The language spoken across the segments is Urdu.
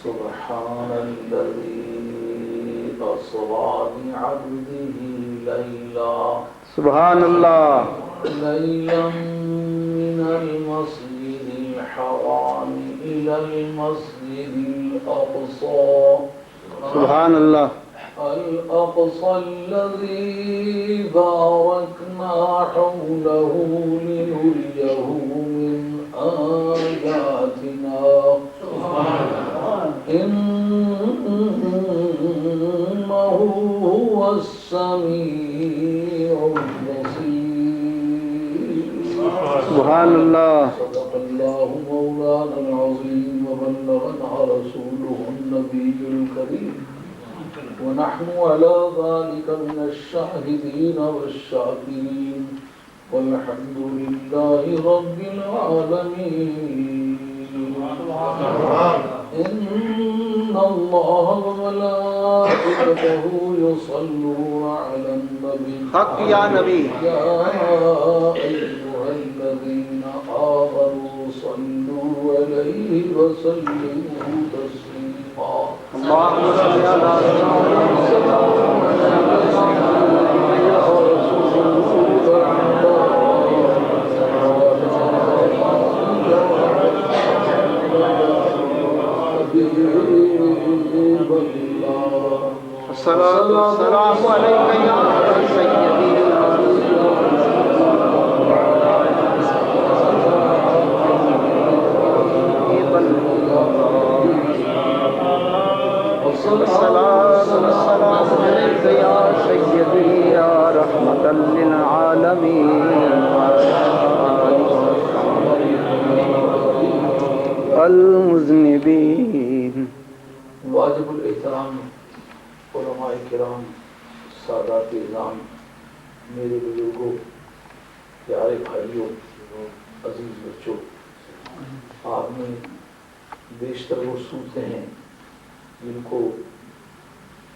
سبحان الذي أسرى بعبده ليلا سبحان اللہ ليلا من المسجد الحرام إلى المسجد الأقصى سبحان اللہ الأقصى الذي باركنا حوله لنريه من آياتنا إنه هو السميع البصير سبحان اللہ صدق الله مولانا العظيم وبلغنا رسوله النبي الكريم ونحن على ذلك من الشاهدين والشاكرين والحمد لله رب العالمين إن الله وملائكته يصلون على النبي حق یا نبی يا أيها الذين آمنوا صلوا عليه وسلموا تسليما اللهم صل علی الصلاۃ والسلام علیک یا سیدی الصلاۃ والسلام علیک یا سیدی یا رحمۃ للعالمین المذنبین واجب الاحترام علماء کرام سادات اعظام میرے بزرگوں پیارے بھائیوں عزیز بچوں آپ میں بیشتر وہ صورتیں ہیں جن کو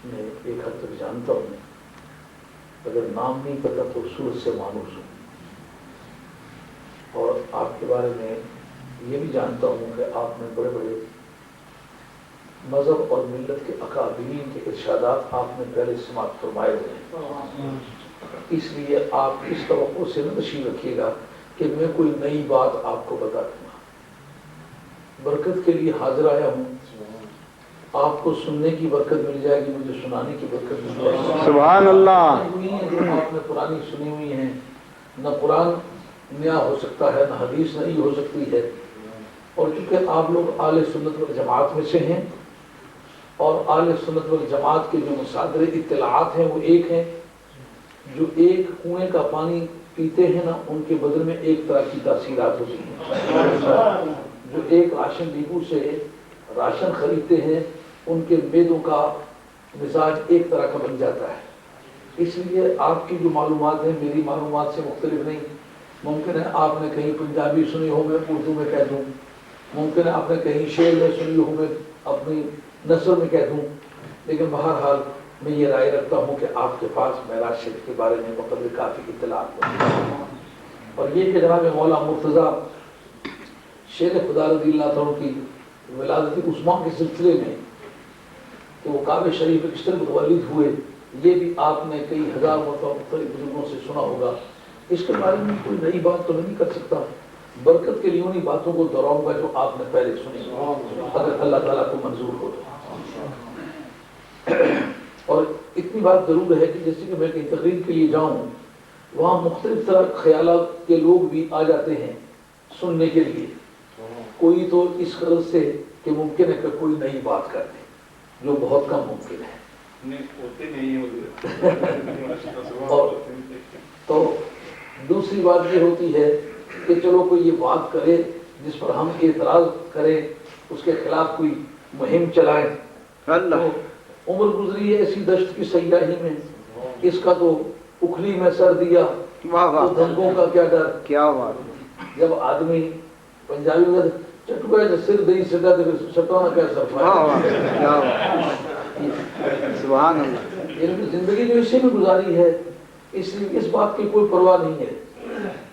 میں ایک حد تک جانتا ہوں اگر نام نہیں پتا تو صورت سے مانوس ہوں اور آپ کے بارے میں یہ بھی جانتا ہوں کہ آپ نے بڑے بڑے مذہب اور ملت کے اکابرین کے ارشادات آپ نے پہلے سماعت فرمائے ہوئے ہیں اس لیے آپ اس توقع سے نہ تشریف رکھیے گا کہ میں کوئی نئی بات آپ کو بتا دوں گا برکت کے لیے حاضر آیا ہوں آپ کو سننے کی برکت مل جائے گی مجھے سنانے کی برکت مل جائے گی سبحان اللہ جو آپ نے پرانی سنی ہوئی ہیں نہ قرآن نیا ہو سکتا ہے نہ حدیث نئی ہو سکتی ہے اور چونکہ آپ لوگ اہل سنت والجماعت میں سے ہیں اور اہل سنت والجماعت کے جو مصادر اطلاعات ہیں وہ ایک ہیں جو ایک کنویں کا پانی پیتے ہیں نا ان کے بدن میں ایک طرح کی تاثیرات ہوتی ہیں جو ایک راشن ڈپو سے راشن خریدتے ہیں ان کے میدوں کا مزاج ایک طرح کا بن جاتا ہے اس لیے آپ کی جو معلومات ہیں میری معلومات سے مختلف نہیں ممکن ہے آپ نے کہیں پنجابی سنی ہو میں اردو میں کہہ دوں ممکن ہے آپ نے کہیں شعر میں سنی ہو میں اپنی نثر میں کہہ دوں لیکن بہرحال میں یہ رائے رکھتا ہوں کہ آپ کے پاس معراج شریف کے بارے میں مقدر کافی اطلاعات ہو اور یہ کہ جناب مولا مرتضیٰ شیر خدا رضی اللہ عنہ کی ولادت عثمان کے سلسلے میں کہ وہ کعبہ شریف کس طرح متولد ہوئے یہ بھی آپ نے کئی ہزار مرتبہ مختلف بزرگوں سے سنا ہوگا اس کے بارے میں کوئی نئی بات تو نہیں کر سکتا برکت کے لیے انہیں باتوں کو دہراؤں گا جو آپ نے پہلے سنی اگر اللہ تعالیٰ کو منظور ہو تو اور اتنی بات ضرور ہے کہ جیسے کہ میں کہیں تقریر کے لیے جاؤں وہاں مختلف طرح خیالات کے لوگ بھی آ جاتے ہیں سننے کے لیے کوئی تو اس غرض سے کہ ممکن ہے کہ کوئی نئی بات کر دے جو بہت کم ممکن ہے اور تو دوسری بات یہ ہوتی ہے کہ چلو کوئی یہ بات کرے جس پر ہم اعتراض کریں اس کے خلاف کوئی مہم چلائیں اللہ عمر گزری ہے ایسی دشت کی سیاہی میں اس کا تو اکھلی میں سر دیا تو دھنگوں کا کیا ڈر کیا بات جب آدمی پنجابی میں چٹکا سر دہی سٹا تو سٹانا کیا سر سبحان اللہ زندگی جو اسی میں گزاری ہے اس لیے اس بات کی کوئی پرواہ نہیں ہے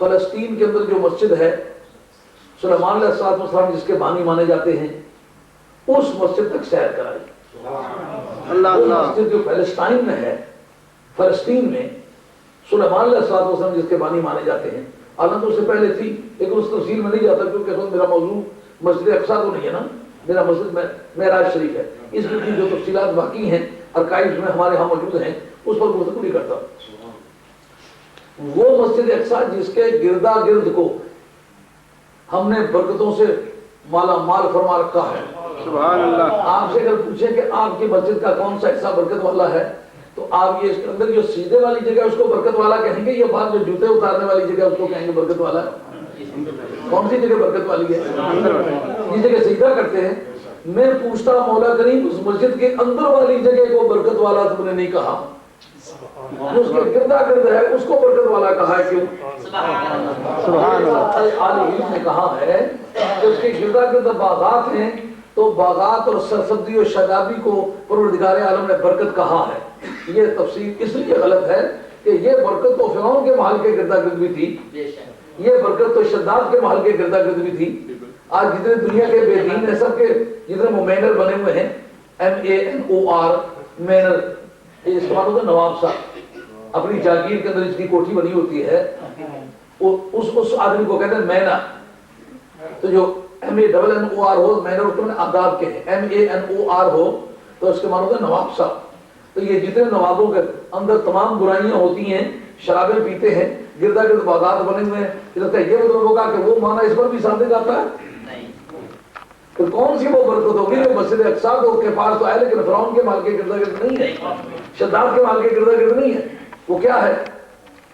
فلسطین کے اندر جو مسجد ہے سلیمان علیہ السلام جس کے بانی مانے جاتے ہیں اس مسجد تک سیر کرائی۔ اللہ وہ اللہ مسجد جو فلسطین میں ہے، فلسطین میں سلیمان علیہ السلام جس کے بانی مانے جاتے ہیں، حالانکہ اس سے پہلے تھی، لیکن اس تفصیل میں نہیں جاتا کیونکہ خود میرا موضوع مسجد اقصیٰ تو نہیں ہے نا، میرا مسجد میں معراج شریف ہے، اس میں کی جو تفصیلات باقی ہیں ارکائز میں ہمارے ہاں موجود ہیں اس پر گفتگو نہیں کرتا۔ وہ مسجد اقصیٰ جس کے گردا گرد کو ہم نے برکتوں سے مالا مال فرما رکھا ہے۔ سبحان اللہ۔ آپ سے اگر پوچھیں کہ آپ کی مسجد کا کون سا حصہ برکت والا ہے تو آپ یہ اس کے اندر جو سیدھے والی جگہ اس کو برکت والا کہیں گے، یہ بات جو جوتے اتارنے والی جگہ اس کو کہیں گے برکت والا ہے؟ کون سی جگہ برکت والی ہے؟ جس جگہ سجدہ کرتے ہیں۔ میں پوچھتا مولا کریم اس مسجد کے اندر والی جگہ کو برکت والا تم نے نہیں کہا، جو اس کے گردا گرد ہے اس کو برکت والا کہا ہے، کیوں؟ سبحان اللہ۔ عالم نے کہا ہے کہ اس کے گردا گرد باغات ہیں تو باغات اور سرسبزی اور شادابی کو پروردگار عالم نے برکت کہا ہے۔ یہ تفسیر اس لیے غلط ہے کہ یہ برکت تو فرعون کے محل کے گردا گرد بھی تھی، یہ برکت تو شداد کے محل کے گردا گرد بھی تھی۔ آج جتنے دنیا کے بے دین ہیں سب کے جتنے مینر بنے ہوئے ہیں، MANOR مینر، یہ استعمال ہوتا ہے نواب صاحب، اپنی جاگیر کے اندر اس کی کوٹھی بنی ہوتی ہے، اس آدمی کو کہتے ہیں مینا۔ تو جو MANNOR ہو، مینر اس میں آداب کے ہیں، MANOR ہو تو اس کے معنی ہوتا ہے نواب صاحب۔ تو یہ جتنے نوابوں کے اندر تمام برائیاں ہوتی ہیں، شرابیں پیتے ہیں، گردا گرد باغات بنے ہوئے ہیں، یہ مطلب ہوگا کہ وہ معنی اس پر بھی سامنے جاتا ہے؟ تو کون سی وہ برکت ہوگی جو مسجد اقصیٰ کے پاس تو ہے لیکن فرعون کے محل کے گردا گرد نہیں ہے، شداد کے محل کے گردا گرد نہیں ہے؟ وہ کیا ہے؟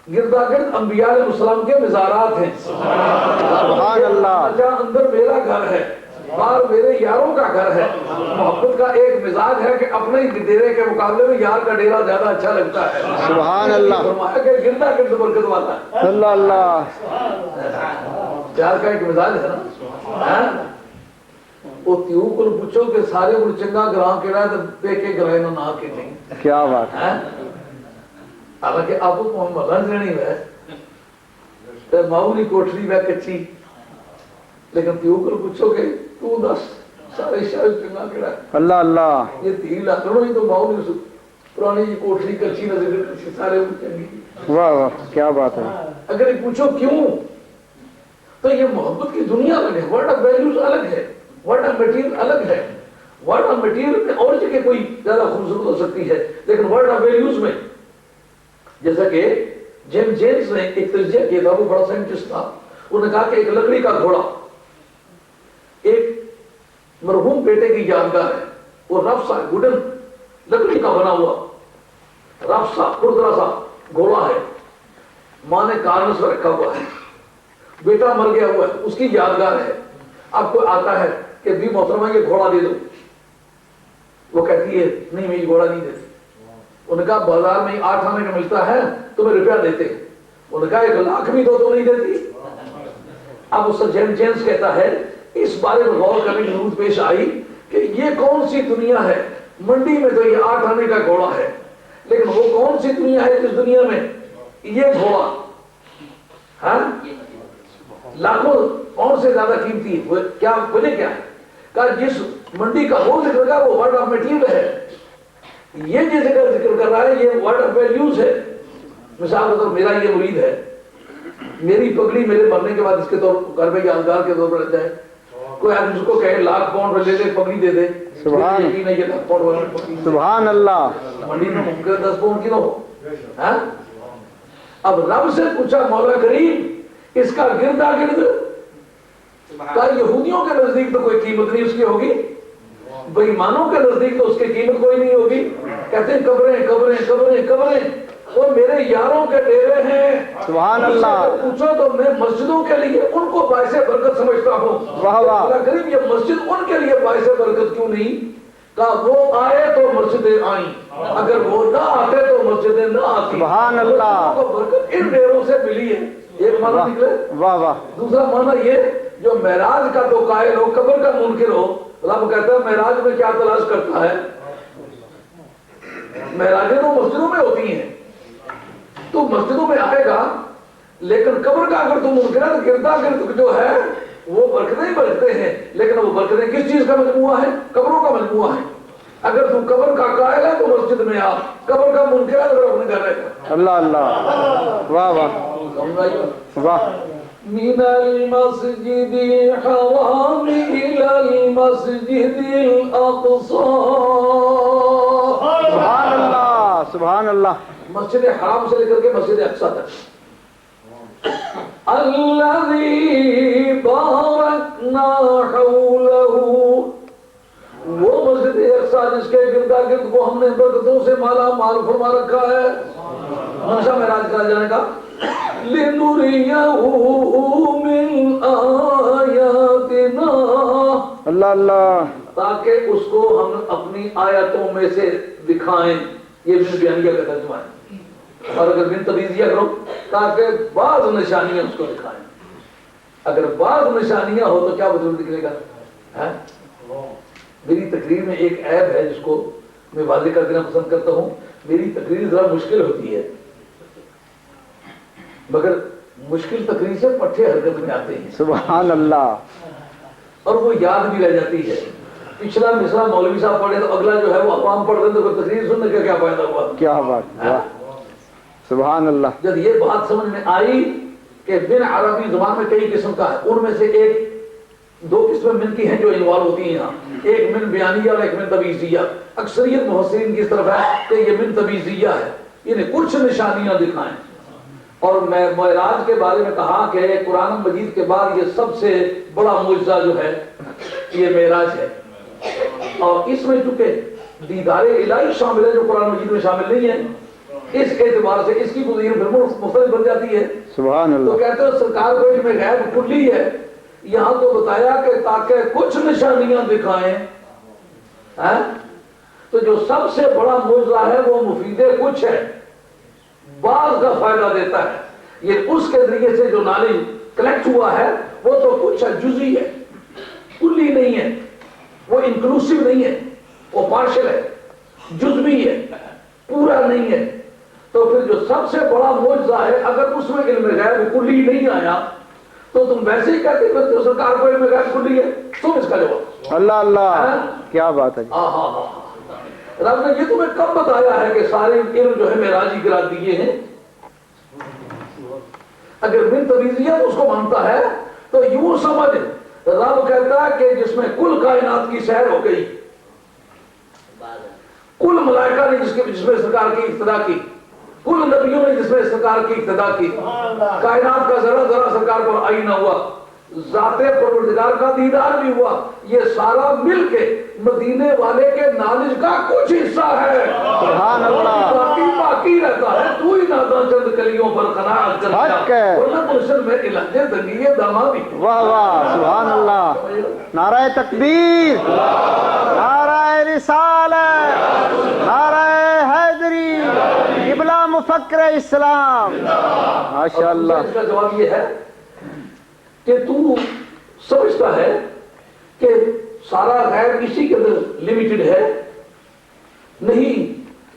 گردا گرد انبیاء علیہ السلام کے مزارات ہیں۔ سبحان اللہ۔ جہاں اندر میرا گھر ہے، باہر میرے یاروں کا گھر ہے۔ محبت کا ایک مزاج ہے کہ اپنے ہی ڈیرے کے مقابلے میں یار کا ڈیرا زیادہ اچھا لگتا ہے۔ سبحان اللہ۔ فرمایا کہ گردا گرد برکت والا ہے۔ اللہ اللہ۔ یار کا ایک مزاج ہے نا۔ وہ تیو کو پوچھو کہ سارے کو چنگا گراں کیڑا ہے تو دیکھ کے گرائے نہ کے نہیں۔ کیا بات ہے۔ حالانکہ اب کو ہم رنج نہیں ہے معمولی کوٹری میں کچی، لیکن تیو کو پوچھو کہ تو دس سارے شہر چنگا کیڑا ہے۔ اللہ اللہ۔ یہ تیر لاکڑوں ہی تو معمولی پرانی جی کوٹری کچی نظر سارے چنگی۔ واہ واہ کیا بات ہے۔ اگر یہ پوچھو کیوں تو یہ محبت کی دنیا الگ ہے، ورڈ آف ویلیوز الگ ہے، ورڈ آف میٹیریل الگ ہے۔ ورڈ آف میٹیریل میں اور جگہ کوئی زیادہ خوبصورت ہو سکتی ہے، لیکن ورڈ آف ویلیوز میں جیسا کہ جیمس نے ایک تجزیہ کیا تھا، وہ بڑا سائنٹسٹ تھا، انہوں نے کہا کہ ایک لکڑی کا گھوڑا ایک مرحوم بیٹے کی یادگار ہے، وہ رف سا ووڈن لکڑی کا بنا ہوا رف سا خردرا سا گھوڑا ہے، ماں نے کارنس میں رکھا ہوا ہے، بیٹا مر گیا ہوا ہے، اس کی یادگار ہے۔ اب کوئی آتا ہے کہ بھی محترمہ یہ گھوڑا دے دو، وہ کہتی ہے نہیں میں یہ گھوڑا نہیں دیتی۔ انہوں نے کہا بازار میں 8 آنے کا ملتا ہے تمہیں روپیہ دیتے، انہوں نے کہا 1 لاکھ بھی دو تو نہیں دیتی۔ اب اس سے جیمس کہتا ہے اس بارے میں غور کرنے کی ضرورت پیش آئی کہ یہ کون سی دنیا ہے، منڈی میں تو یہ 8 آنے کا گھوڑا ہے، لیکن وہ کون سی دنیا ہے جس دنیا میں یہ گھوڑا ہاں لاکھوں اور سے زیادہ قیمتی ہے؟ کیا وجہ کیا ہے؟ کہ جس منڈی کا وہ ذکر کر وہ ورڈ آف میٹیریل ہے، یہ جس ذکر کر رہا ہے یہ ورڈ آف ویلیوز ہے۔ مثال کے طور میرا یہ مرید ہے، میری پگڑی میرے مرنے کے بعد اس کے طور گھر میں یادگار کے طور پر رہ جائے، کوئی آدمی اس کو کہے 1 لاکھ پاؤنڈ لے دے پگڑی دے دے، سبحان سبحان اللہ۔ منڈی میں ممکن 10 پاؤنڈ کی نہ ہو۔ اب رب سے پوچھا مولا کریم اس کا گردا گرد کا یہودیوں کے نزدیک تو کوئی قیمت نہیں اس کی ہوگی، بے ایمانوں کے نزدیک تو اس کی قیمت کوئی نہیں ہوگی۔ کہتے ہیں قبریں قبریں قبریں قبریں، وہ میرے یاروں کے ڈیرے ہیں۔ سبحان اللہ۔ پوچھو تو میں مسجدوں کے لیے ان کو باعث برکت سمجھتا ہوں۔ واہ واہ۔ کریم یہ مسجد ان کے لیے باعث برکت کیوں نہیں؟ کہ وہ آئے تو مسجدیں آئیں، اگر وہ نہ آتے تو مسجدیں نہ آتی۔ سبحان اللہ۔ کو برکت ان ڈیروں سے ملی ہے۔ ایک معنی نکلے۔ واہ واہ۔ دوسرا معنی یہ جو معراج کا تو قائل ہو، قبر کا منکر ہو، رب کہتا ہے معراج میں کیا تلاش کرتا ہے؟ معراجیں تو مسجدوں میں ہوتی ہیں، تو مسجدوں میں آئے گا لیکن قبر کا اگر تم منکر ہے تو گردا گرد جو ہے وہ برکتیں ہی برکتیں ہیں، لیکن وہ برکتیں کس چیز کا مجموعہ ہے؟ قبروں کا مجموعہ ہے۔ اگر تم قبر کا قائل ہے تو مسجد میں آ، قبر کا منکر ہے تو اپنے گھر رہ کر۔ اللہ اللہ، واہ واہ واہ۔ من المسجد الحرام إلى المسجد الأقصى، سبحان اللہ سبحان اللہ۔ مسجد حرام سے لے کر کے مسجد اقصی تک، الذي باركنا حوله، وہ مسجد اقصی جس کے گردا گرد کو ہم نے برکتوں سے مالا مال فرما رکھا ہے، منشا معراج کرا جانے کا، لِنُرِيَهُ مِنْ آيَاتِنَا، اللہ اللہ، تاکہ اس کو ہم اپنی آیاتوں میں سے دکھائیں۔ یہ بن بیانیہ کا ترجمہ ہے، اور اگر بن تبیزیہ کرو تاکہ بعض نشانیاں اس کو دکھائیں۔ اگر بعض نشانیاں ہو تو کیا مطلب نکلے گا؟ میری تقریر میں ایک عیب ہے جس کو میں واضح کر دینا پسند کرتا ہوں، میری تقریر ذرا مشکل ہوتی ہے، مگر مشکل تقریر سے پٹھے حرکت میں آتے ہیں، سبحان اللہ، اور وہ یاد بھی رہ جاتی ہے۔ پچھلا مصرع مولوی صاحب پڑھے تو اگلا جو ہے وہ عوام پڑھ دیں تو پھر تقریر سننے کا کیا فائدہ ہوا؟ کیا بات، واہ، سبحان اللہ۔ جب یہ بات سمجھ میں آئی کہ من عربی زبان میں کئی قسم کا ہے، ان میں سے ایک دو قسمیں من کی ہیں جو انوالو ہوتی ہیں یہاں، ایک من بیانیہ اور ایک من تبیزیہ۔ اکثریت محسرین کی اس طرف ہے کہ یہ من تبیزیہ ہے، یعنی کچھ نشانیاں دکھائیں۔ اور میں معراج کے بارے میں کہا کہ قرآن مجید کے بعد یہ سب سے بڑا معجزہ جو ہے یہ معراج ہے، اور اس میں چونکہ دیدار الہی شامل ہے جو قرآن مجید میں شامل نہیں ہے، اس اعتبار سے اس کی گزین پھر مختلف بن جاتی ہے۔ سبحان تو اللہ، کہتے ہیں سرکار کو علم غیب کلی ہے، یہاں تو بتایا کہ تاکہ کچھ نشانیاں دکھائیں، تو جو سب سے بڑا معجزہ ہے وہ مفید کچھ ہے، بعض کا فائدہ دیتا ہے۔ یہ اس کے ذریعے سے جو نالج کلیکٹ ہوا ہے وہ تو کچھ ہے، جزئی ہے، کلی نہیں ہے، وہ انکلوسیو نہیں ہے، وہ پارشل ہے، جزوی ہے، پورا نہیں ہے۔ تو پھر جو سب سے بڑا معجزہ ہے اگر اس میں علم غیب کلی نہیں آیا تو تم ویسے ہی کہتے پھرتے ہو سرکار کو علم غیب کلی ہے، تم اس کا جواب۔ اللہ اللہ، کیا بات ہے جی۔ رب نے یہ تمہیں کب بتایا ہے کہ سارے علم جو ہے معراجی کرا دیے ہیں؟ اگر من تبیزیہ اس کو مانتا ہے تو یوں سمجھ، رب کہتا ہے کہ جس میں کل کائنات کی سیر ہو گئی، کل ملائکہ نے جس میں سرکار کی ابتدا کی، کل نبیوں نے جس میں سرکار کی ابتدا کی، کائنات کا ذرا ذرا سرکار پر آئینہ ہوا، ذات پروردگار کا دیدار بھی ہوا، یہ سارا مل کے مدینے والے کے نالج کا کچھ حصہ ہے، سبحان اللہ، باقی باقی رہتا ہے۔ تو ہی ناداں چند کلیوں پر قناعت کرتا حق ہے، ورنہ مرسل میں الہجے دنگیے دامادی۔ واہ واہ، سبحان اللہ، نعرہ تکبیر، نعرہ رسالت، نعرہ حیدری، قبلہ مفکر اسلام، ماشاء اللہ۔ اس کا جواب یہ ہے کہ تو سمجھتا ہے کہ سارا غیب اسی کے اندر لمیٹڈ ہے، نہیں،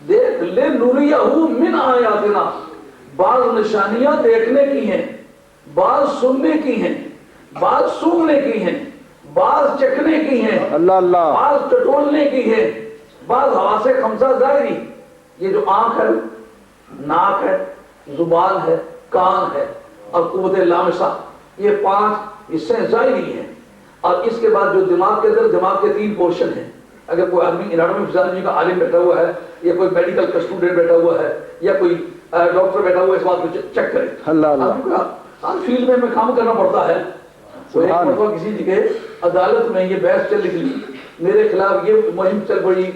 دیکھ لے نوریہ من آیاتنا، بعض نشانیاں دیکھنے کی ہیں، بعض سننے کی ہیں، بعض سونگنے کی ہیں، بعض چکھنے کی ہیں، اللہ اللہ، بعض ٹٹولنے کی ہیں، بعض حواس خمسہ ظاہری، یہ جو آنکھ ہے، ناک ہے، زبان ہے، کان ہے اور قوت لامسہ، یہ 5 حصے ظاہری ہیں۔ اور اس کے بعد جو دماغ کے اندر، دماغ کے 3 پورشن ہیں۔ اگر کوئی آدمی اناٹومی فزیالوجی کا عالم بیٹھا ہوا ہے، یا کوئی میڈیکل کا اسٹوڈنٹ بیٹھا ہوا ہے، یا کوئی ڈاکٹر بیٹھا ہوا ہے، اس بات کو چیک کرے۔ اللہ اللہ، ہر فیلڈ میں کام کرنا پڑتا ہے۔ وہ ایک مرتبہ کسی جگہ عدالت میں یہ بحث چل نکلی، میرے خلاف یہ مہم چل پڑی،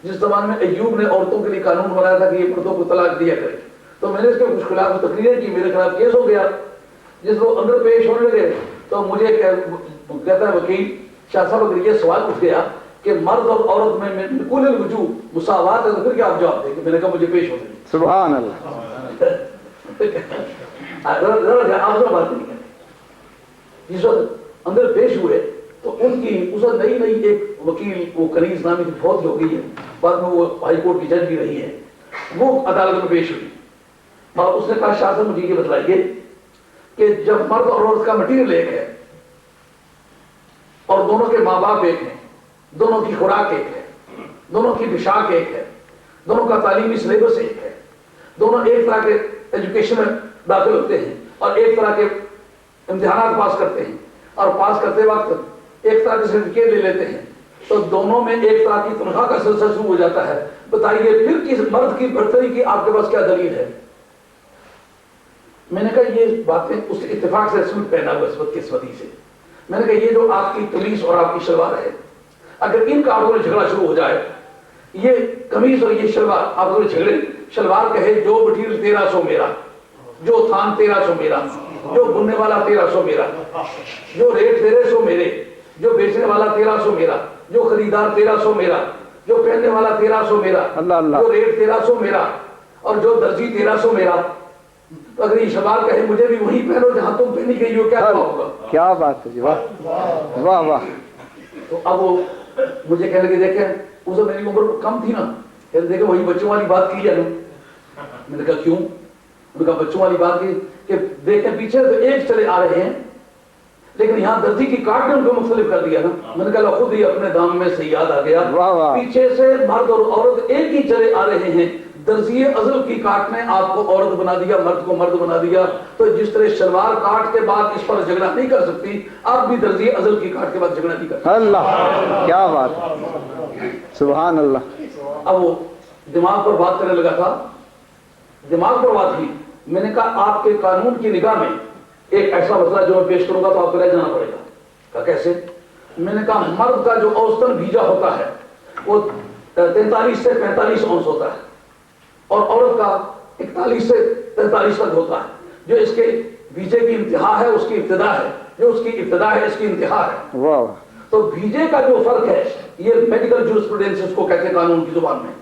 جس زمانے میں ایوب نے عورتوں کے لیے قانون بنایا تھا کہ یہ مردوں کو طلاق دیا کرے، تو میں نے اس کے کچھ خلاف تقریریں کی، میرے خلاف کیس ہو گیا۔ جس وہ اندر پیش ہونے لگے تو مجھے کہتا ہے وکیل شاہ صاحب، اگر یہ سوال اٹھ گیا کہ مرد اور عورت میں بالکل الوجوہ مساوات ہے تو پھر کیا آپ جواب دیں گے؟ میں نے کہا مجھے پیش ہونے دیں۔ سبحان اللہ، آپ بات نہیں کریں۔ جس وقت اندر پیش ہوئے تو ان کی اس وقت نئی ایک وکیل، وہ کنیز نامی کی فوت ہو گئی ہے، بعد میں وہ ہائی کورٹ کی جج بھی رہی ہے، وہ عدالت میں پیش ہوئی اور اس نے کہا شاہ صاحب مجھے یہ بتلائیے کہ جب مرد اور عورت کا مٹیریل ایک ہے اور دونوں کے ماں باپ ایک ہیں، دونوں کی خوراک ایک ہے، دونوں کی پوشاک ایک ہے، دونوں کا تعلیمی سلیبس ایک ہے، دونوں ایک طرح کے ایجوکیشن میں داخل ہوتے ہیں اور ایک طرح کے امتحانات پاس کرتے ہیں اور پاس کرتے وقت ایک طرح کے سرٹیفکیٹ لے لیتے ہیں، تو دونوں میں ایک طرح کی تنخواہ کا سلسلہ شروع ہو جاتا ہے. بتائیے پھر کس مرد کی برتری کی آپ کے پاس کیا دلیل ہے؟ میں نے کہا یہ باتیں اس اتفاق سے سوٹ پہنا ہوا اس وقت قسمتی سے. میں نے کہا یہ جو آپ کی قمیص اور آپ کی شلوار ہے، اگر ان کا آپ کو جھگڑا شروع ہو جائے، یہ قمیص اور یہ شلوار آپ کو جھگڑے، شلوار کہے جو مٹیریل 1300 میرا، جو تھان 1300 میرا، جو بننے والا 1300 میرا، جو ریٹ 1300 میرے، جو بیچنے والا 1300 میرا، جو خریدار 1300 میرا، جو پہننے والا 1300 میرا، جو ریٹ 1300 میرا، اور جو درجی 1300 میرا. تو اگر یہ شلوار کہے مجھے بھی وہی پہنو جہاں تم پہنی گئی ہو، کیا ہوگا؟ کیا بات ہے جی، واہ واہ واہ. تو اب وہ مجھے کہنے لگے دیکھیں اس وقت میری عمر کم تھی نا، کہتے دیکھیں وہی بچوں والی بات کی جائے. میں نے کہا کیوں؟ میں نے کہا بچوں والی بات کی کہ دیکھیں پیچھے تو ایک چلے آ رہے ہیں لیکن یہاں درجی کی کاٹ نے ان کو مختلف کر دیا نا. میں نے کہا خود ہی اپنے دام میں سیاد آ گیا. پیچھے سے مرد اور عورت ایک ہی چلے آ رہے ہیں، درزی ازل کی کاٹ نے آپ کو عورت بنا دیا، مرد کو مرد بنا دیا. تو جس طرح شلوار کاٹ کے بعد اس پر جھگڑا نہیں کر سکتی، آپ بھی درزی ازل کی کاٹ کے بعد جھگڑا نہیں کر سکتی. اللہ کیا بات، سبحان اللہ. اب وہ دماغ پر بات کرنے لگا تھا، دماغ پر بات کی. میں نے کہا آپ کے قانون کی نگاہ میں ایک ایسا مسئلہ جو میں پیش کروں گا تو آپ کو رہ جانا پڑے گا. کہا کیسے؟ میں نے کہا مرد کا جو اوسطن بھیجا ہوتا ہے وہ 43 سے 45 اونس ہوتا ہے اور عورت کا 41 سے 43 تک ہوتا ہے. جو اس کے بھیجے کی انتہا ہے اس کی ابتدا ہے، جو اس کی ابتدا ہے اس کی انتہا ہے. واہ. تو بھیجے کا جو فرق ہے یہ میڈیکل جورسپروڈنس کو کہتے ہیں قانون کی زبان میں.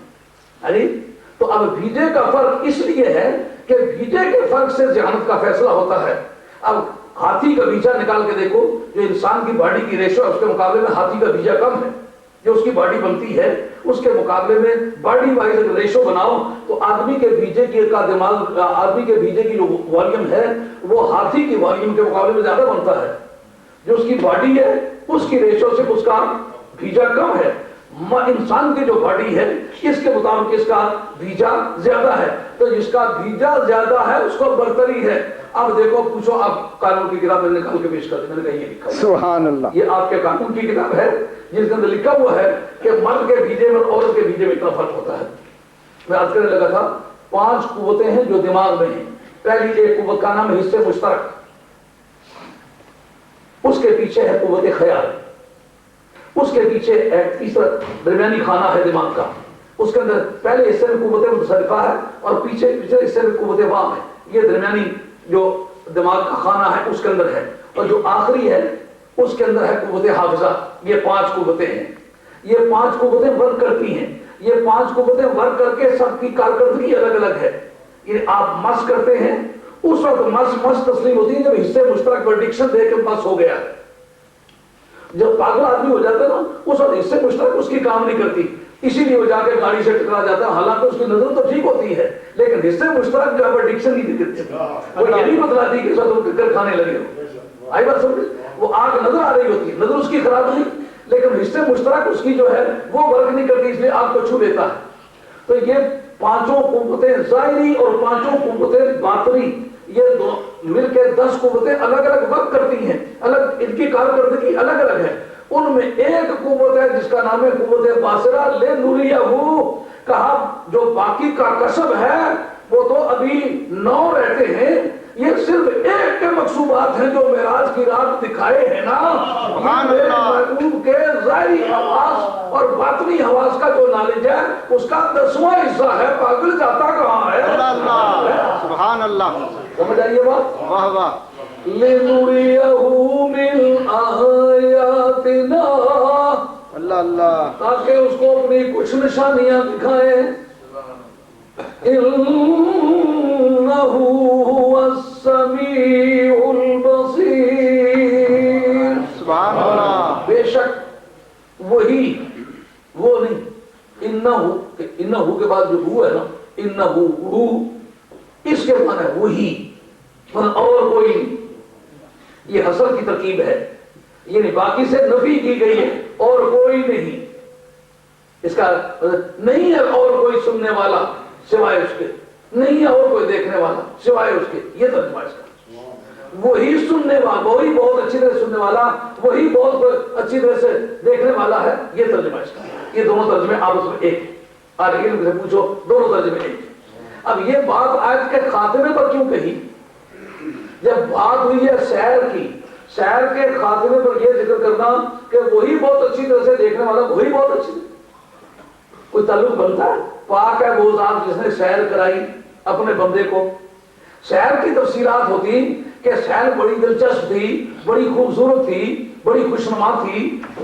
تو اب بھیجے کا فرق اس لیے ہے کہ بھیجے کے فرق سے ذہانت کا فیصلہ ہوتا ہے. اب ہاتھی کا بیجا نکال کے دیکھو، جو انسان کی باڈی کی ریشو ہے اس کے مقابلے میں ہاتھی کا بیجا کم ہے. جو اس کی باڈی بنتی ہے اس کے مقابلے میں باڈی وائز ریشو بناؤ تو آدمی کے بیجے کا دماغ، آدمی کے بیجے کی جو والیوم ہے وہ ہاتھی کی والیوم کے مقابلے میں زیادہ بنتا ہے. جو اس کی باڈی ہے اس کی ریشو سے اس کا بیجا کم ہے. انسان کی جو باڈی ہے اس کے مطابق اس کا بیجا زیادہ ہے. تو جس کا بیجا زیادہ ہے اس کو برتری ہے. اب دیکھو پوچھو آپ قانون کی کتاب میں نکال کے پیش کر دیں. میں نے کہا یہ لکھا سبحان اللہ، یہ آپ کے قانون کی کتاب ہے جس کے اندر لکھا ہوا ہے کہ مرد کے بیجے میں اور عورت کے بیجے میں اتنا فرق ہوتا ہے. میں عرض کرنے لگا تھا 5 قوتیں ہیں جو دماغ میں ہیں. پہلی ایک قوت کا نام ہے حصے مشترک، اس کے پیچھے ہے قوت خیال، اس کے پیچھے ایک تیسرا درمیانی خانہ ہے دماغ کا. اس کے اندر پہلے حصے میں قوت متصرفہ ہے اور پیچھے حصے میں قوت وام ہے. یہ درمیانی جو دماغ کا خانہ ہے اس کے اندر ہے. اور جو آخری ہے اس کے اندر ہے قوت حافظہ. یہ 5 قوتیں ہیں. یہ 5 قوتیں ورک کرتی ہیں. یہ 5 قوتیں ورک کر کے سب کی کارکردگی الگ الگ ہے. یہ آپ مس کرتے ہیں اس وقت مس تسلیم ہوتی ہے جب حصے مشترک پرڈکشن دے کے مس ہو گیا. جب پاگل آدمی ہو جاتا ہے نا اس وقت حصے مشترک اس کی کام نہیں کرتی، اسی لیے وہ جا کے گاڑی سے ٹکرا جاتا ہے. حالانکہ اس کی نظر تو ٹھیک ہوتی ہے لیکن حصے مشترک جو ہے پرڈکشن نہیں دیتے. وہ یہ نہیں بتلاتی کہ اس وقت تم ٹکر کھانے لگے ہو. آئی بات سمجھ؟ وہ آگ نظر آ رہی ہوتی ہے، نظر اس کی خراب نہیں لیکن حصے مشترک اس کی جو ہے وہ ورک نہیں کرتی اس لیے آگ کو چھو لیتا ہے. تو یہ 5 قوتیں ظاہری اور 5 قوتیں باطنی، یہ دو مل کے 10 قوتیں الگ الگ ورک کرتی ہیں. الگ ان کی کارکردگی الگ الگ ہے. ان میں ایک قوت ہے جس کا نام ہے قوت باصرہ لنریہ. کہا جو باقی کا کسب ہے وہ تو ابھی 9 رہتے ہیں، یہ صرف ایک کے مقصوبات ہیں جو معراج کی رات دکھائے ہیں نا. محبوب کے ظاہری حواس اور باطنی حواس کا جو نالج ہے اس کا 10واں حصہ ہے. پاگل جاتا کہاں ہے؟ سبحان اللہ. سمجھ آئیے بات؟ واہ واہ. لِنُرِيَهُ مِنْ آیَاتِنَا، اللہ اللہ، تاکہ اس کو اپنی کچھ نشانیاں دکھائیں. إِنَّهُ هُوَ السَّمِيعُ الْبَصِيرُ. سبحان اللہ. بے شک وہی، وہ نہیں. انہو کے بعد جو ہو ہے نا، انہو ہو، اس کے معنی وہی اور کوئی نہیں. یہ حصر کی ترکیب ہے، یعنی باقی سے نفی کی گئی ہے اور کوئی نہیں، اس کا نہیں ہے اور کوئی سننے والا سوائے اس کے، نہیں ہے اور کوئی دیکھنے والا سوائے اس کے، یہ ترجمہ اس کا۔ وہی سننے والا، وہی بہت اچھی طرح سننے والا، وہی بہت اچھی طرح سے دیکھنے والا ہے، یہ ترجمہ اس کا۔ یہ دونوں ترجمے آپس میں ایک ہیں، آج علم سے پوچھو دونوں ترجمے ایک ہیں۔ اب یہ بات آیت کے خاتمے پر کیوں کہی؟ جب بات ہوئی ہے سیر کی، سیر کے خاتمے پر یہ ذکر کرنا کہ وہی بہت اچھی طرح سے دیکھنے والا، وہی بہت اچھی، کوئی تعلق بنتا ہے؟ پاک ہے وہ ذات جس نے سیر کرائی اپنے بندے کو۔ سیر کی تفصیلات ہوتی کہ سیر بڑی دلچسپ تھی، بڑی خوبصورت تھی، بڑی خوشنما تھی،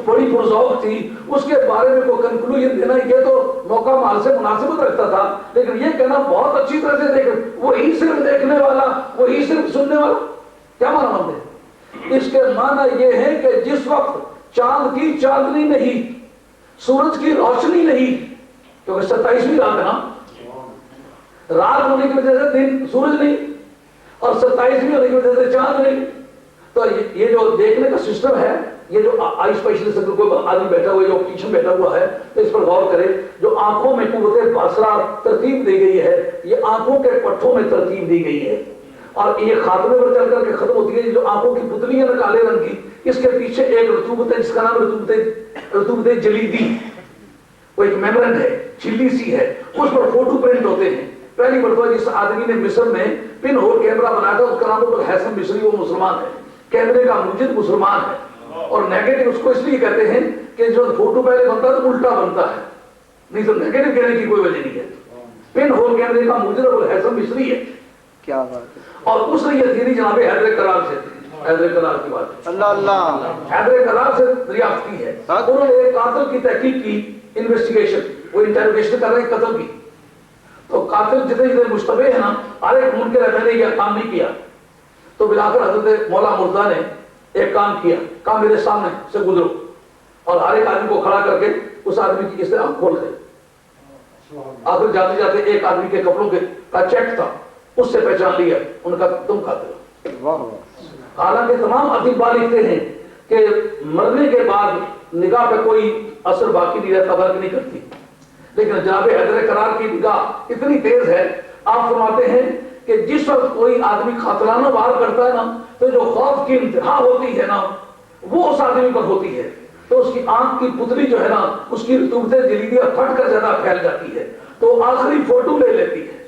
بڑی پرذوق تھی، اس کے بارے میں کوئی کنکلوژن دینا یہ تو موقع مال سے مناسبت رکھتا تھا، لیکن یہ کہنا بہت اچھی طرح سے دیکھ، وہی صرف دیکھنے والا، وہی صرف سننے والا، کیا معنی بنتے؟ اس کے معنی یہ ہے کہ جس وقت چاند کی چاندنی نہیں، سورج کی روشنی نہیں، کیونکہ 27ویں رات ہے نا، رات ہونے کی وجہ سے دن سورج نہیں، اور 27ویں ہونے کی وجہ سے چاند نہیں، تو یہ جو دیکھنے کا سسٹم ہے، یہ جو آئی اسپیشلسٹ اگر کوئی آدمی بیٹھا ہوا ہے جو آپٹیشین بیٹھا ہوا ہے تو اس پر غور کرے، جو آنکھوں میں قوت بصرہ ترتیب دی گئی ہے، یہ آنکھوں کے پٹھوں میں ترتیب دی گئی ہے، اور یہ خاتمے پر چل کر کے ختم ہوتی ہے۔ جو آنکھوں کی پتلی ہے نا کالے رنگ کی، اس کے پیچھے ایک رطوبت ہے جس کا نام رطوبت جلیدی، وہ ایک میمورین ہے، چھلی سی ہے، اس پر فوٹو پرنٹ ہوتے ہیں۔ پہلی مرتبہ جس آدمی نے مصر میں پن ہول کیمرہ بنایا تھا، اس کا نام الحسن مصری، وہ مسلمان ہے، کیمرے کا موجد مسلمان ہے، اور نیگیٹو اس کو اس لیے کہتے ہیں کہ جو فوٹو پہلے بنتا ہے تو الٹا بنتا ہے، نہیں تو نیگیٹو کہنے کی کوئی وجہ نہیں ہے۔ پن ہول کیمرے کا موجد الحسن مصری ہے، کیا بات ہے، اور اس نے یہ تھیری جناب حیدر کرار سے، حیدر کرار کی بات، اللہ اللہ، حیدر کرار سے دریافت کی ہے۔ انہوں نے ایک قاتل کی تحقیق کی، انویسٹیگیشن، وہ انٹروگیشن کر رہے ہیں قتل کی، تو قاتل جتنے جتنے مشتبہ ہیں نا، ہر ایک منکر ہے میں نے یہ کام نہیں کیا، تو بلا کر حضرت مولا مرزا نے ایک کام کیا، کہا میرے سامنے سے گزرو، اور ہر ایک آدمی کو کھڑا کر کے اس آدمی کی اس طرح آنکھ کھول گئے۔ آخر جاتے جاتے ایک آدمی کے کپڑوں کے کا چیک تھا، اس سے پہچان لیا، ان کا تم قاتل ہو۔ حالانکہ تمام اطباء لکھتے ہیں کہ مرنے کے بعد نگاہ پہ کوئی اثر باقی نہیں رہتا، فرق نہیں کرتی، لیکن جناب حیدر کرار کی نگاہ اتنی تیز ہے، آپ فرماتے ہیں کہ جس وقت کوئی آدمی قاتلانہ وار کرتا ہے نا، تو جو خوف کی انتہا ہوتی ہے نا وہ اس آدمی پر ہوتی ہے، تو اس کی آنکھ کی پتلی جو ہے نا اس کی رطوبت جلیدیہ پھٹ کر زیادہ پھیل جاتی ہے، تو آخری فوٹو لے لیتی ہے۔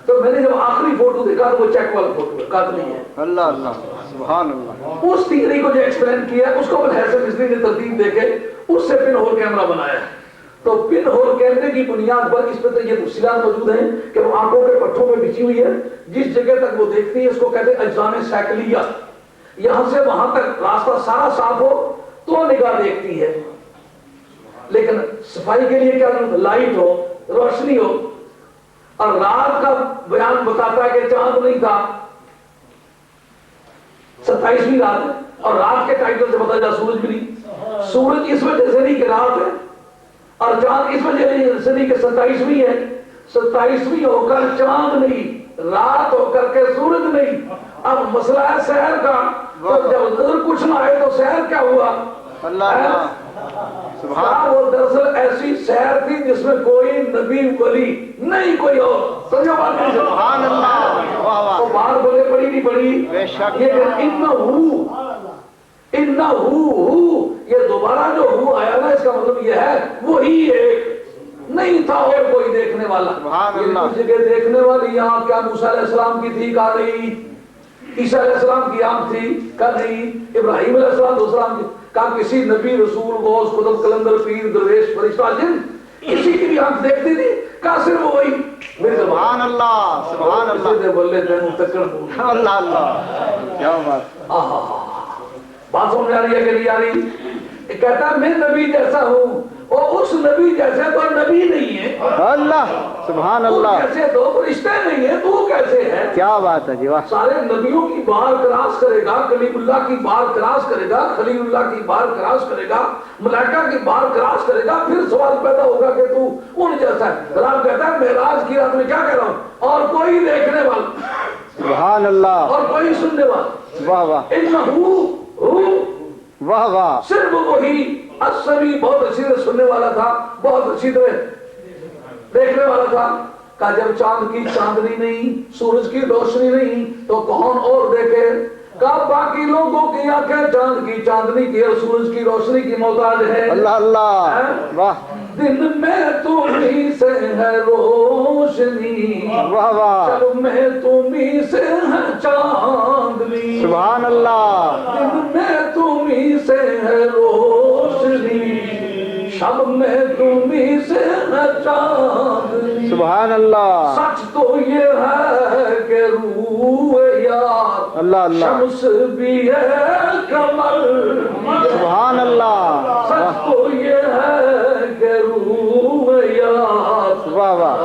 تو میں نے جب آخری فوٹو دیکھا تو وہ چیک والا فوٹو ہے، قاتل نہیں ہے۔ اللہ اللہ، سبحان اللہ، اس تھیوری کو جو ایکسپلین کیا اس کو الحسن مصری نے ترتیب دے کے اس سے پن ہول کیمرہ بنایا ہے۔ تو پن ہول کیمرے کی بنیاد پر اس پر یہ تفصیلات موجود ہیں کہ وہ آنکھوں کے پٹھوں میں بچھی ہوئی ہے، جس جگہ تک وہ دیکھتی ہے اس کو کہتے ہیں اجزام سیکلیہ، یہاں سے وہاں تک راستہ سارا صاف ہو تو نگاہ دیکھتی ہے، لیکن صفائی کے لیے کیا ضرورت؟ لائٹ ہو، روشنی ہو، اور رات کا بیان بتاتا ہے کہ چاند نہیں تھا، 27ویں رات ہے، اور رات کے ٹائٹل سے پتہ چلا سورج بھی نہیں، سورج اس وجہ سے نہیں کہ رات ہے، اور چاند اس وجہ سے نہیں کہ 27ویں ہے، 27ویں ہو کر چاند نہیں، رات ہو کر کے سورج نہیں۔ اب مسئلہ ہے سحر کا، تو جب نظر کچھ نہ آئے تو سحر کیا ہوا؟ اللہ اللہ، سبحان، وہ دراصل ایسی سحر تھی جس میں کوئی نبی ولی نہیں، کوئی اور، سمجھو بات نہیں؟ سبحان اللہ، واہ واہ، تو بات بولے پڑی نہیں پڑی؟ بے شک، یہ یہ دوبارہ جو ہو آیا نا، اس کا مطلب یہ ہے وہی ایک، نہیں تھا اور کوئی دیکھنے والا۔ سبحان یہ اللہ، کچھ جگہ دیکھنے والی آنکھ کیا موسیٰ علیہ السلام کی تھی؟ کہا نہیں۔ عیسیٰ علیہ السلام کی آنکھ تھی؟ کہا نہیں۔ ابراہیم علیہ السلام کی؟ کہا کسی نبی، رسول، غوث، قطب، قلندر، پیر، درویش، فرشتہ، جن کسی کی بھی آنکھ دیکھتی تھی؟ کہا صرف وہی۔ سبحان اللہ، سبحان اللہ، اللہ اللہ، کیا بات، بات سمجھ آ رہی ہے کہ نہیں آ رہی؟ کہتا ہے میں نبی جیسا ہوں، اور اس نبی جیسے تو نبی نہیں ہے، اللہ، سبحان اللہ، کیسے دو فرشتے نہیں ہے، تو کیسے ہے؟ کیا بات ہے جی، واہ، سارے نبیوں کی بار کراس کرے گا، کلیم اللہ کی بار کراس کرے گا، خلیل اللہ کی بار کراس کرے گا، ملائکہ کی بار کراس کرے گا، پھر سوال پیدا ہوگا کہ تو ان جیسا ہے۔ رب کہتا ہے معراج کی رات میں کیا کہہ رہا ہوں، اور کوئی دیکھنے والا، سبحان اللہ، اور کوئی سننے والا، واہ واہ واہ واہ. صرف وہی السمی بہت اچھی طرح سننے والا تھا, بہت اچھی طرح دیکھنے والا تھا. کہ جب چاند کی چاندنی نہیں, سورج کی روشنی نہیں تو کون اور دیکھے؟ کہ باقی لوگوں کی آنکھیں چاند کی چاندنی کی اور سورج کی روشنی کی محتاج ہے. اللہ اللہ واہ. دن میں تمہیں سے ہے روشنی, واہ واہ. شب میں تمہیں سے ہے چاندنی. سبحان اللہ. دن میں تمہیں سے ہے روشنی, شب میں تمہیں سے ہے چاندنی. سبحان اللہ. سچ تو یہ ہے کہ روح یار اللہ اللہ. شمس بھی ہے کمر. سبحان اللہ. سچ تو یہ ہے کہ روح یار. واہ واہ.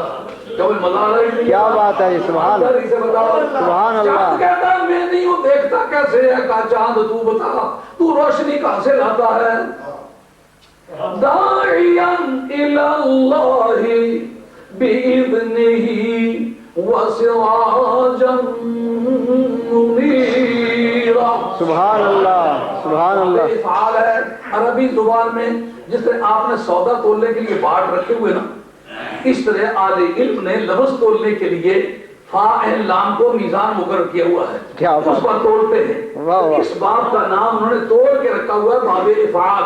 مزہ آ رہی کیا بات ہے. سبحان سبحان اللہ. چاند کہتا میں نہیں ہوں, دیکھتا کیسے ہے؟ کہا چاند تو بتا, تو روشنی کہاں سے لاتا ہے؟ داعیاً الی اللہ بِإِذْنِهِ وَسِرَاجًا مُنِيرًا. سبحان اللہ سبحان اللہ. افعال ہے عربی زبان میں, جس طرح آپ نے سودا تولنے کے لیے باٹ رکھے ہوئے نا, اس طرح اہل علم نے لفظ تولنے کے لیے فاعل لام کو میزان مقرر کیا ہوا ہے, اس پر تولتے ہیں. اس باب کا نام انہوں نے توڑ کے رکھا ہوا ہے باب افعال.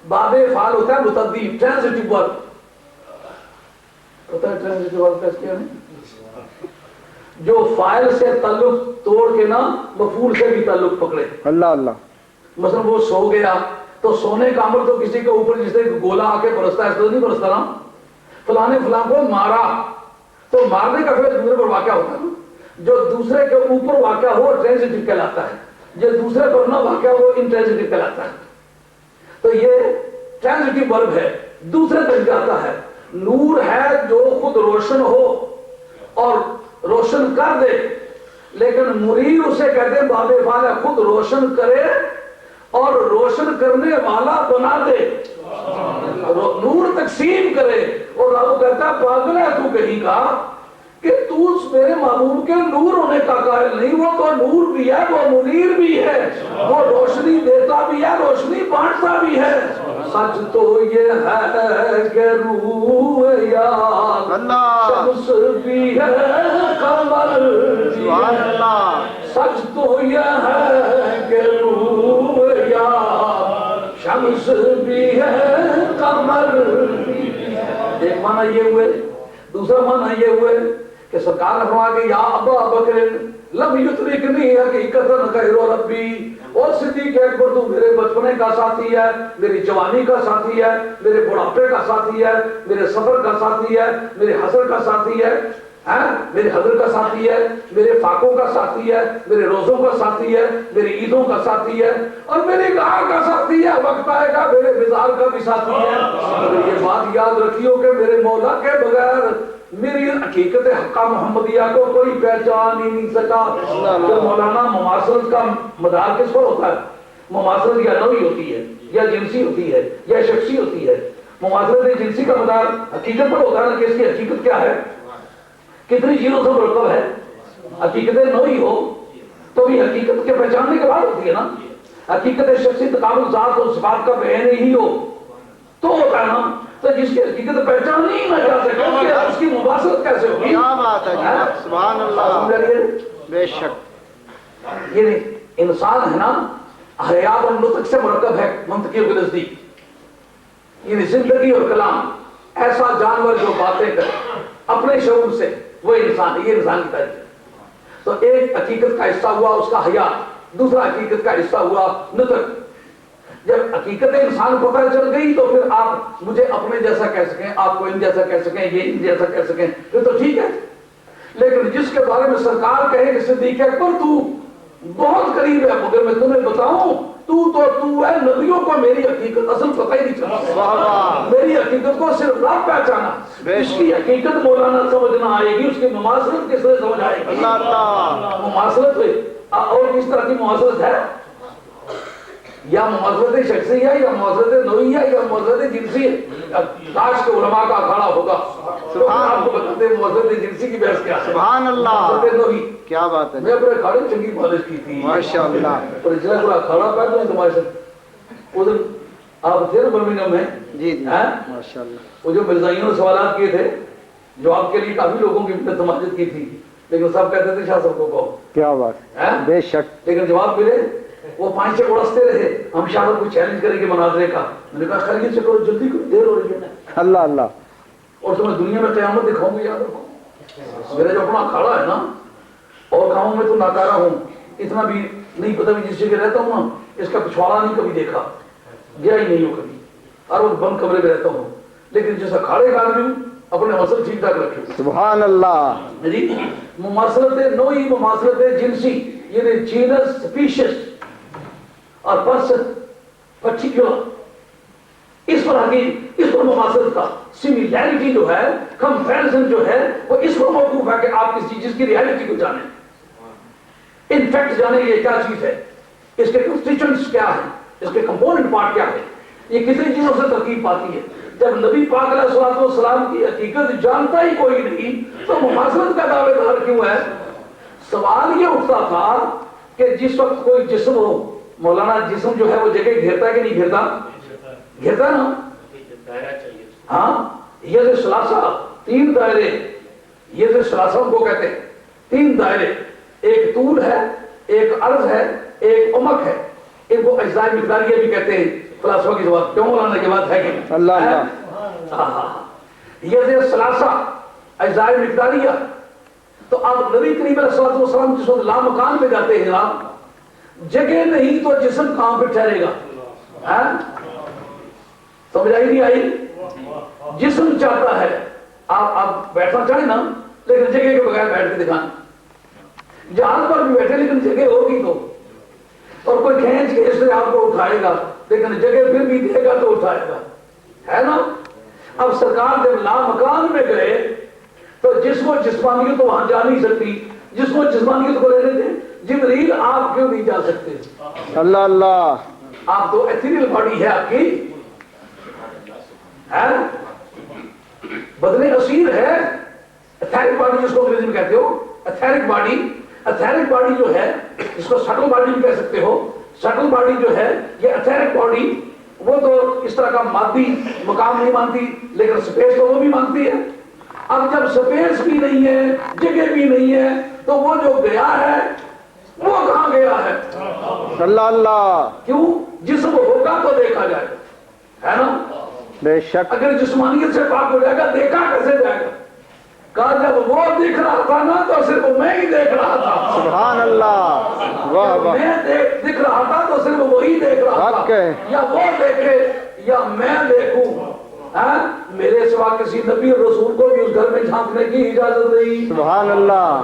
باب افعال ہوتا ہے متعدی, ٹرانزٹیو ورب. پتہ ہے ٹرانزٹیو ورب کیسے کیا ہے؟ جو فاعل سے تعلق توڑ کے نا مفعول سے بھی تعلق پکڑے. اللہ اللہ. مثلا وہ سو گیا تو سونے کا عمل تو کسی کے اوپر جس طرح گولا آ کے برستا ہے اس طرح نہیں برستا نا. فلاں نے فلاں کو مارا تو مارنے کا پھر دوسرے پر واقع ہوتا ہے نا. جو دوسرے کے اوپر واقع ہو ٹرانزٹیو کہلاتا ہے, جو دوسرے پر نہ واقع ہو انٹرانزٹیو کہلاتا ہے. تو یہ ٹرانزٹیو ورب ہے. دوسرے درجے آتا ہے نور ہے جو خود روشن ہو اور روشن کر دے, لیکن منیر اسے کہتے ہیں باب افعال ہے, خود روشن کرے اور روشن کرنے والا بنا دے, نور تقسیم کرے. اور رب کہتا ہے پاگل ہے تو کہیں کا کہ تو میرے محبوب کے نور ہونے کا قائل نہیں. وہ تو نور بھی ہے, وہ منیر بھی ہے, وہ روشنی دیتا بھی ہے, روشنی بانٹتا بھی ہے. سچ تو یہ ہے کہ روح یار شمس بھی ہے قمر. سچ تو یہ ہے کہ روح یار شمس بھی ہے قمر. ایک معنی یہ ہوئے. دوسرا معنی یہ ہوئے کہ سرکار نے فرمایا کہ یا ابا بکر لم یترکنی حقیقتاً غیر ربی, اور صدیق اکبر تو میرے بچپنے کا ساتھی ہے, میری جوانی کا ساتھی ہے, میرے بڑھاپے کا ساتھی ہے, میرے سفر کا ساتھی ہے, میرے حسر کا ساتھی ہے, میرے حضر کا ساتھی ہے, میرے فاقوں کا ساتھی ہے, میرے روزوں کا ساتھی ہے, میری عیدوں کا ساتھی ہے, اور میری گاہ کا ساتھی ہے. وقت آئے گا میرے وزار کا بھی ساتھی ہے. اور یہ بات یاد رکھیو کہ میرے مولا کے بغیر میری حقیقت حقہ محمدیہ کو کوئی پہچان ہی نہیں سکا. تو مولانا مماثلت کا مدار کس پر ہوتا ہے؟ مماثلت یا نوعی ہوتی ہے, یا جنسی ہوتی ہے, یا شخصی ہوتی ہے. مماثلت جنسی کا مدار حقیقت پر ہوتا ہے کہ اس کی حقیقت کیا ہے, کتنی چیزوں سے مرکب ہے. حقیقت نوعی ہو تو بھی حقیقت کے پہچاننے کے بعد ہوتی ہے نا. حقیقت شخصی تقابل ذات اور صفات کا بیان ہی ہو تو ہوتا ہے نا. تو جس کی حقیقت پہچان ہی نہ جا سکے اس کی مباحثت کیسے ہوگی؟ کیا بات ہے جناب, سبحان اللہ. بے شک یہ انسان ہے نا حیات اور نطق سے مرکب ہے منطقیوں کے نزدیک. یہ زندگی اور کلام ایسا جانور جو باتیں کرے اپنے شعور سے, وہ انسان ہے. یہ انسان کی تعریف ہے. تو ایک حقیقت کا حصہ ہوا اس کا حیات, دوسرا حقیقت کا حصہ ہوا نطق. جب حقیقت انسان پتہ چل گئی تو پھر آپ مجھے اپنے جیسا کہہ سکیں, آپ کو ان جیسا کہہ سکیں, یہ ان جیسا کہہ سکیں, پھر تو ٹھیک ہے. لیکن جس کے بارے میں سرکار کہے کہ صدیق اکبر تو بہت قریب ہے, مگر میں تمہیں بتاؤں تو ہے نبیوں کو میری حقیقت اصل پتہ ہی نہیں چلا. میری حقیقت کو صرف رب پہچانا. اس کی حقیقت مولانا سمجھ نہ آئے گی, اس کی مماثلت کس طرح سمجھ آئے گی؟ مماثلت اور اس طرح کی مماثلت ہے, یا مماثلت شخصی ہے, یا مماثلت نوعی ہے, یا مماثلت جنسی ہے. کاش کے علماء کا اکھاڑا ہوگا تو آپ کو بتاتے ہیں موزت جنسی کی بحث کیا ہے. سبحان اللہ، موزت نوحی. کیا بات ہے. میں اپنے اکھاڑے چنگی پالش کی تھی ماشاء اللہ. اور اجرا کو اکھاڑا پہلے ہیں تمہارے ساتھ. ادھر آپ تھے نا برمنگھم میں. جی جی ماشاء اللہ. وہ جو مرزائیوں نے سوالات کیے تھے جو آپ کے لیے کافی لوگوں کی تماجد کی تھی لیکن سب کہتے تھے شاہ صاحب کو کہو. کیا بات ہے. بے شک. لیکن جواب ملے وہ 5 سے اڑستے رہے ہم شاہ صاحب کو چیلنج کریں گے مناظرے کا. میں نے کہا خیریت سے کرو جلدی کرو دیر ہو رہی ہے. اللہ اللہ. اور تمہیں دنیا میں قیامت دکھاؤں گی یاد رکھو. میرا جو اپنا اکھاڑا ہے نا اور گاؤں میں تو ناکارہ ہوں اتنا بھی نہیں پتا بھی جس جگہ رہتا ہوں نا اس کا پچھواڑا نہیں کبھی دیکھا گیا ہی نہیں ہو کبھی اور وہ بند کمرے میں رہتا ہوں لیکن جیسا کھاڑے کا آدمی ہوں اپنے مسل ٹھیک ٹھاک رکھے. سبحان اللہ. جی مماثلت نوعی مماثلت جنسی یعنی جینس سپیشس اور پرسن پرٹیکولر اس پر آگے اس پر مماثلت کا سملیرٹی جو ہے کمپیریزن جو ہے وہ اس پر موقوف ہے کہ آپ کسی چیز کی ریالٹی کو جانیں انفیکٹ جانیں یہ کیا چیز ہے اس کے کنسٹیچوئنٹس کیا ہے اس کے کمپوننٹ پارٹ کیا ہے یہ کتنی چیزوں سے ترکیب پاتی ہے. جب نبی پاک علیہ الصلوۃ والسلام کی حقیقت جانتا ہی کوئی نہیں تو مماثلت کا دعوے دار کیوں ہے. سوال یہ اٹھتا تھا کہ جس وقت کوئی جسم ہو مولانا جسم جو ہے وہ جگہ گھیرتا ہے کہ نہیں گھیرتا گھیرتا نا. ہاں یہ ثلاثہ 3 دائرے یہ ثلاثہ کو کہتے ہیں 3 دائرے ایک طول ہے ایک عرض ہے ایک عمق ہے ان کو اجزاء مقداریہ بھی کہتے ہیں فلاسفہ کی زبان کیوں مولانا کی بات ہے کہ اللہ اللہ. یہ ثلاثہ اجزاء مقداریہ تو آپ نبی کریم علیہ الصلوۃ والسلام جس وقت لامکان پہ جاتے ہیں جناب جگہ نہیں تو جسم کہاں پہ ٹھہرے گا سمجھ آئی نہیں آئی. جسم چاہتا ہے آپ بیٹھنا چاہیں نا لیکن جگہ کے بغیر بیٹھ کے دکھائیں جہاز پر بھی بیٹھے لیکن جگہ ہوگی تو اور کوئی کھینچ کے اس سے آپ کو اٹھائے گا لیکن جگہ پھر بھی دے گا تو اٹھائے گا ہے نا. اب سرکار جب لامکان میں گئے تو جسم و جسمانیت تو وہاں جا نہیں سکتی جسم و جسمانیت کو رہنے دیں. جبریل آپ کیوں نہیں جا سکتے. اللہ اللہ. آپ تو ایتھریل باڈی ہے آپ کی بدلے اسیر ہے ایتھیرک باڈی جس کو انگریزی میں کہتے ہو ایتھیرک باڈی جو ہے اس کو سٹل باڈی بھی کہہ سکتے ہو. سٹل باڈی جو ہے یہ ایتھیرک باڈی وہ تو اس طرح کا مادی مقام نہیں مانتی لیکن سپیس تو وہ بھی مانتی ہے. اب جب سپیس بھی نہیں ہے جگہ بھی نہیں ہے تو وہ جو گیا ہے وہ کہاں گیا ہے. اللہ اللہ. کیوں جسم ہوگا تو دیکھا جائے گا ہے نا. بے شک. اگر جسمانیت سے پاک ہو جائے گا دیکھا کیسے جائے گا. کہا جب وہ دکھ رہا تھا نا تو صرف میں ہی دیکھ رہا تھا. سبحان اللہ. واہ واہ. میں دکھ رہا تھا تو صرف وہی دیکھ رہا تھا یا وہ دیکھے یا میں دیکھوں. میرے سوا کسی نبی اور رسول کو بھی اس گھر میں جھانکنے کی اجازت نہیں. سبحان اللہ.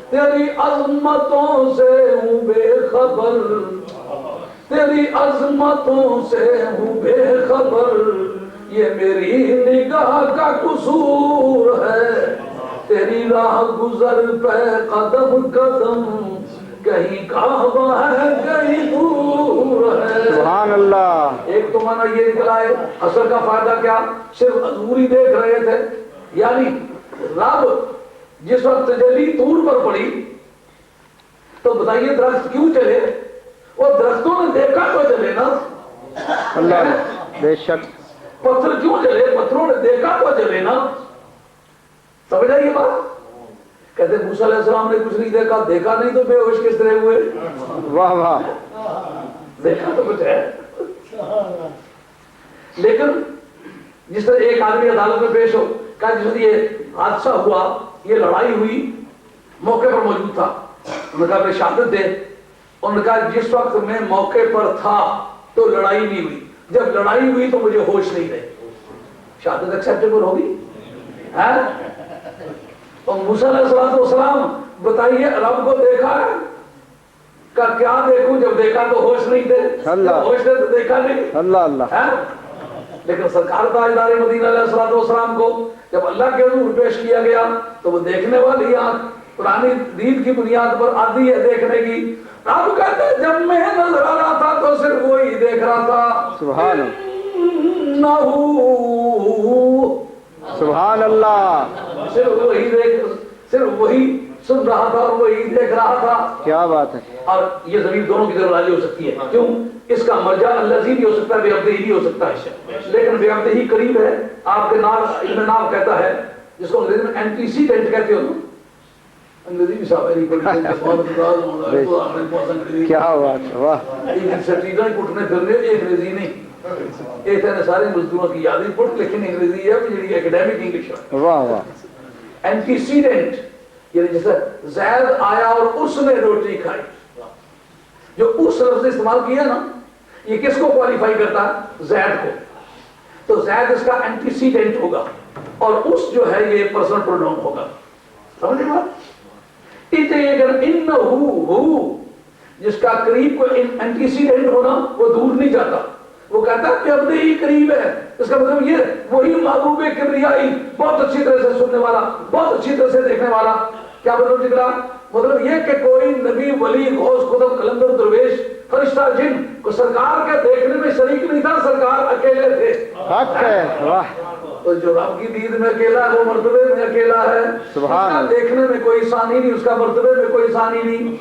تیری عظمتوں سے ہوں بے خبر تیری عظمتوں سے ہوں بے خبر یہ میری نگاہ کا قصور ہے تیری راہ گزر پہ قدم قدم کہیں کعبہ ہے کہیں دور ہے. سبحان اللہ. ایک تو مانا یہ نکلا ہے اثر کا فائدہ کیا صرف حضور ہی دیکھ رہے تھے یعنی رب جس وقت تجلی طور پر پڑی تو بتائیے درخت کیوں چلے وہ درختوں نے دیکھا تو چلے نا. اللہ. بے شک. پتھر کیوں چلے پتھروں نے دیکھا تو چلے نا. سمجھ آئیے بات. کہتے موسیٰ علیہ السلام نے کچھ نہیں دیکھا دیکھا نہیں تو بے ہوش کس طرح ہوئے. واہ واہ. دیکھا تو کچھ ہے لیکن جس طرح ایک آدمی عدالت میں پیش ہو کہا جس طرح یہ حادثہ ہوا یہ لڑائی ہوئی موقع پر موجود تھا انہوں نے کہا میں شہادت دے انہوں نے کہا جس وقت میں موقع پر تھا تو لڑائی نہیں ہوئی جب لڑائی ہوئی تو مجھے ہوش نہیں رہے. شہادت ایکسیپٹیبل ہوگی ہے. اور موسیٰ علیہ السلام بتائیے رب کو دیکھا ہے کہ کیا دیکھوں جب دیکھا تو ہوش نہیں تھے ہوش تھے تو دیکھا نہیں. اللہ اللہ. لیکن سرکار تاجدار مدینہ علیہ السلام کو جب اللہ کے حضور پیش کیا گیا تو وہ دیکھنے والی آنکھ پرانی دین کی بنیاد پر آتی ہے دیکھنے کی. آپ کہتے ہیں جب میں نظر آ رہا تھا تو صرف وہی دیکھ رہا تھا. سبحان اللہ. سبحان اللہ، صرف وہی سن رہا تھا اور وہی دیکھ رہا تھا. کیا بات ہے. اور یہ ضمیر دونوں کی طرف راضی ہو سکتی ہے. کیوں؟ اس کا مرجع الذی بھی ہو سکتا ہے، بے عبدہ بھی ہو سکتا ہے، لیکن بے عبدہ ہی قریب ہے. آپ کے نام ابن نام کہتا ہے جس کو انگریزی میں اینٹیسیڈنٹ کہتے ہو. انگریزی بھی صاحب ہے، کیا بات ہے. واہ، پٹنے پھرنے انگریزی نہیں. ایک ہے سارے مزدوروں کی یادیں پٹ، لیکن انگریزی ہے جو اکیڈیمک انگلش ہے. واہ واہ. اینٹیسیڈنٹ یعنی جیسے زید آیا اور اس نے روٹی کھائی، جو اس لفظ استعمال کیا نا، یہ کس کو کوالیفائی کرتا ہے؟ زید کو. تو زید اس کا اینٹیسیڈنٹ ہوگا اور اس جو ہے یہ پرسنل پروناؤن ہوگا. سمجھے بات؟ جس کا قریب کو اینٹیسیڈنٹ ہونا وہ دور نہیں جاتا، وہ کہتا ہے کہ اب ہی قریب ہے. اس کا مطلب یہ وہی محبوب کبریائی، بہت اچھی طرح سے سننے والا، بہت اچھی طرح سے دیکھنے والا. کیا مطلب نکلا؟ مطلب یہ کہ کوئی نبی، ولی، غوث، قطب، قلندر، درویش، فرشتہ، جن کو سرکار کے دیکھنے میں شریک نہیں تھا، سرکار اکیلے تھے. حق ہے. واہ. تو جو رب کی دید میں اکیلا ہے وہ مرتبے میں اکیلا ہے. سبحان اللہ. دیکھنے میں کوئی ثانی نہیں، اس کا مرتبے میں کوئی ثانی نہیں.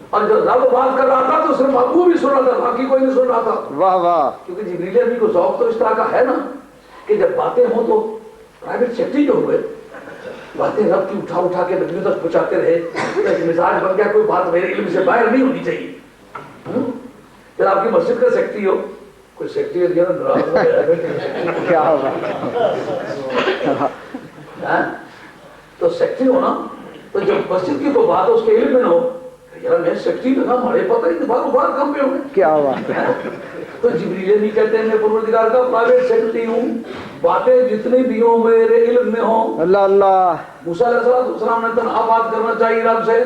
اور جب رب بات کر رہا تھا تو صرف محبوب ہی سن رہا تھا، باقی کوئی نہیں سن رہا تھا. واہ واہ. کیونکہ جبریل امین کو ذوق تو اس طرح کا ہے نا کہ جب باتیں ہوں تو پرائیویٹ سیکٹری جو ہوئے باتیں رب کی اٹھا اٹھا کے نبیوں تک پہنچاتے رہے. تو ایک مزاج بن گیا، کوئی بات میرے علم سے باہر نہیں ہونی چاہیے. جب آپ کی مسجد کا سیکٹری ہو، کوئی سیکٹری کیا بات. تو سیکٹری ہونا، تو جب مسجد کی کوئی بات اس کے علم میں نہ ہو، یار میں سیکٹری لگا، ہمارے پتہ ہی باروں بار کم پہ ہوئے. کیا بات ہے. تو جبریل نہیں کہتے ہیں میں پروردگار کا پرائیویٹ سیکرٹری ہوں، باتیں جتنی بھی ہوں میرے علم میں ہوں. اللہ اللہ. موسیٰ علیہ السلام نے تنہا بات کرنا چاہیے رب سے.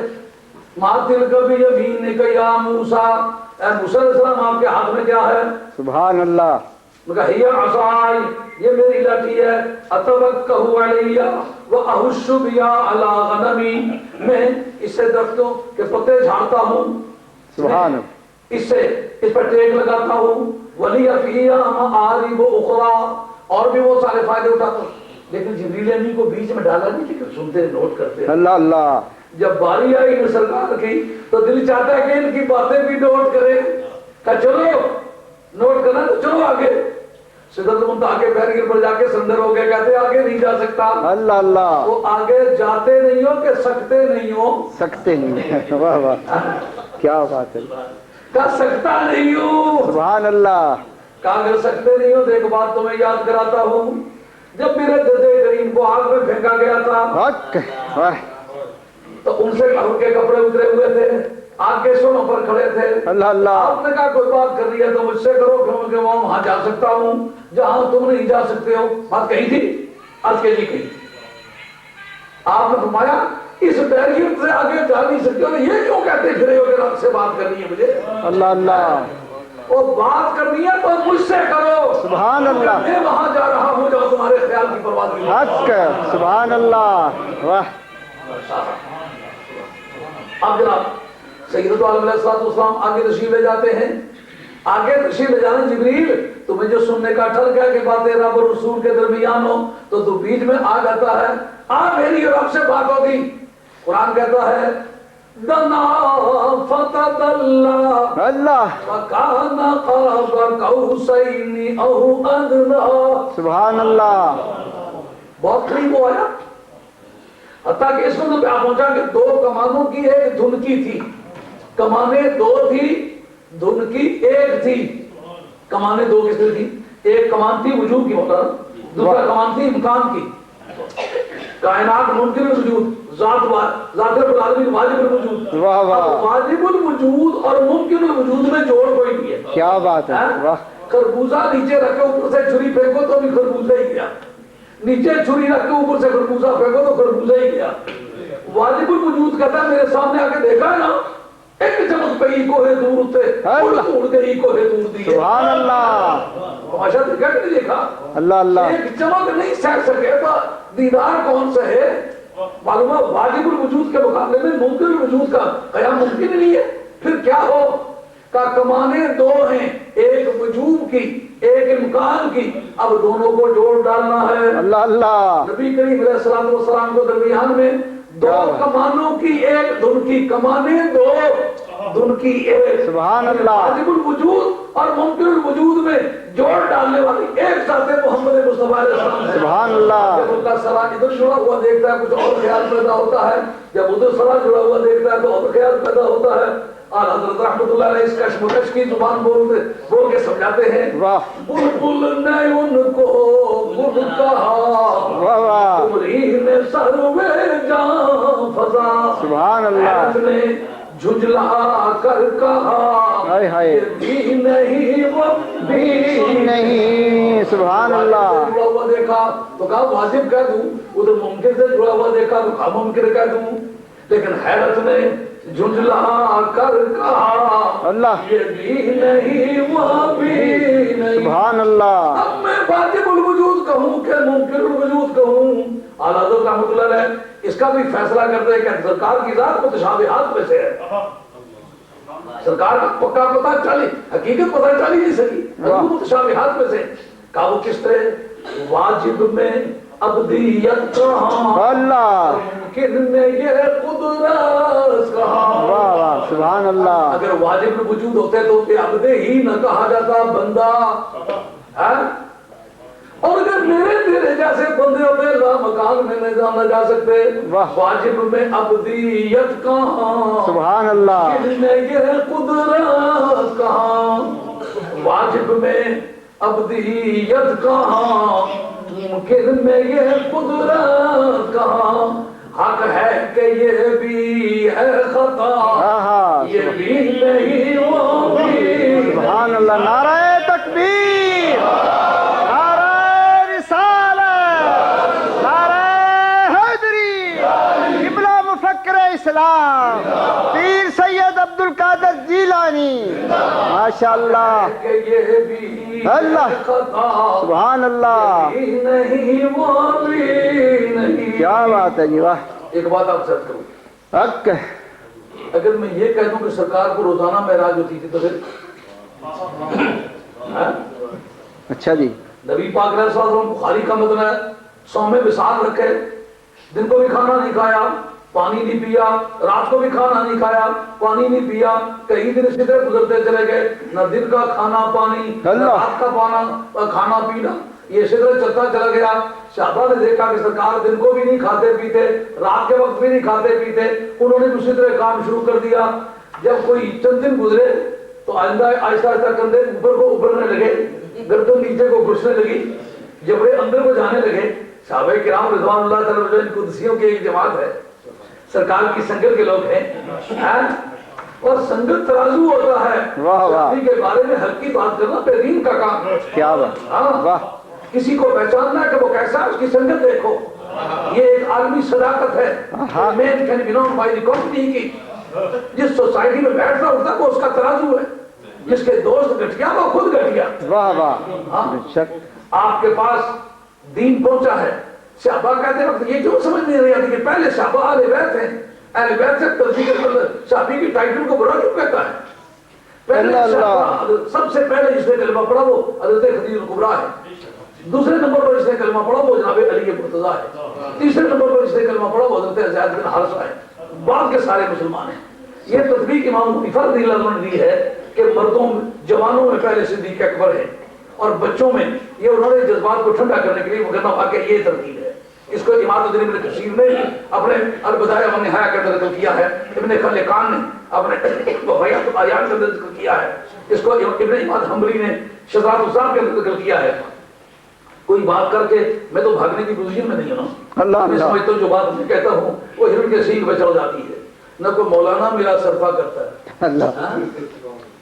ما تلک بیمینک یا موسیٰ، اے موسیٰ علیہ السلام آپ کے ہاتھ میں کیا ہے؟ سبحان اللہ. ہی عصائی، یہ میری لاٹھی ہے، اتوکہ علیہ واحش بہا علی غنمی، میں اس سے درختوں کے پتے جھاڑتا ہوں، سبحان اللہ. اس سے اس پر ٹیک لگاتا ہوں. ولی فیہا معارب اخری، اور بھی وہ سارے فائدے اٹھاتا ہوں. لیکن جبریل امین کو بیچ میں ڈالا نہیں کہ سنتے نوٹ کرتے. اللہ اللہ. جب باری آئی سرکار کی تو دل چاہتا ہے کہ ان کی باتیں بھی نوٹ کرے. کہ چلو نوٹ کرنا تو چلو آگے. سدرۃ المنتہا کے پیر پر جا کے سندر ہو گئے، کہتے آگے نہیں جا سکتا. اللہ اللہ. وہ آگے جاتے نہیں ہو کہ سکتے نہیں ہو؟ سکتے نہیں. واہ واہ. کیا بات ہے. کہا سکتا نہیں ہوں. سبحان اللہ. کہا اگر سکتے نہیں ہو تو ایک بات تمہیں یاد کراتا ہوں. جب میرے جدے کریم کو آگ میں پھینکا گیا تھا تو ان سے کے کپڑے اترے ہوئے تھے، آگ کے سونوں پر کھڑے تھے. اللہ اللہ. آپ نے کہا کوئی بات کر رہی ہے تو مجھ سے کرو، کیونکہ میں وہاں جا سکتا ہوں جہاں تم نہیں جا سکتے ہو. بات کہی تھی آج کے جی کہی. آپ نے فرمایا اس بیریئر سے آگے جا نہیں سکتے ہو، یہ کیوں کہتے پھرے ہو کہ رب سے بات کرنی ہے مجھے؟ اللہ اللہ. وہ بات کرنی ہے تو مجھ سے کرو. سبحان اللہ. میں وہاں جا رہا ہوں جہاں تمہارے خیال کی پرواہ نہیں. حق. سبحان اللہ. واہ. اب جناب سیدنا عالم علیہ السلام آگے تشریف لے جاتے ہیں. آگے تشریف لے جانا جبریل تمہیں جو سننے کا ٹھل گیا کہ باتیں رب اور رسول کے درمیان ہو تو تو بیچ میں آ جاتا ہے. میری رب سے بات ہوگی. قرآن کہتا ہے دنا فتدلّا اللہ وکان قاب قوسین او ادنی. سبحان اللہ. بہت قریب ہو آیا، حتیٰ کہ اس وقت پہ آپ پہنچا کہ دو کمانوں کی ایک دھنکی تھی. کمانیں دو تھی، دھنکی ایک تھی. کمانیں دو کس طرح تھی؟ ایک کمان تھی وجود کی ہوتا، دوسرا کمان تھی امکان کی. کائنات ممکن الوجود، ذات رب العالمین واجب الوجود. واجب الوجود اور ممکن الوجود میں جوڑ کوئی نہیں ہے. کیا بات ہے. خربوزہ نیچے رکھے اوپر سے چھری پھینکو تو بھی خربوزہ ہی گیا، نیچے چھری رکھ کے اوپر سے خربوزہ پھینکو تو خربوزہ ہی گیا. واجب الوجود کہتا ہے میرے سامنے آ کے دیکھا ہے نا، ایک چمک پئی کوہ دور اتے اڑ گئی کوہ دور دی. سبحان اللہ. تماشا دیکھا کہ نہیں دیکھا؟ اللہ اللہ. ایک چمک نہیں سہ سکے تو دیدار کون سا ہے؟ معلوم ہے واجب الوجود کے مقابلے میں ممکن الوجود کا قیام ممکن نہیں ہے. پھر کیا ہو؟ کا کمانے دو ہیں، ایک وجوب کی ایک امکان کی، اب دونوں کو جوڑ ڈالنا ہے۔ اللہ اللہ، نبی کریم علیہ الصلوۃ والسلام کو درمیان میں دو کمانوں کی ایک دھن کی کمانیں، دو دھن کی ایک، سبحان اللہ، واجب الوجود اور ممکن الوجود میں جوڑ ڈالنے والی ایک ذات محمد مصطفیٰ علیہ السلام ہے۔ سبحان اللہ، جب ان کا سرا ادھر جڑا ہوا دیکھتا ہے کچھ اور خیال پیدا ہوتا ہے، جب ادھر سرا جڑا ہوا دیکھتا ہے تو اور خیال پیدا ہوتا ہے۔ اور حضرت رحمۃ اللہ علیہ اس کشمکش کی زبان بول کے سمجھاتے ہیں، واہ بلبل نے ان کو گل کہا، واہ واہ، تمہیں نے سروے جاں فضا، سبحان اللہ، نے جھجلا کر کہا، ہائے ہائے، یہ بھی نہیں وہ بھی نہیں، سبحان اللہ، جڑا ہوا دیکھا تو کہا واجب کہہ دوں، ادھر ممکن سے جڑا ہوا دیکھا تو کہا ممکن کہہ دوں، لیکن حیرت نے جھجلا کر کہا، اللہ، یہ بھی نہیں وہ بھی نہیں، سبحان اللہ، اب میں واجب الوجود کہوں کہ ممکن الوجود کہوں؟ اعلیٰ حضرت رحمۃ اللہ علیہ اس کا بھی فیصلہ کرتے ہیں کہ سرکار کی ذات متشابہات میں سے ہے، سرکار کا پکا پتہ چلی، حقیقت پتہ چل ہی نہیں سکی، متشابہات میں سے۔ کہا وہ کس طرح؟ واجب میں ابدیت کہاں، اللہ، ممکن میں یہ قدرت کہاں۔ واہ واہ، سبحان اللہ، اگر واجب میں وجود ہوتے تو کہ عبدے ہی نہ کہا جاتا بندہ، اور اگر میرے تیرے جیسے بندے ہوتے لا مکان میں نہیں جانا جا سکتے، واجب میں ابدیت کہاں، سبحان اللہ، میں یہ قدرت کہاں، واجب میں ابدیت کہاں، ممکن میں یہ قدرت کہاں، حق ہے کہ یہ بھی ہے خطا، یہ بھی نہیں وہ بھی، سبحان اللہ، نعرہ تکبیر، نعرہ رسالت، نعرہ حیدری، قبلہ مفکر اسلام پیر سید عبد القادر جیلانی، ماشاءاللہ، کہ یہ بھی اللہ، سبحان اللہ، نہیں وہ بھی نہیں۔ کیا بات ہے جی، واہ، ایک بات آپ سے عرض کروں، حق ہے، اگر میں یہ کہہ دوں کہ سرکار کو روزانہ معراج ہوتی تھی تو پھر اچھا جی، نبی پاک علیہ السلام بخاری کا متن ہے، 100 میں وصال رکھے، دن کو بھی کھانا نہیں کھایا، پانی نہیں پیا، رات کو بھی کھانا نہیں کھایا، پانی نہیں پیا، کئی دن اسی طرح گزرتے چلے گئے، نہ دن کا کھانا پانی، نہ رات کا کھانا پینا، یہ اسی طرح چلتا چلا گیا۔ صحابہ نے دیکھا کہ سرکار دن کو بھی نہیں کھاتے پیتے، رات کے وقت بھی نہیں کھاتے پیتے، انہوں نے اسی طرح کام شروع کر دیا۔ جب کوئی چند دن گزرے تو آہستہ آہستہ کندھے اوپر کو ابھرنے لگے، گردن نیچے کو گھسنے لگی، جبڑے اندر کو جانے لگے۔ صحابہ کرام رضوان اللہ تعالی علیہم قدسیوں کی ایک جماعت ہے، سرکار کی سنگت کے لوگ ہیں، اور سنگت ترازو ہوتا ہے، شخصی کے بارے میں حق کی بات کرنا بہترین کا کام ہے۔ کیا بات، واہ، کسی کو پہچاننا ہے کہ وہ کیسا ہے، اس کی سنگت دیکھو، یہ ایک عالمی صداقت ہے۔ Man can be known by the company کی، جس سوسائٹی میں بیٹھتا ہوتا ہے وہ اس کا ترازو ہے، جس کے دوست گٹھیا وہ خود گٹھیا۔ واہ واہ، آپ کے پاس دین پہنچا ہے، صحابہ کہتے ہیں یہ کیوں سمجھ نہیں رہی آتی کہ پہلے صحابہ اہل بیت ہیں، اہل بیت سے تصدیق صحابی کی ٹائٹل کو برا کیوں کہتا ہے؟ پہلے سب سے پہلے جس نے کلمہ پڑھا وہ حضرت خدیجہ الکبریٰ ہے، دوسرے نمبر پر جس نے کلمہ پڑھا وہ جناب علی مرتضیٰ ہے، تیسرے نمبر پر جس نے کلمہ پڑھا وہ حضرت زید بن حارثہ ہے، بعد کے سارے مسلمان ہیں۔ یہ تطبیق امام حنیفہ رضی اللہ عنہ نے دی ہے کہ مردوں جوانوں میں پہلے صدیق اکبر ہے، اور بچوں میں یہ انہوں نے جذبات کو ٹھنڈا کرنے کے لیے وہ کہنا واقعہ یہ ترتیب ہے۔ اس کو امام الدین ابن کثیر نے اپنے البدایہ و النہایہ کے اندر ذکر کیا ہے، ابن خلقان نے اپنے وفیات الآیات کے اندر ذکر کیا ہے، اس کو ابن اماد حنبلی نے شذرات الصاحب کے اندر ذکر کیا ہے۔ کوئی بات کر کے میں تو بھاگنے کی پوزیشن میں نہیں ہوں، میں سمجھتا ہوں جو بات میں کہتا ہوں وہ ہرن کے سینگ پہ چڑھ جاتی ہے، نہ کوئی مولانا میرا صرفہ کرتا ہے،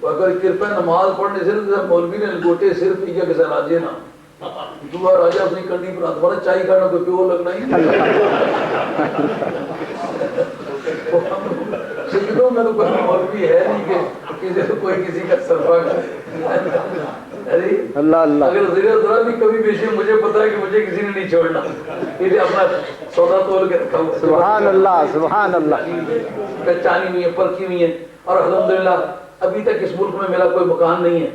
اگر کرپا نماز پڑھنے سے مولوی نے لگوٹے صرف یہ کہ راجے نا دعا راجہ اپنی کرنی پر ہمارا چاہی کرنا کوئی پیو لگنا ہی سجدوں میں تو کوئی مولوی ہے نہیں کہ کوئی کسی کا صرفہ کرے۔ اللہ اللہ، اگر ذریعہ ذرا بھی کبھی پیشی مجھے پتا ہے کہ مجھے کسی نے نہیں چھوڑنا، یہ اپنا سودا تول کے رکھا ہوا۔ سبحان اللہ، سبحان اللہ، پہچانی ہوئی ہیں، پرکھی ہوئی ہیں، اور الحمدللہ ابھی تک اس ملک میں میرا کوئی مکان نہیں ہے،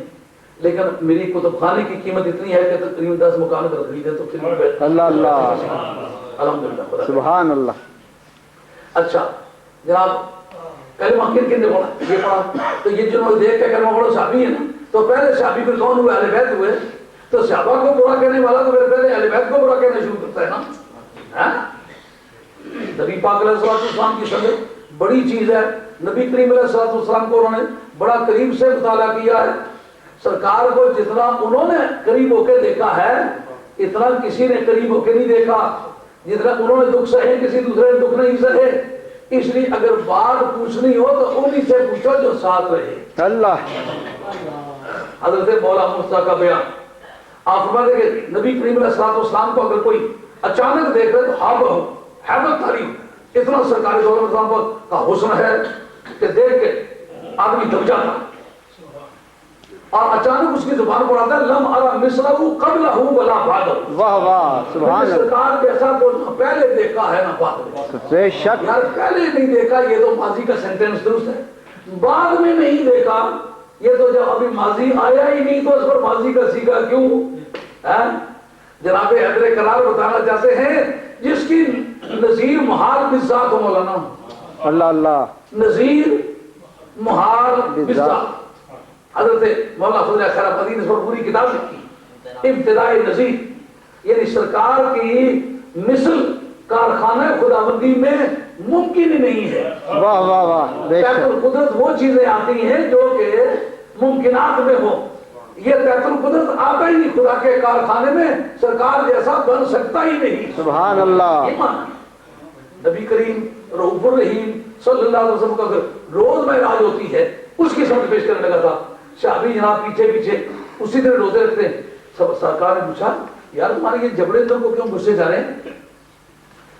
لیکن میری کتب خانے کی قیمت اتنی ہے کہ تقریباً 10 مکان اگر خریدے تو پھر اللہ اللہ الحمدللہ سبحان اللہ. اچھا جناب کلمہ کن نے پڑھا؟ یہ پڑھا تو یہ جنہوں نے دیکھ کے کلمہ پڑھو صحابی ہے نا، تو پہلے صحابی پھر کون ہوئے؟ اہل بیت ہوئے. تو صحابہ کو برا کہنے والا تو پھر پہلے اہل بیت کو برا کہنا شروع کرتا ہے نا. نبی پاک علیہ السلام کی سنت بڑی چیز ہے. نبی کریم علیہ السلام کو انہوں نے بڑا قریب سے مطالعہ کیا ہے. سرکار کو جتنا انہوں نے قریب ہو کے دیکھا ہے اتنا کسی نے قریب ہو کے نہیں دیکھا. جتنا انہوں نے دکھ سہے کسی دوسرے نے دکھ نہیں سہے. اس لیے اگر بات پوچھنی ہو تو انہی سے پوچھو جو ساتھ رہے. اللہ حضرت مولا مصطفیٰ کا بیان آپ فرماتے کہ نبی کریم علیہ السلام کو اگر کوئی اچانک دیکھ رہے تو آپ حیبت تعریف اتنا سرکاری دور میں کا حسن ہے کہ دیکھ کے آدمی دب جاتا اور اچانک اس کی زبان پر آتا ہے لم ارى مثله قبلہ ولا بعدہ. واہ واہ سبحان اللہ. سرکار جیسا تو پہلے دیکھا ہے نہ بعد میں. بے شک یار پہلے نہیں دیکھا یہ تو ماضی کا سینٹینس درست ہے. بعد میں نہیں دیکھا یہ تو جب ابھی ماضی آیا ہی نہیں تو اس پر ماضی کا سیکھا کیوں؟ جناب حیدر کرار بتانا چاہتے ہیں جس کی نظیر محال بالذات ہو مولانا. اللہ اللہ نظیر محال بالذات. حضرت مولا فضل خیر آبادی نے اس پر پوری کتاب لکھی ابتدائی نظیر. یعنی سرکار کی مثل کارخانہ خداوندی میں ممکن ہی نہیں ہے. واہ واہ واہ بے تحت القدرت وہ چیزیں آتی ہیں جو کہ ممکنات میں ہو. یہ تحت القدرت آتا ہی نہیں. خدا کے کارخانے میں سرکار جیسا بن سکتا ہی نہیں. سبحان اللہ. نبی کریم رؤوف الرحیم صلی اللہ علیہ وسلم کا اگر روز معراج ہوتی ہے اس کی سمجھ پیش کرنے لگا تھا. صحابی جناب پیچھے پیچھے اسی طرح روزے رکھتے ہیں. سب سرکار نے پوچھا یار تمہارے یہ جبڑے اندر کو کیوں گھسے جا رہے ہیں؟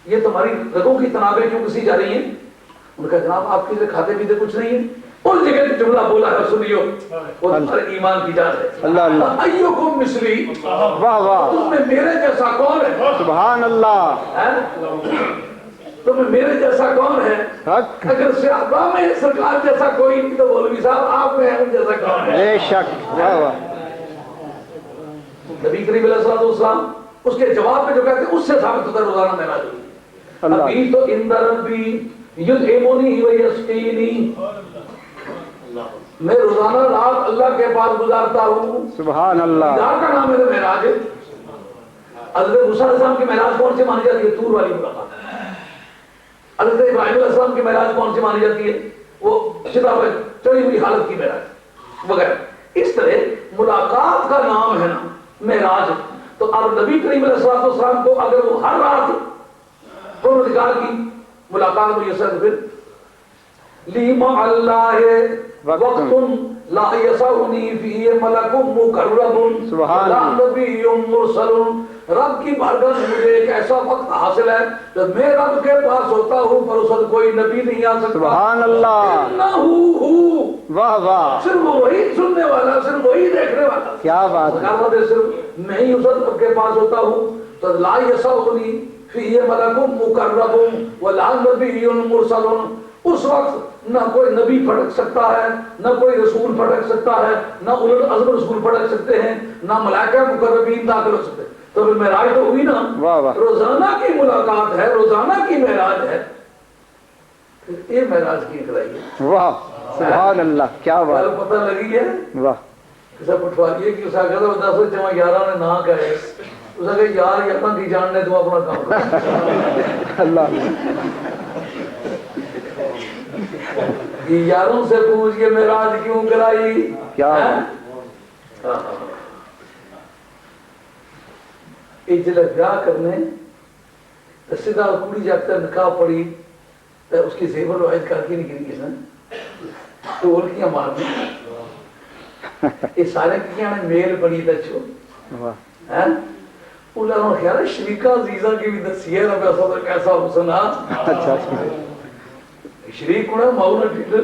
یہ تمہاری رگوں کی تنابیں کیوں گھسی جا رہی ہیں؟ انہوں نے کہا جناب آپ کے لیے کھاتے پیتے کچھ نہیں ہے. اس جگہ پہ جملہ بولا ہے سنیو وہ تمہارے ایمان کی جان ہے. اللہ اللہ ایوکم مثلی واہ واہ تم میں میرے جیسا کون ہے؟ سبحان اللہ. تم میں میرے جیسا کون ہے؟ حق اگر صحابہ میں سرکار جیسا کوئی نہیں تو مولوی صاحب آپ میں ہم جیسا کون ہے؟ بے شک واہ واہ. نبی کریم علیہ السلام اس کے جواب میں جو کہتے ہیں اس سے ثابت ہوتا ہے روزانہ معراج ہوئی. ابھی تو عند ربی یطعمنی و یسقینی میں روزانہ رات اللہ کے پاس گزارتا ہوں. سبحان اللہ. دیدار کا نام ہے معراج. حضرت موسیٰ علیہ السلام کی معراج کون سی مانی جاتی ہے؟ طور والی ملاقات. حضرت ابراہیم علیہ السلام کی معراج کون سی مانی جاتی ہے؟ وہ چتا پہ چڑھی ہوئی حالت کی معراج وغیرہ. اس طرح ملاقات کا نام ہے نا معراج. تو اب نبی کریم علیہ السلام کو اگر وہ ہر رات پروردگار کی ملاقات میسر پھر لیما اللہ وقت لا یسعنی فی ملک مقرب ولا نبی مرسل. رب کی بارگاہ میں مجھے ایک ایسا وقت حاصل ہے جب میں رب کے پاس ہوتا ہوں پر اس وقت کوئی نبی نہیں آ سکتا. سبحان اللہ. واہ واہ. صرف وہی سننے والا صرف وہی دیکھنے والا. کیا بات ہے. صرف میں ہی اس وقت کے پاس ہوتا ہوں تو لا یسعنی فی ملک مقرب ولا نبی مرسل. اس وقت نہ کوئی نبی پھٹک سکتا ہے نہ کوئی رسول پھٹک سکتا ہے نہ اولو العزم رسول پھٹک سکتے ہیں نہ ملائکہ مقربین داخل ہو سکتے ہیں. تو پھر معراج تو ہوئی نا. روزانہ کی ملاقات ہے روزانہ کی معراج ہے. یہ معراج کی کرائی ہے. واہ سبحان اللہ. کیا بات. پتہ لگی ہے. واہ. کسا پٹھوالیے کہ اسا کہتا ہے 10 جمع 11 نے نہ کہے اسا کہ یار یہاں کی جاننے تو اپنا کام کر. اللہ. یاروں سے پوچھ کے معراج کیوں کرائی؟ کیا اجلے بیاہ کرنے سیدھا کڑی جا کر نکاح پڑی اس کی زیور روایت کر کے نکلی ہے نا ٹولکیاں مارنے یہ سارے کیاں نے میل بڑی دچو انہوں نے خیال ہے شریکہ عزیزہ کی بھی دسی ہے نا پیسا تو کیسا حسنا شریک ہونا ماؤ نہ ٹھڈ.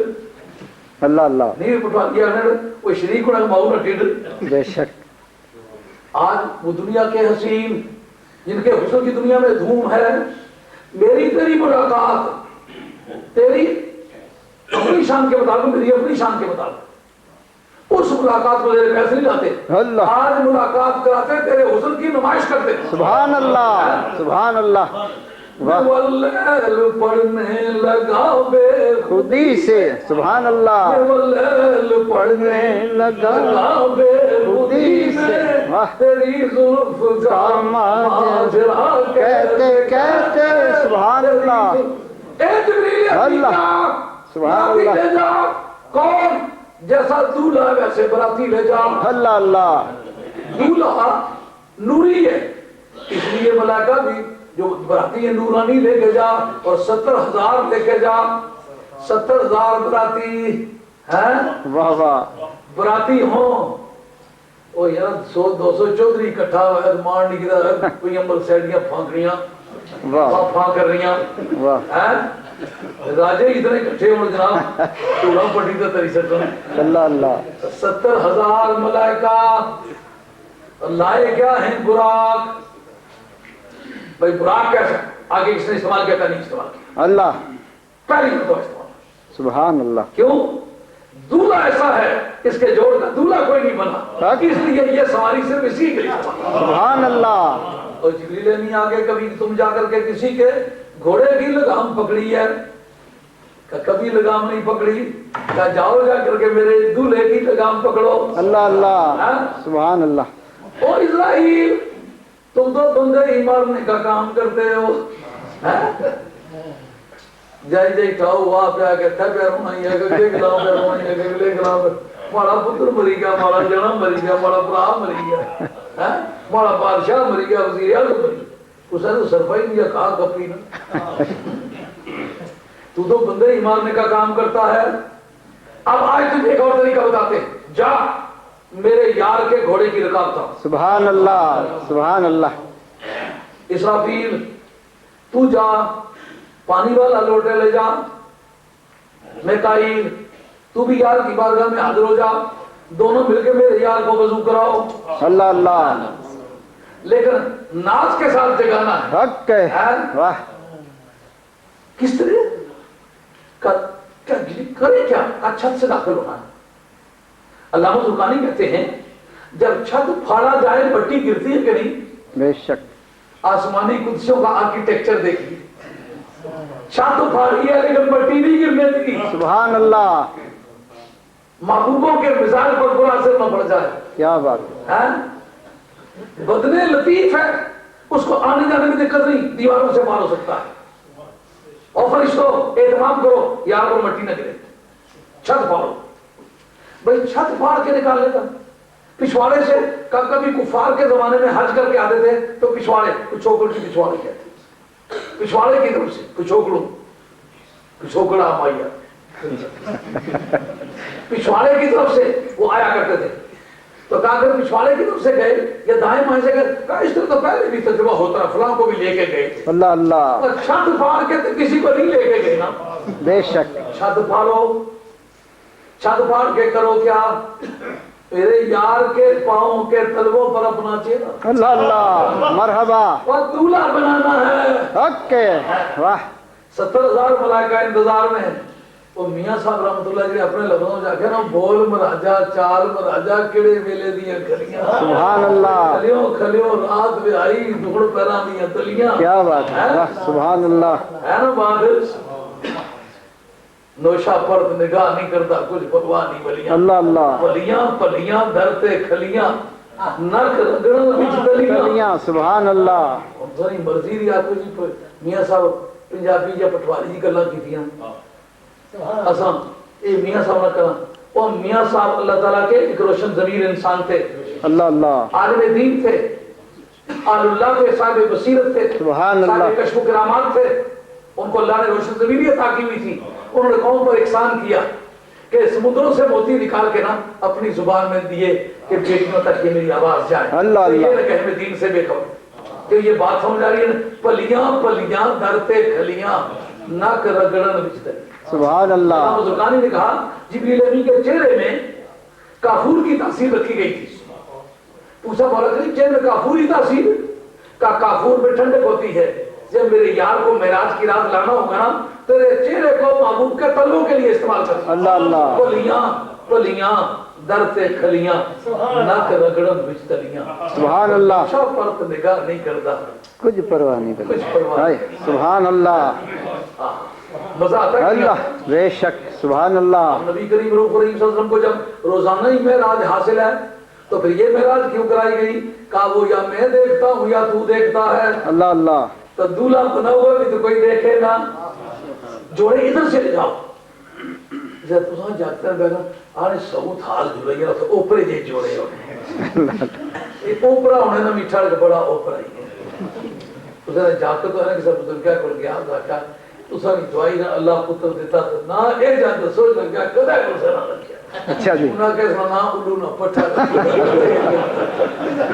اللہ اللہ. نہیں پٹھوا دیا وہ شریک ہونا ماؤ نہ ٹھڈ. بے شک. آج وہ دنیا کے حسین جن کے حسن کی دنیا میں دھوم ہے میری تیری ملاقات تیری اپنی شان کے مطابق میری اپنی شان کے مطابق اس ملاقات کو تیرے پیسے نہیں لاتے، اللہ آج ملاقات کراتے تیرے حسن کی نمائش کرتے۔ سبحان اللہ سبحان اللہ واہ واللیل پڑھنے لگا بے خودی سے سبحان اللہ واللیل پڑھنے لگا بے خودی سے واہ تیری زلف کا ماجرا کہتے کہتے سبحان اللہ اے جبریل اللہ سبحان اللہ لے جا، کون جیسا دولہا ویسے براتی لے جا۔ اللہ اللہ دولہا نوری ہے، اس لیے ملائکہ بھی جو براتی ہے نورانی لے کے جا، اور 70,000 لے کے جا، 70,000 براتی ہیں واہ واہ براتی ہوں۔ او یار 100-200 چودھری اکٹھا ہوا ہے، مار نہیں گرا کوئی امبل سیڈیاں پھانکڑیاں واہ پھانک کر رہی ہیں واہ ہیں راجے اتنے اکٹھے ہونے جناب ٹوڑا پٹی تو تری سکتا اللہ اللہ 70,000 ملائکہ لائے کیا ہیں براق۔ بھائی براق کیسا آگے کس نے استعمال کیا تھا؟ نہیں استعمال کیا، اللہ پہلی مرتبہ استعمال۔ سبحان اللہ کیوں؟ دولہا ایسا ہے اس کے جوڑ کا دولہا کوئی نہیں بنا، اس لیے یہ سواری صرف اسی کے لیے استعمال۔ سبحان اللہ اور جبریل نہیں آگے کبھی تم جا کر کے کسی کے گھوڑے کی لگام پکڑی ہے، کبھی لگام نہیں پکڑی، کہا جاؤ جا کر کے میرے دولہے کی لگام پکڑو۔ اللہ اللہ سبحان اللہ او اسرائیل تم تو بندے ہی مارنے کا کام کرتے ہو، جائی جائی کھاؤ وہاں پہ آگے تھے پہ رونائی ہے گلے گلاؤ پہ رونائی ہے گلے گلاؤ پہ مارا پتر مری گیا، مارا جنم مری گیا، مارا پرا مری گیا، مارا بادشاہ مری گیا، وزیر اعظم مری گیا، اسے تو صرفہ ہی نہیں کہا کپی نا تو بندے ہی مارنے کا کام کرتا ہے۔ اب آج تم ایک اور طریقہ بتاتے ہیں، جا میرے یار کے گھوڑے کی رکاب تھا۔ سبحان اللہ سبحان اللہ اسرافیل تو جا پانی والا لوٹے لے جا، میکائیل تو بھی یار کی بارگاہ میں حاضر ہو جا، دونوں مل کے میرے یار کو وضو کراؤ۔ اللہ اللہ لیکن ناز کے ساتھ جگانا ہے، حق ہے واہ کس طرح کرے کیا؟ چھت سے داخل ہونا ہے۔ علامہ زرقانی کہتے ہیں جب چھت پھاڑا جائے پٹی گرتی ہے کہ نہیں؟ بے شک آسمانی قدسیوں کا آرکیٹیکچر دیکھیے، چھت پھاڑی ہے لیکن پٹی نہیں گرنے دی۔ سبحان اللہ محبوبوں کے مزاج پر برا اثر نہ پڑ جائے۔ کیا بات ہے بدنے لطیف ہے، اس کو آنے جانے میں دقت نہیں، دیواروں سے مار ہو سکتا ہے۔ اور فرشتوں اہتمام کرو یار پر مٹی نہ گرے، چھت پھاڑو۔ بھائی چھت پھاڑ کے نکال لیتا پچھواڑے سے، کبھی کفار کے زمانے میں حج کر کے آتے تھے تو پچھواڑے پچھوکڑ کی پچھواڑے کہتے، پچھواڑے کی طرف سے پچھوکڑوں پچھوکڑا مائیا پچھواڑے کی طرف سے وہ آیا کرتے تھے، تو کہا اگر پچھواڑے کی طرف سے گئے یا دائیں بائیں سے گئے، کہا اس طرح تو پہلے بھی تجربہ ہوتا ہے، فلاں کو بھی لے کے گئے تھے۔ اللہ اللہ چھت پھاڑ کے تو کسی کو نہیں لے کے گئے نا، بے شک چھت پھاڑو، چھت پھاڑ کے کرو کیا؟ میرے یار کے پاؤں کے تلووں پر اپنا چہرہ اللہ اللہ مرحبا اور دولہا بنانا ہے۔ حق ہے واہ 70,000 ملائکہ انتظار میں ہیں۔ وہ میاں صاحب رحمت اللہ علیہ اپنے لفظوں میں جا کے نا بول مراجا چال مراجا کڑے ویلے دیا کھلیاں، سبحان اللہ کھلیوں کھلیوں رات بھی آئی دھوڑ پیران دیا تلیاں، کیا بات ہے واہ سبحان اللہ ہے نا بات؟ نوشا پرد نگاہ نہیں کرتا کچھ پرواہ نہیں ولیاں، اللہ اللہ پلیاں پلیاں درتے کھلیاں نرک رگڑن وچ دلیاں۔ کلیاں سبحان اللہ ذری مرضی دی آپ جی میاں صاحب پنجابی یا پٹواری جی گلاں کیتیاں اساں اے میاں صاحب نہ کراں، او میاں صاحب اللہ تعالیٰ کے ایک روشن ضمیر انسان تھے، اللہ اللہ عالم دین تھے، آل اللہ کے صاحب بصیرت تھے، سبحان اللہ صاحب کشف و کرامات تھے، ان کو اللہ نے روشن ضمیر عطا کی ہوئی تھی۔ انہوں نے قوم پر احسان کیا کہ سمندروں سے موتی نکال کے نا اپنی زبان میں دیے کہ بیٹیوں تک یہ میری آواز جائے۔ اللہ تو یہ اللہ نہ کہ ہمیں دین سے بے خبر کہ یہ بات سمجھ آ رہی ہے، پلیاں پلیاں درتے کھلیاں نک رگڑن وچ دلیاں۔ سبحان اللہ علامہ زرقانی نے کہا جبریل امین کے چہرے میں کافور کی تاثیر رکھی گئی تھی۔ پوچھا مولا کریم چہرے میں کافوری تاثیر؟ کہا کافور میں ٹھنڈک ہوتی ہے، جب میرے یار کو معراج کی رات لانا ہوگا نا تیرے چہرے کو محبوب کے تلووں کے لیے استعمال کرنا۔ اللہ اللہ پلیاں پلیاں درتے کھلیاں نک رگڑن وچ تلیاں سبحان اللہ شاہ پرت نگاہ نہیں کردا کچھ پرواہ نہیں کچھ کرتا پرواہ ہائے سبحان اللہ مزہ آتا ہے کیا؟ اللہ بے شک سبحان اللہ نبی کریم روح کریم صلی اللہ علیہ وسلم کو جب روزانہ ہی معراج حاصل ہے تو پھر یہ معراج کیوں کرائی گئی؟ کہا وہ یا میں دیکھتا ہوں یا تو دیکھتا ہے اللہ اللہ تو دولہا بنا ہوا بھی تو کوئی دیکھے نا جوڑے ادھر سے لے جاؤ جب تساں جاتے ہیں بینا آنے سعود حال جڑے گا تو اوپرے جے جوڑے ہونے یہ اوپرا ہونے نا میٹھا لگا بڑا اوپرا ہی ہے تو ذرا جاتے تو ہے نا کسی بزرگیہ کر گیا جاکا تو ساری دعائی نہ اللہ پتر دیتا تو نہ اے جانتا سوچ لگ گیا کدھا کر سے نہ لگ گیا اچھا جی انہاں کہہ سنا نہ اڈو نہ پٹھا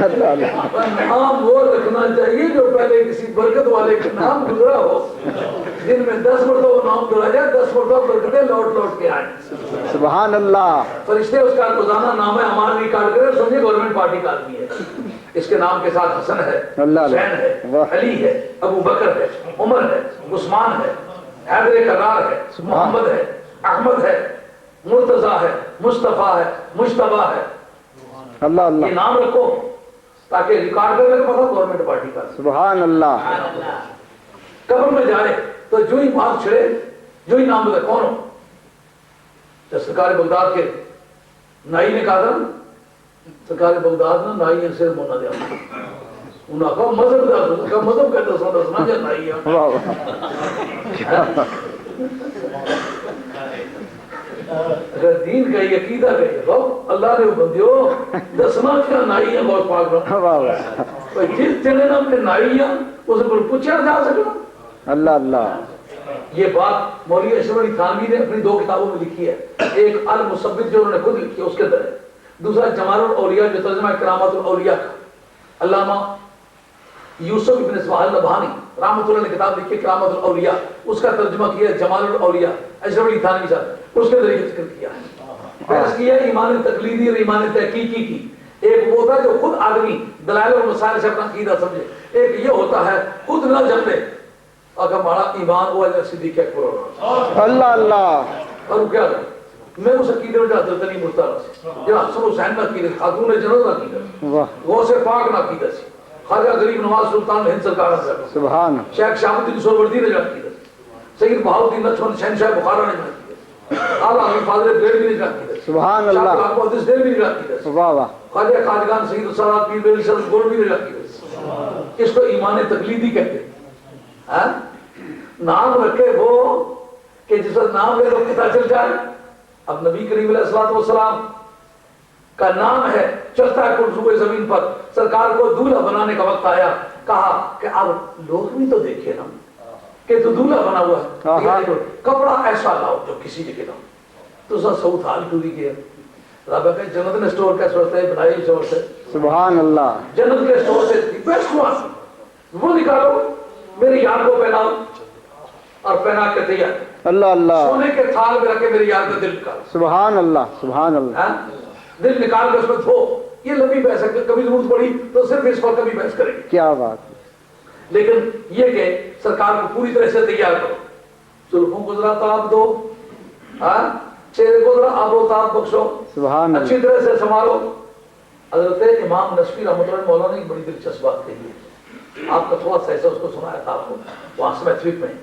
اللہ اللہ نام وہ رکھنا چاہیے جو پہلے کسی برکت والے کا نام گزرا ہو دن میں 10 مرتبہ وہ نام دہرایا جائے 10 مرتبہ برکتیں لوٹ لوٹ کے آئیں سبحان اللہ فرشتے اس کا روزانہ نام امان ریکارڈ کرے سمجھے گورنمنٹ پارٹی کا آدمی ہے اس کے نام کے ساتھ حسن ہے حسین ہے علی ہے ابو بکر ہے عمر ہے عثمان ہے حیدر کرار ہے محمد ہے احمد ہے مرتضیٰ ہے مصطفیٰ ہے مجتبیٰ ہے اللہ یہ اللہ نام رکھو تاکہ ریکارڈ کرنے کا پتہ گورنمنٹ پارٹی کا سبحان اللہ قبر میں جائے تو جو ہی بات چھڑے جو ہی نام لگے کون ہو جب سرکار بغداد کے نائی نے کہا تھا سرکار بغداد نے نائی سے مونا دیا انہوں نے کہا مذہب دا کہا مذہب کا دسنا جا نائی ہے واہ واہ اگر دین کا یہ عقیدہ کا یہ رب اللہ نے بندیو دسنا کیا نائی ہے بہت پاک رہا واہ واہ جس چلے نا اپنے نائی ہے اسے پر پوچھا جا سکنا اللہ اللہ یہ بات مولوی اشرف علی تھانوی نے اپنی 2 کتابوں میں لکھی ہے ایک المثبت جو انہوں نے خود لکھی ہے اس کے اندر ہے دوسرا جمال الاولیاء جو ترجمہ ہے کرامات الاولیاء کا علامہ یوسف ابن اسماعیل نبہانی رحمۃ اللہ نے کتاب لکھی ہے کرامات الاولیاء اس کا ترجمہ کیا ہے جمال الاولیاء اشرف علی تھانوی صاحب اس کے اندر یہ ذکر کیا ہے بحث کیا ہے ایمان تقلیدی اور ایمان تحقیقی کی ایک وہ ہوتا ہے جو خود آدمی دلائل اور مسائل سے اپنا عقیدہ سمجھے ایک یہ ہوتا ہے خود نہ جمے اگر ہمارا ایمان ہوا جائے صدیق اکبر ہونا اللہ اللہ اور کیا ہے میں اس عقیدے میں حضرت علی مرتضیٰ سے یا حسن حسین نہ عقیدہ خاتون جنرل نہ عقیدہ واہ غوث پاک نہ عقیدہ سے خواجہ غریب نواز سلطان ہند سرکار نہ عقیدہ سبحان شیخ شہاب الدین سہروردی نے عقیدہ سید بہاؤالدین نجم شہنشاہ بخارا نے عقیدہ اعلیٰ حضرت فاضل بریلوی نے عقیدہ سبحان اللہ شاہ محدث دہلوی نے عقیدہ واہ واہ خواجہ خواجگان سید السادات پیر بریلوی شاہ گولوی نے عقیدہ اس کو ایمان تقلیدی کہتے ہیں نام رکھے وہ کہ جس وقت نام لے تو پتہ چل جائے اب نبی کریم علیہ الصلوۃ والسلام کا نام ہے چلتا ہے کرسوئے زمین پر سرکار کو دولہا بنانے کا وقت آیا کہا کہ اب لوگ بھی تو دیکھے نا کہ تو دولہا بنا ہوا ہے کپڑا ایسا لاؤ جو کسی جگہ نہ تو سر سعود حال ٹوری گیا رابع کہ جنت نے سٹور کا سورت ہے بنائی سورت ہے سبحان اللہ جنت کے سٹور سے بیسٹ وان وہ نکالو میری یار کو پہناؤ اور پہنا کے تیار اللہ اللہ سونے کے تھال میں رکھے میری یار کا دل نکال سبحان اللہ سبحان اللہ دل نکال کے اس میں دھو یہ لمبی بحث ہے کبھی ضرورت پڑی تو صرف اس پر کبھی بحث کریں گے کیا بات لیکن یہ کہ سرکار کو پوری طرح سے تیار کرو زلفوں کو ذرا تاب دو چہرے کو ذرا آب و تاب بخشو سبحان اچھی اللہ طرح سے سنبھالو حضرت امام نصفی رحمۃ اللہ مولانا نے ایک بڑی دلچسپ بات کہی ہے آپ کا تھوڑا سا ایسا اس کو سنایا تھا آپ کو وہاں سے میٹرک میں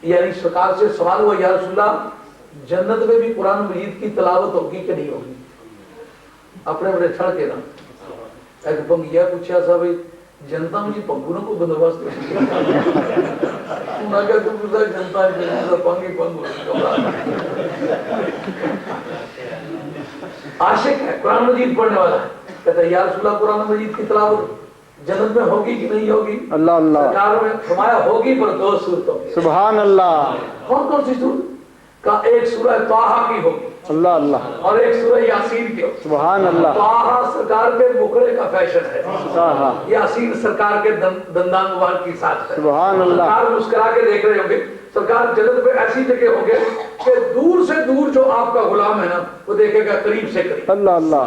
یعنی سرکار سے سوال ہوا یا رسول اللہ جنت میں بھی قرآن مجید کی تلاوت ہوگی کہ نہیں ہوگی اپنے بڑے چھڑ کے نا ایک بنگیا پوچھا سا بھائی جنتا مجھے پنگونوں کو بندوبست انہوں نے کہا تو پوچھا جنتا ہے پنگی پنگو عاشق ہے قرآن مجید پڑھنے والا ہے کہتا ہے یا رسول اللہ قرآن مجید کی تلاوت جنت میں ہوگی کہ نہیں ہوگی اللہ اللہ سرکار میں فرمایا ہوگی پر 2 صورتوں کی سبحان اللہ کون کون سی صورت کا ایک سورہ طٰہٰ کی ہوگی اللہ اللہ اور ایک سورہ یاسین کی ہوگی سبحان اللہ طٰہٰ سرکار کے مکرے کا فیشن ہے طٰہٰ یاسین سرکار کے دندان مبارک کی ساتھ ہے سبحان اللہ سرکار مسکرا کے دیکھ رہے ہوں گے سرکار جنت پہ ایسی جگہ ہوں گے کہ دور سے دور جو آپ کا غلام ہے نا وہ دیکھے گا قریب سے قریب اللہ اللہ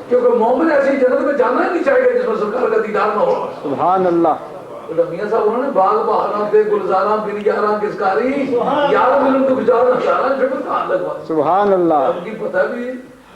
کیونکہ مومن ایسی جنت میں جانا ہی نہیں چاہے گا جس میں سرکار کا دیدار نہ ہو سبحان اللہ میاں صاحب انہوں نے باغ بہاراں پہ گلزاراں بن یاراں کسکاری یار ملن تو گزارا ہزاراں شکر کہاں لگوا سبحان اللہ اب کی پتہ بھی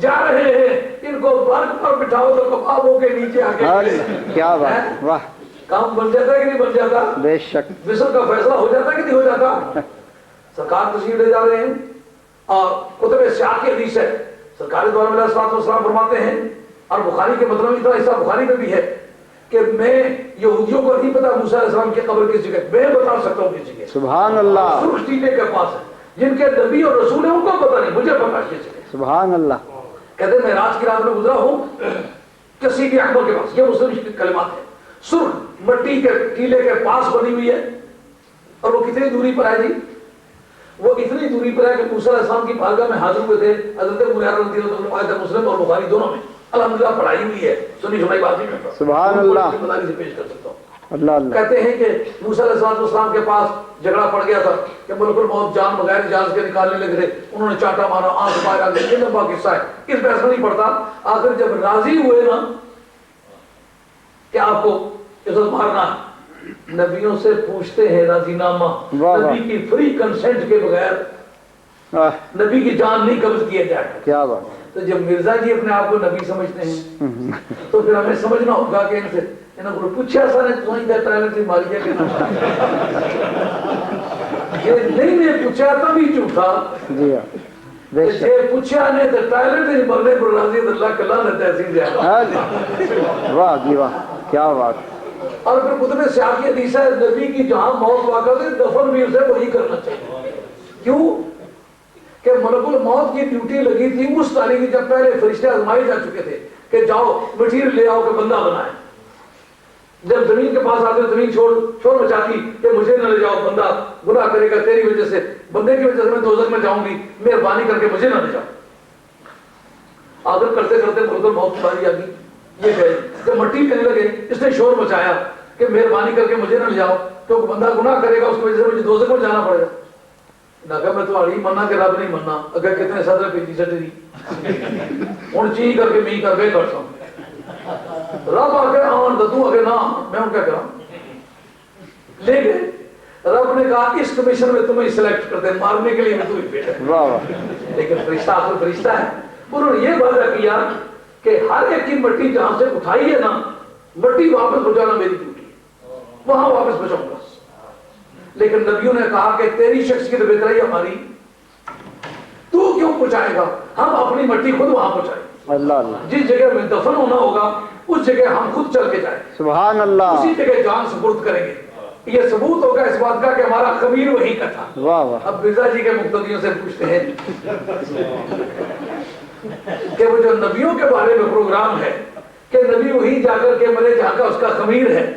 جا رہے ہیں، ان کو برق پر بٹھاؤ تو کبابوں کے نیچے آگے کیا بات، واہ، کام بن جاتا ہے کہ نہیں بن جاتا؟ بے شک، مصر کا فیصلہ ہو جاتا ہے کہ نہیں ہو جاتا؟ سرکار تشریف لے جا رہے ہیں اور کتب سیاق کی حدیث ہے، سرکار دو علیہ السلام فرماتے ہیں، اور بخاری کے مطلب اتنا حصہ بخاری میں بھی ہے کہ میں یہودیوں کو نہیں پتا موسیٰ علیہ السلام کی قبر کس جگہ، میں بتا سکتا ہوں کس جگہ، سبحان اللہ، سرخ ٹیلے کے پاس ہے، جن کے نبی اور رسول ہیں ان کو پتا نہیں، مجھے پتا کس جگہ۔ سبحان اللہ، کہتے ہیں معراج کی رات میں گزرا ہوں کسی کے اکبر کے پاس، یہ مسلم کی کلمات ہیں، سرخ مٹی کے ٹیلے کے پاس بنی ہوئی ہے، اور وہ کتنی دوری پر ہے جی؟ وہ اتنی دوری پر ہے کہ موسیٰ علیہ السلام کی بارگاہ میں حاضر ہوئے تھے حضرت معیار رضی اللہ عنہ، مسلم اور بخاری دونوں میں الحمدللہ پڑھائی ہوئی ہے، سنی سنائی بات نہیں کرتا، سبحان اللہ، سے پیش کر سکتا ہوں۔ اللہ اللہ، کہتے ہیں کہ موسیٰ علیہ السلام کے پاس جھگڑا پڑ گیا تھا کہ ملک الموت جان بغیر اجازت کے نکالنے لگے تھے، انہوں نے چاٹا مارا، آنکھ باہر آ گئی، یہ لمبا قصہ ہے، اس بحث میں نہیں پڑتا۔ آخر جب راضی ہوئے نا کہ آپ کو عزت مارنا، نبیوں سے پوچھتے ہیں راضی نامہ، نبی کی فری کنسنٹ کے بغیر نبی کی جان نہیں قبض کیا جائے گا۔ کیا بات، تو جب مرزا جی اپنے آپ کو نبی سمجھتے ہیں تو پھر ہمیں سمجھنا ہوگا کہ ان سے انہوں کو پوچھا سا نے تو ہی دیتا ہے کہ مالیہ کے نام یہ نہیں نے پوچھا تبھی جھوٹا، جی ہاں، بے شک، یہ پوچھا نے تو ٹائلٹ ہی مرنے پر راضی اللہ کلا نے تحسین دیا۔ واہ جی واہ، کیا بات، اور پھر کتب سیاق کی حدیث ہے نبی کی جہاں موت واقع تھی دفن بھی اسے وہی کرنا چاہیے، کیوں کہ ملک الموت کی ڈیوٹی لگی تھی اس تاریخ کی جب پہلے فرشتے آزمائے جا چکے تھے کہ جاؤ مٹیریل لے آؤ کہ بندہ بنائے، جب زمین کے پاس آتے زمین شور مچاتی کہ مجھے نہ لے جاؤ، بندہ گناہ کرے گا تیری وجہ سے، بندے کی وجہ سے میں دوزخ میں جاؤں گی، مہربانی کر کے مجھے نہ لے جاؤ۔ آدر کرتے کرتے ملک الموت کی باری آ گئی، یہ کہے جب مٹی کہنے لگے اس نے شور مچایا کہ مہربانی کر کے مجھے نہ لے جاؤ کیونکہ بندہ گناہ کرے گا اس کی وجہ سے مجھے دوزخ میں جانا پڑے گا۔ نہ کہ میں تمہاری مننا کہ رب نہیں مننا، اگر کتنے صدر پیچی سٹری ہوں چی کر کے می کر کے کرتا ہوں، رب آ کے آن دوں اگر نہ میں ان کیا کرا لے گئے۔ رب نے کہا اس کمیشن میں تمہیں سلیکٹ کرتے ہیں، مارنے کے لیے میں تمہیں بھیجا، لیکن فرشتہ آخر فرشتہ ہے۔ انہوں نے یہ وعدہ کیا کہ ہر ایک کی مٹی جہاں سے اٹھائی ہے نا مٹی واپس پہنچانا میری ڈیوٹی ہے، وہاں واپس پہنچاؤں گا۔ لیکن نبیوں نے کہا کہ تیری شخصیت بہترائی ہماری، تو کیوں پہنچائے گا، ہم اپنی مٹی خود وہاں پہنچائیں گے، اللہ اللہ، جس جگہ میں دفن ہونا ہوگا اس جگہ ہم خود چل کے جائیں، سبحان اللہ، اسی جگہ جان سپرد کریں گے۔ یہ ثبوت ہوگا اس بات کا کہ ہمارا خبیر وہی کا تھا۔ واہ واہ، اب مرزا جی کے مقتدیوں سے پوچھتے ہیں کہ وہ جو نبیوں کے بارے میں پروگرام ہے کہ نبی وہی جا کر کے مرے جہاں کا اس کا خمیر ہے،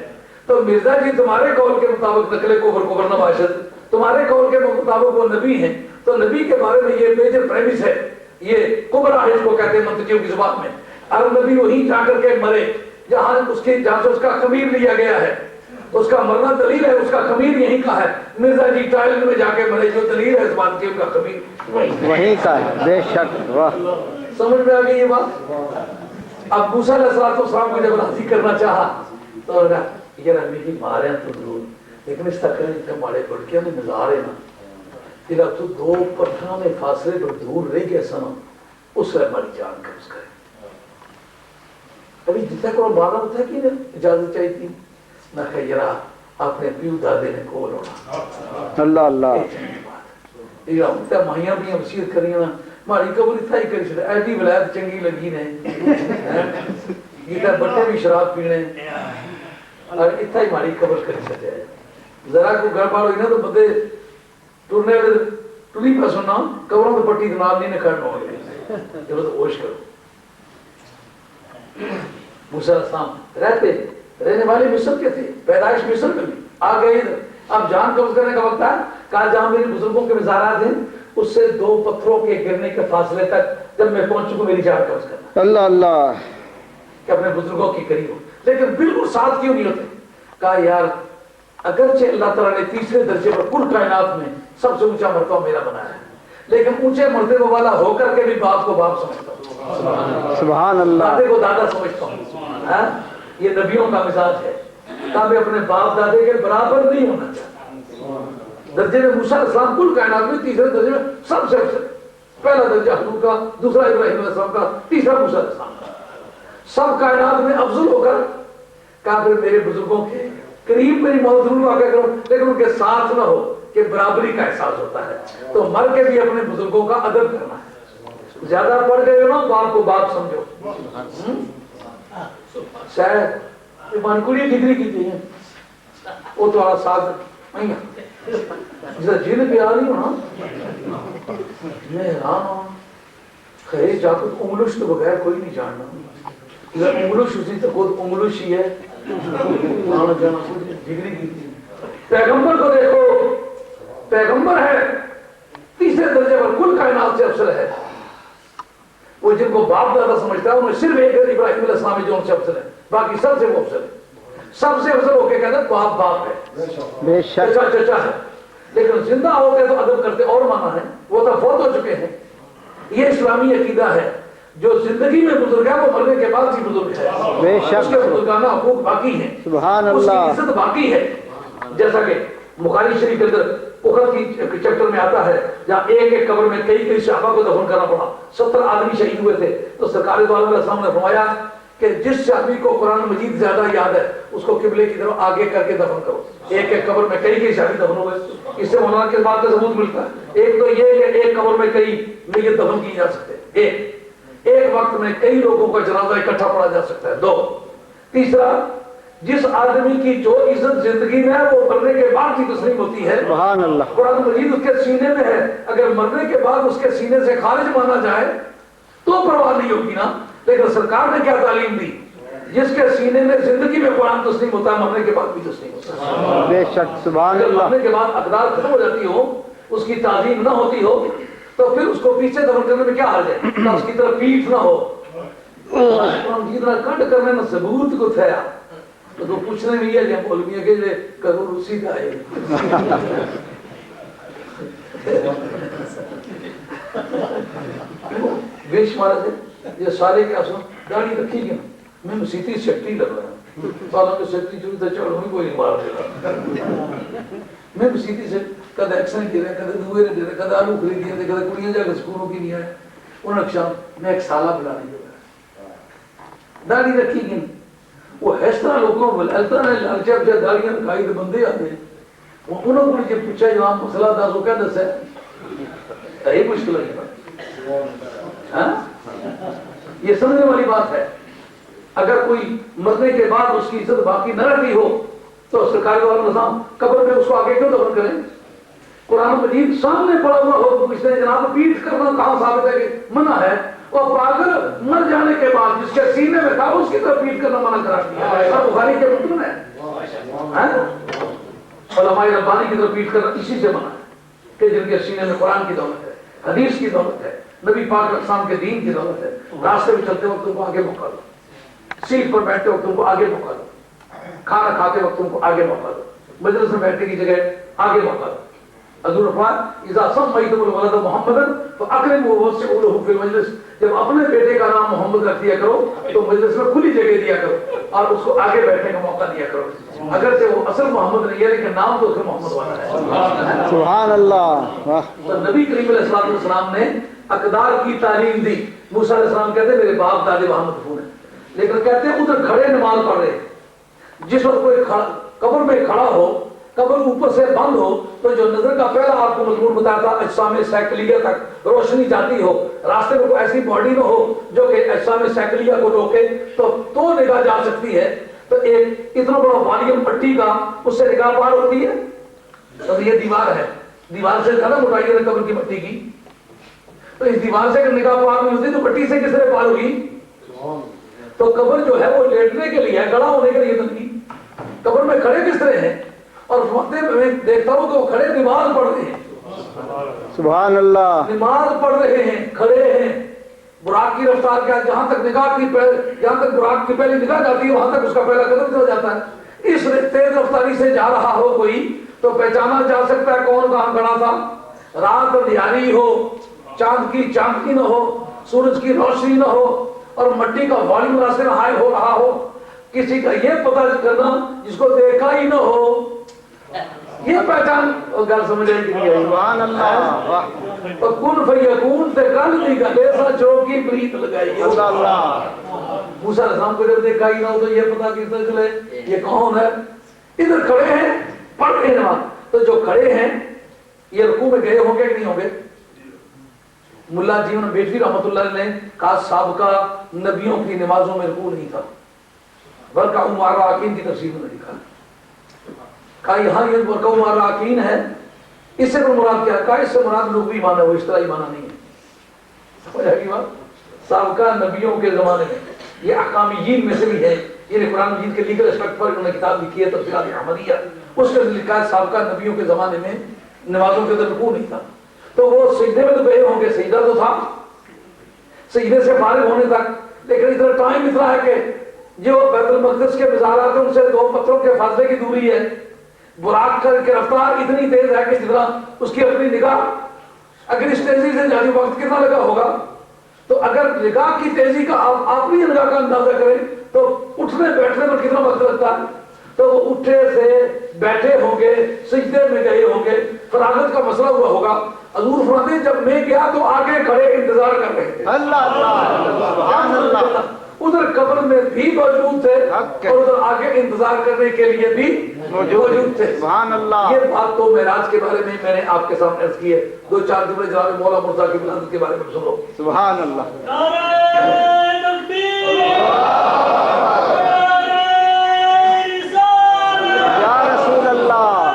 تو مرزا جی تمہارے قول کے مطابق نقل کفر نباشت، تمہارے قول کے مطابق وہ نبی ہیں، تو نبی کے بارے میں یہ میجر پریمس ہے، یہ کبر آہد کو کہتے ہیں منطقیوں کی زبان میں، اور نبی وہی جا کر کے مرے جہاں سے اس کا خمیر لیا گیا ہے، اس کا مرنا دلیل ہے، اس کا خمیر یہیں کا ہے۔ مرزا جی ٹائلٹ میں جا کے مرے، جو دلیل ہے اس بات کی ان کا خمیر وہیں کا ہے، بے شک، واہ، سمجھ میں آ گئی یہ بات۔ اب موسیٰ علیہ السلام کو جب راضی کرنا چاہا تو یہ میری مارے تو ضرور، لیکن اس تک مارے بڑکیاں میں نظارے نا تیرا تو دو پتھروں میں فاصلے پر دور رہ گیا سنا اس سے ہماری جان قبض کرے۔ ابھی جتنا کو مارا ہوتا ہے کہ اجازت چاہیے تھی نہ خیرہ اپنے پیو دادے نے کول ہونا، اللہ اللہ، یہ ہوتا ماہیاں بھی وصیت کریاں ہماری قبر اتھا ہی کری چھڑے، ایڈی ولایت چنگی لگی نے، یہ کہ بٹے بھی شراب پینے اور اتھا ہی ہماری قبر کری چھڑے ہے۔ ذرا کو گڑبڑ ہوئی نا تو بندے ٹرنے والے ٹری پہ سننا قبروں تو پٹی دماغ نہیں کھڑنا ہو گئے، جب تو ہوش کرو۔ موسیٰ علیہ السلام رہنے والے مصر کے تھے، پیدائش مصر میں بھی، آ گئے ادھر، اب جان قبض کرنے کا وقت ہے، کہا جہاں میرے بزرگوں کے مزارات ہیں اس سے دو پتھروں کے گرنے کے فاصلے تک جب میں پہنچ چکوں میری جان قبض کرنا، اللہ اللہ، کہ اپنے بزرگوں کی قریب ہو، لیکن بالکل ساتھ کیوں نہیں ہوتے؟ کہا یار اگرچہ اللہ تعالیٰ نے تیسرے درجے پر کل کائنات میں سب سے اونچا مرتبہ میرا بنایا ہے، لیکن اونچے مرتبہ والا ہو کر کے بھی باپ کو باپ سمجھتا ہوں، سبحان اللہ، دادے کو دادا سمجھتا ہوں۔ یہ نبیوں کا مزاج ہے، تاکہ اپنے باپ دادے کے برابر نہیں ہونا چاہتا۔ درجے میں موسیٰ علیہ السلام کل کائنات میں تیسرے درجے میں سب سے افضل، پہلا درجہ حضور کا، دوسرا ابراہیم علیہ السلام کا، تیسرا موسیٰ علیہ السلام کا. سب کائنات میں افضل ہو کر کہا پھر میرے بزرگوں کے قریب میری موت ضرور واقع کرو، لیکن ان کے ساتھ نہ ہو کہ برابری کا احساس ہوتا ہے. تو مر کے بھی اپنے بزرگوں کا ادب کرنا ہے. زیادہ پڑھ گئے ہو نا تو آپ کو باپ سمجھو. شاید مانکوڑی ڈگری کی تھی وہ تو ساتھ جیسا جن پہ آ رہی ہوں نا میں حیران ہوں. خیر جا کر انگلش تو بغیر کوئی نہیں جاننا. اگر انگلش اسی تو خود انگلش ہی ہے. ڈگری کی تھی. پیغمبر کو دیکھو، پیغمبر ہے تیسرے درجے پر، کل کائنات سے افضل ہے. وہ جن کو باپ دادا سمجھتا ہے انہیں صرف ایک ابراہیم علیہ السلام جو ان سے افضل ہے، باقی سب سے وہ افضل ہے. سب سے افضل ہو کے کہتے ہیں باپ باپ ہے، چچا چچا ہے. لیکن زندہ ہوتے تو ادب کرتے اور مانا ہے. وہ تو فوت ہو چکے ہیں. یہ اسلامی عقیدہ ہے. جو زندگی میں بزرگ ہے وہ مرنے کے بعد ہی بزرگ ہے. اس کے بزرگانہ حقوق باقی ہیں، اس کی عزت باقی ہے. جیسا کہ بخاری شریف کے اندر احد کی چیپٹر میں آتا ہے جہاں ایک ایک قبر میں کئی کئی صحابہ کو دفن کرنا پڑا، 70 آدمی شہید ہوئے تھے. تو سرکار دو عالم علیہ السلام نے فرمایا کہ جس شخص کو قرآن مجید زیادہ یاد ہے اس کو قبلے کی طرف آگے کر کے دفن کرو. ایک ایک قبر میں کئی کئی شہید دفن ہوئے. اس سے مولانا کے بعد کا ثبوت ملتا ہے. ایک تو یہ کہ ایک قبر میں کئی میت دفن کی جا سکتے ہیں. ایک وقت میں کئی لوگوں کا جنازہ اکٹھا پڑا جا سکتا ہے. 2. تیسرا، جس آدمی کی جو عزت زندگی میں ہے وہ مرنے کے بعد ہی تسلیم ہوتی ہے. سبحان اللہ. قرآن مجید اس کے سینے میں ہے. اگر مرنے کے بعد اس کے سینے سے خارج مانا جائے تو پرواہ نہیں ہوگی نا. لیکن سرکار نے کیا تعلیم دی؟ جس کے سینے میں زندگی میں قرآن تسلیم ہوتا ہے مرنے کے بعد بھی تسلیم ہوتا ہے. بے شک سبحان اللہ. مرنے کے بعد اقدار ختم ہو جاتی ہو، اس کی تعظیم نہ ہوتی ہو، تو پھر اس کو پیچھے دفن کرنے میں کیا حرج ہے؟ نہ اس کی طرف پیٹھ نہ ہو. جتنا کنڈ کرنے میں ثبوت کو تھیا تو پوچھنے میں یہ ہے مولویوں کے لیے کرو روسی کا ہے. بے شمار یہ سارے کیا سن داڑھی رکھی گی نا. میں مسیحی سیکٹری لگ رہا ہوں. سالوں کے سیکٹری چوری تھا چڑھ ہوئی کوئی مار دے رہا. میں مسیحی سے کدے ایکسن کی رہے کدے دوئے نے دے رہے کدے آلو خریدی ہیں کدے کڑیاں جا کے سکولوں کی نہیں آئے. انہوں نے شام میں ایک سالہ بلانے دے رہا داڑھی رکھی گی. وہ اس طرح لوگوں کو بلالتا ہے لالچہ بچہ داڑیاں کھائی تو بندے آتے ہیں. انہوں کو جب پوچھا جواب مسئلہ تھا تو کیا دس ہے یہ مشکل ہے. یہ سمجھنے والی بات ہے. اگر کوئی مرنے کے بعد اس کی عزت باقی نہ رہتی ہو تو سرکاری والا نظام قبر میں اس کو آگے کیوں دفن کریں؟ قرآن مجید سامنے پڑا ہوا ہو اس نے جناب پیٹ کرنا کہاں ثابت ہے کہ منع ہے؟ اور پاگل مر جانے کے بعد جس کے سینے میں تھا اس کی طرف پیٹ کرنا منع کرا دیا. بخاری کے متن ہے علماء ربانی کی طرف پیٹ کرنا اسی سے منع ہے کہ جن کے سینے میں قرآن کی دولت ہے، حدیث کی دولت ہے، نبی پاک اقسام کے دین کی دولت ہے. راستے میں چلتے وقت ان کو آگے موقع دو، سیٹ پر بیٹھتے وقت ان کو آگے موقع دو، کھانا کھاتے وقت ان کو آگے موقع دو، مجلس میں بیٹھنے کی جگہ آگے موقع دو. حضور فرمایا اذا سمیتم الولد محمدا فاکرموا ووسعوا له فی المجلس. جب اپنے بیٹے کا نام محمد رکھ دیا کرو تو مجلس میں کھلی جگہ دیا کرو اور اس کو آگے بیٹھنے کا موقع دیا کرو. اگرچہ وہ اصل محمد نہیں ہے لیکن نام تو اس کا محمد والا ہے. سبحان اللہ. تو نبی کریم علیہ السلام نے اقدار کی تعلیم دی. موسیٰ علیہ السلام کہتے ہیں میرے باپ دادے وہاں مدفون ہیں، لیکن کہتے ہیں ادھر کھڑے نماز پڑھ رہے. جس وقت کوئی قبر میں کھڑا ہو، قبر اوپر سے بند ہو تو جو نظر کا پہلا آپ کو مضمون بتایا تھا اجسام سیکلیہ تک روشنی جاتی ہو، راستے میں کوئی ایسی باڈی نہ ہو جو کہ اجسام سیکلیہ کو روکے تو نگاہ جا سکتی ہے. تو ایک اتنا بڑا والیم پٹی کا اس سے نگاہ پار ہوتی ہے. تو یہ دیوار ہے، دیوار سے ختم اٹھائی ہے قبر کی مٹی کی. تو اس دیوار سے نگاہ پار نہیں ہوتی تو مٹی سے کس طرح پار ہوگی؟ تو قبر جو ہے وہ لیٹنے کے لیے ہے، کھڑا ہونے کے لیے نہیں. قبر میں کھڑے کس طرح ہیں؟ اور میں دیکھتا ہوں کہ وہ کھڑے نماز پڑھ رہے ہیں. سبحان اللہ. نماز پڑھ رہے ہیں، کھڑے ہیں. براق کی رفتار کیا؟ جہاں تک براق کی پہلی نگاہ جاتی ہے وہاں تک اس کا پہلا قدم چلا جاتا ہے. اس تیز رفتاری سے جا رہا ہو کوئی تو پہچانا جا سکتا ہے کون کہاں کھڑا تھا. رات اندھیاری ہو، چاند کی چاندنی نہ ہو، سورج کی روشنی نہ ہو اور مٹی کا والیم راستے میں حائل ہو رہا ہو، کسی کا یہ پتہ کرنا جس کو دیکھا ہی نہ ہو یہ پہچان گل سمجھ رہی ہے سبحان اللہ واہ تو کن فیکون تے کل دی گل ایسا چوکی پریت لگائی اللہ اللہ موسیٰ علیہ السلام کو جب دیکھا ہی نہ ہو تو یہ پتا کس طرح چلے یہ کون ہے. ادھر کھڑے ہیں پڑھ رہے ہیں نماز, تو جو کھڑے ہیں یہ رکوع میں گئے ہوں گے کہ نہیں ہوں گے؟ ملا جیون بیٹوی رحمۃ اللہ نے کہا سابقہ نبیوں کی نمازوں میں رکوع نہیں تھا, ورکعوا مع الراکعین کی تفسیر میں لکھا ہے. کہا یہاں یہ ورکعوا مع الراکعین ہے, اس سے مراد کیا؟ کہا اس سے مراد لغوی معنی ہے, وہ اصطلاحی معنی نہیں ہے. سمجھ آئے گی بات؟ سابقہ نبیوں کے زمانے میں یہ احکامیین میں سے بھی ہے, یہ قرآن مجید کے لیگل اسپیکٹ پر انہوں نے کتاب لکھی ہے تفسیرات احمدیہ, اس کے لکھا ہے سابقہ نبیوں کے زمانے میں نمازوں کے اندر رکوع نہیں تھا. تو وہ سجدے میں تو گئے ہوں گے, سجدہ تو تھا, سجدے سے فارغ ہونے تک, لیکن اتنا ٹائم اتنا ہے کہ جو بیت المقدس کے مزارات ہیں ان سے 2 پتھروں کے فاصلے کی دوری ہے, براق کر کے رفتار اتنی تیز ہے کہ جتنا اس کی اپنی نگاہ, اگر اس تیزی سے جاری وقت کتنا لگا ہوگا, تو اگر نگاہ کی تیزی کا آپ اپنی نگاہ کا اندازہ کریں تو اٹھنے بیٹھنے پر کتنا وقت لگتا ہے. تو وہ اٹھے سے بیٹھے ہوں گے, سجدے میں گئے ہوں گے, فراغت کا مسئلہ ہوا ہوگا. حضور فرماتے ہیں جب میں گیا تو آگے کھڑے انتظار کر رہے تھے. اللہ اللہ سبحان اللہ, ادھر قبر میں بھی موجود تھے اور ادھر آگے انتظار کرنے کے لیے بھی موجود تھے. سبحان اللہ. یہ بات تو معراج کے بارے میں نے آپ کے سامنے عرض کی ہے. 2-4 جملے جناب مولا مرزا کی ولادت کے بارے میں سن لو. سبحان اللہ. یا رسول اللہ,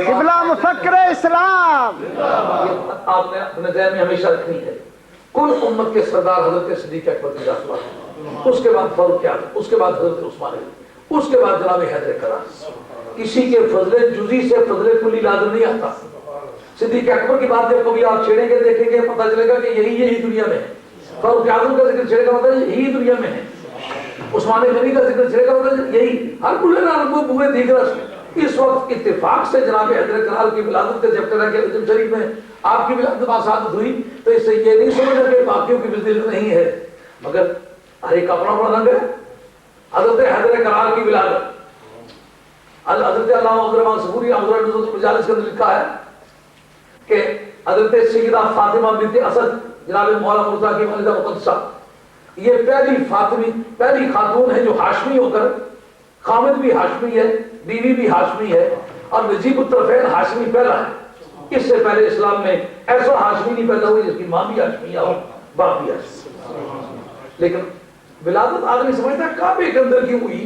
قبلہ مفکر اسلام. آپ نے اپنے ذہن میں ہمیشہ رکھنی ہے. کل امت کے سردار حضرت صدیق اکبر کی رسول, اس کے بعد فاروق اعظم, اس کے بعد حضرت عثمان, اس کے بعد جناب حیدر کرار. کسی کے فضل جزی سے فضل کلی لازم نہیں آتا. صدیق اکبر کی بات جب کبھی آپ چھیڑیں گے دیکھیں گے پتہ چلے گا کہ یہی دنیا میں ہے. فاروق اعظم کا ذکر چھیڑے گا مطلب یہی دنیا میں ہے. عثمان غنی کا ذکر چھیڑے گا مطلب یہی, ہر کل پورے دیگر. اس وقت اتفاق سے جناب حیدر کرار کی ولادت کا جب کرا کہ عجم شریف میں آپ کی ولادت باسعادت ہوئی, تو اس سے یہ نہیں سمجھا کہ باقیوں کی بزدل نہیں ہے, مگر ہر ایک اپنا اپنا رنگ ہے. حضرت حیدر کرار کی ولادت حضرت علامہ عبدالرحمٰن صبوری حضرت مجالس کے اندر لکھا ہے کہ حضرت سیدہ فاطمہ بنت اسد جناب مولا مرزا کی والدہ مقدسہ, یہ پہلی خاتون ہے جو ہاشمی ہو کر, خامد بھی ہاشمی ہے, بیوی بھی ہاشمی ہے, اور نجیب الطرفین ہاشمی پہلا ہے. اس سے پہلے اسلام میں ایسا ہاشمی نہیں پیدا ہوئی جس کی ماں بھی ہاشمی اور باپ بھی ہاشمی. لیکن ولادت آدمی سمجھتا ہے کعبے کے اندر کیوں ہوئی,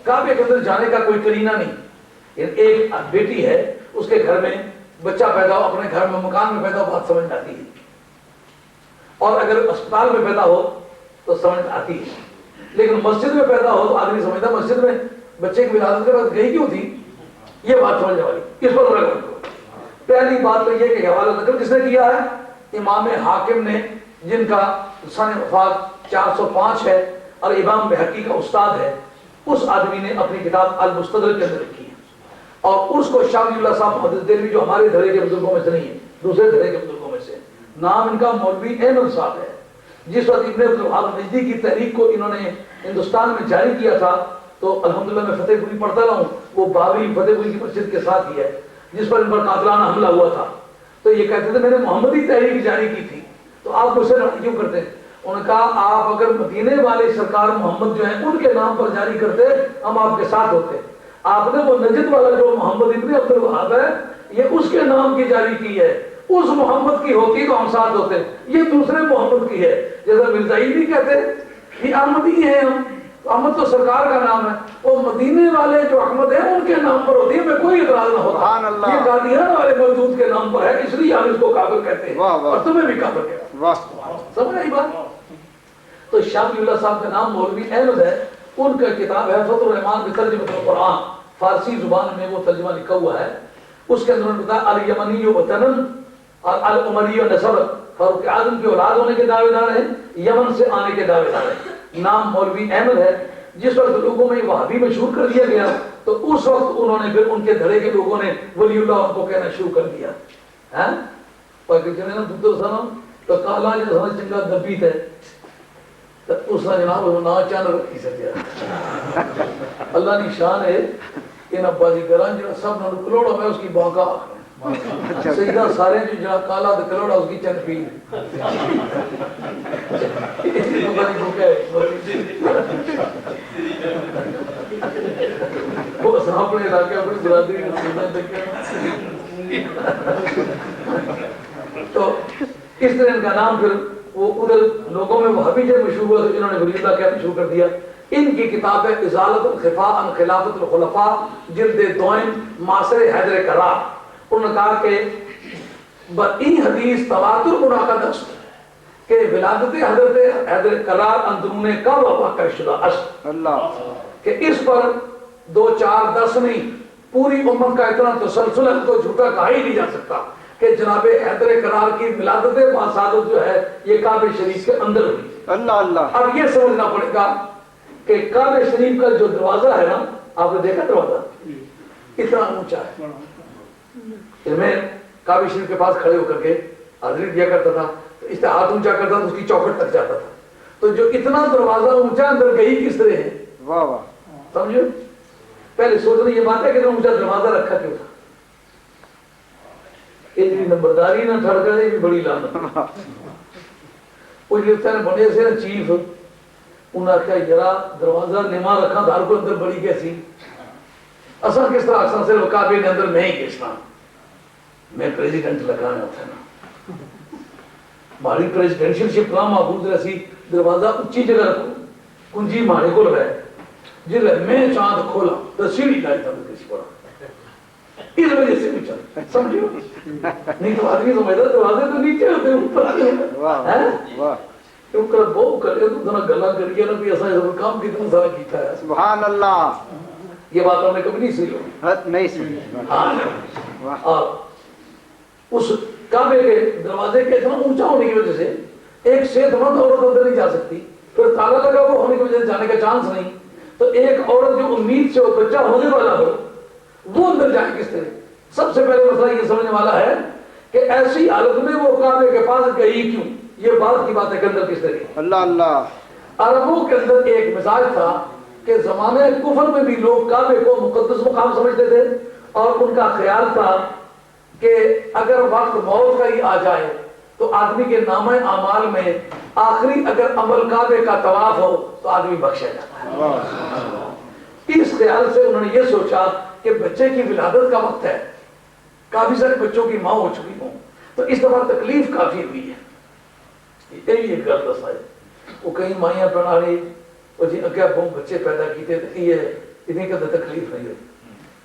کعبے کے اندر جانے کا کوئی کرینہ نہیں. ایک بیٹی ہے, اس کے گھر میں بچہ پیدا ہو, اپنے گھر میں مکان میں پیدا ہو, بات سمجھ آتی ہے, اور اگر اسپتال میں پیدا ہو تو سمجھ آتی ہے. لیکن مسجد میں پیدا ہو تو آدمی سمجھتا مسجد میں بچے کی ولادت کے بعد گئی کیوں تھی, یہ بات سمجھنے والی. اس پر ذرا غور کرو. پہلی بات تو یہ کہ حوالہ نقل کس نے کیا ہے؟ امام حاکم نے, جن کا سن وفات 405 ہے اور امام بہقی کا استاد ہے. اس آدمی نے اپنی کتاب المستدرک کے اندر لکھی ہے, اور اس کو شاہ ولی اللہ صاحب محدث دہلوی جو ہمارے دھڑے کے بزرگوں میں سے نہیں ہے, دوسرے دھڑے کے بزرگوں میں سے, نام ان کا مولوی احمد صاحب ہے. جس وقت ابن عبدالوہاب نجدی کی تحریک کو انہوں نے ہندوستان میں جاری کیا تھا, تو الحمدللہ میں فتح پوری پڑھتا رہا ہوں, وہ باوری فتح پوری کی مسجد کے ساتھ ہی ہے جس پر ان پر قاتلانہ حملہ ہوا تھا. تو یہ کہتے تھے میں نے محمدی تحریک جاری کی تھی, تو آپ مجھ سے لڑائی کیوں کرتے ہیں؟ انہوں نے کہا آپ اگر مدینے والے سرکار محمد جو ہیں ان کے نام پر جاری کرتے ہم آپ کے ساتھ ہوتے. آپ نے وہ نجد والا جو محمد ابن عبدالوہاب ہے یہ اس کے نام کی جاری کی ہے, اس محمد کی ہوتی تو ہم ساتھ ہوتے, یہ دوسرے محمد کی ہے. جیسا مرزائی بھی کہتے یہ احمدی ہیں ہم, احمد تو سرکار کا نام ہے, وہ مدینے والے جو احمد ہیں ان کے نام پر ہوتی ہے, میں کوئی اعتراض نہ ہوتا. یہ قادیان والے موجود کے نام پر ہے, اس لیے ہم اس کو کافر کہتے ہیں اور تمہیں بھی کافر کہتے ہیں. سمجھ آئی بات؟ تو شاہ ولی اللہ صاحب کا نام مولوی احمد ہے. ان کا کتاب ہے فتح الرحمان بترجمۃ القرآن, فارسی زبان میں وہ ترجمہ لکھا ہوا ہے. اس کے اندر انہوں نے بتایا الیمنی وطنن اور العمری نسب, فاروق اعظم کی اولاد ہونے کے دعوے دار ہیں, یمن سے آنے کے دعوے دار ہیں. نام مولوی احمد ہے. جس وقت لوگوں میں وہابی مشہور کر دیا گیا تو اس وقت انہوں نے پھر ان کے دھڑے کے لوگوں نے ولی اللہ ان کو کہنا شروع کر دیا. تو کالا چنگا دبیت ہے, تو اس نے جناب نا چند رکھی سکیا اللہ کی شان ہے کہ ابا جی کران جو سب نے کلوڑا میں اس کی بانکا سیدھا سارے جو جہاں کالا تو کلوڑا اس کی چند پیر وہ اپنے علاقے اپنی برادری میں سننا دیکھا تو اس طرح ان کا نام پھر وہ ادھر لوگوں میں وہابی جب مشہور ہوا تو انہوں نے ولی اللہ کہنا شروع کر دیا. ان کی کتاب ہے ازالت الخفاء عن خلافت الخلفاء جلد دوئم معاصر حیدر کرار. انہوں نے کہا کہ این حدیث تواتر منعقد است کہ ولادت حضرت حیدر کرار اندرون کعبہ واقع شدہ است اللہ کہ اس پر 2 4 10 نہیں پوری امت کا اتنا تسلسل ہے تو جھوٹا کہا ہی نہیں جا سکتا کہ جناب حیدر کرار کی ولادت باسعادت جو ہے یہ کعبہ شریف کے اندر ہوئی. اللہ اللہ اب یہ سمجھنا پڑے گا کہ کعبہ شریف کا جو دروازہ ہے نا آپ نے دیکھا دروازہ اتنا اونچا ہے. میں کعبہ شریف کے پاس کھڑے ہو کر کے حاضری دیا کرتا تھا تو اس سے ہاتھ اونچا کرتا تھا اس کی چوکھٹ تک جاتا تھا. تو جو اتنا دروازہ اونچا اندر گئی کس طرح ہے واہ واہ سمجھو. پہلے سوچنا یہ بات ہے کہ اونچا دروازہ رکھا کیوں تھا. اتنی نمبرداری نہ ٹھڑ کر بھی بڑی لعنت. وہ جو بنے سے چیف انہوں نے کہا یرا دروازہ نما رکھا دار کو اندر بڑی کیسی اصل کس طرح اکثر سے کعبے کے اندر میں ہی کسنا میں پریزیڈنٹ لگانا ہوتا ہے نا ہماری پریزیڈنشل شپ نہ محفوظ رسی دروازہ اونچی جگہ رکھو کنجی مارے کو لگائے جل میں چاند کھولا تو سیڑھی لائی تھا کسی پڑا اس وجہ سے بھی چل سمجھو نہیں تو آدمی سمجھتا دروازے تو نیچے ہوتے ہیں اوپر آتے ہیں بہت کرے تو ذرا گلا کریے نا بھی ایسا کام کتنا سارا کیتا ہے. سبحان اللہ یہ بات ہم نے کبھی نہیں سنی نہیں سنی. ہاں اور اس کعبے کے دروازے کے اتنا اونچا ہونے کی وجہ سے ایک صحت مند عورت اندر نہیں جا سکتی پھر تالا لگا وہ ہونے کی وجہ سے جانے کا چانس نہیں. تو ایک عورت جو امید سے بچہ ہونے والا ہو وہ اندر جائے کس طرح. سب سے پہلے مسئلہ یہ سمجھنے والا ہے کہ ایسی حالت میں وہ کعبے کے پاس گئی کیوں. یہ بات کی بات ہے کہ اندر کس طرح اللہ اللہ عربوں کے اندر ایک مزاج تھا کہ زمانے کفر میں بھی لوگ کعبے کو مقدس مقام سمجھتے تھے اور ان کا خیال تھا کہ اگر وقت موت کا ہی آ جائے تو آدمی کے نامہ اعمال میں آخری اگر عمل کعبے کا طواف ہو تو آدمی بخشا جاتا ہے. اس خیال سے انہوں نے یہ سوچا کہ بچے کی ولادت کا وقت ہے کافی سارے بچوں کی ماں ہو چکی ہوں تو اس دفعہ تکلیف کافی ہوئی ہے. یہ گل دسا ہے وہ کئی مائیاں بنا رہی وہ جی اگے ابوں بچے پیدا کیتے یہ اتنی کدے تکلیف نہیں ہوئی.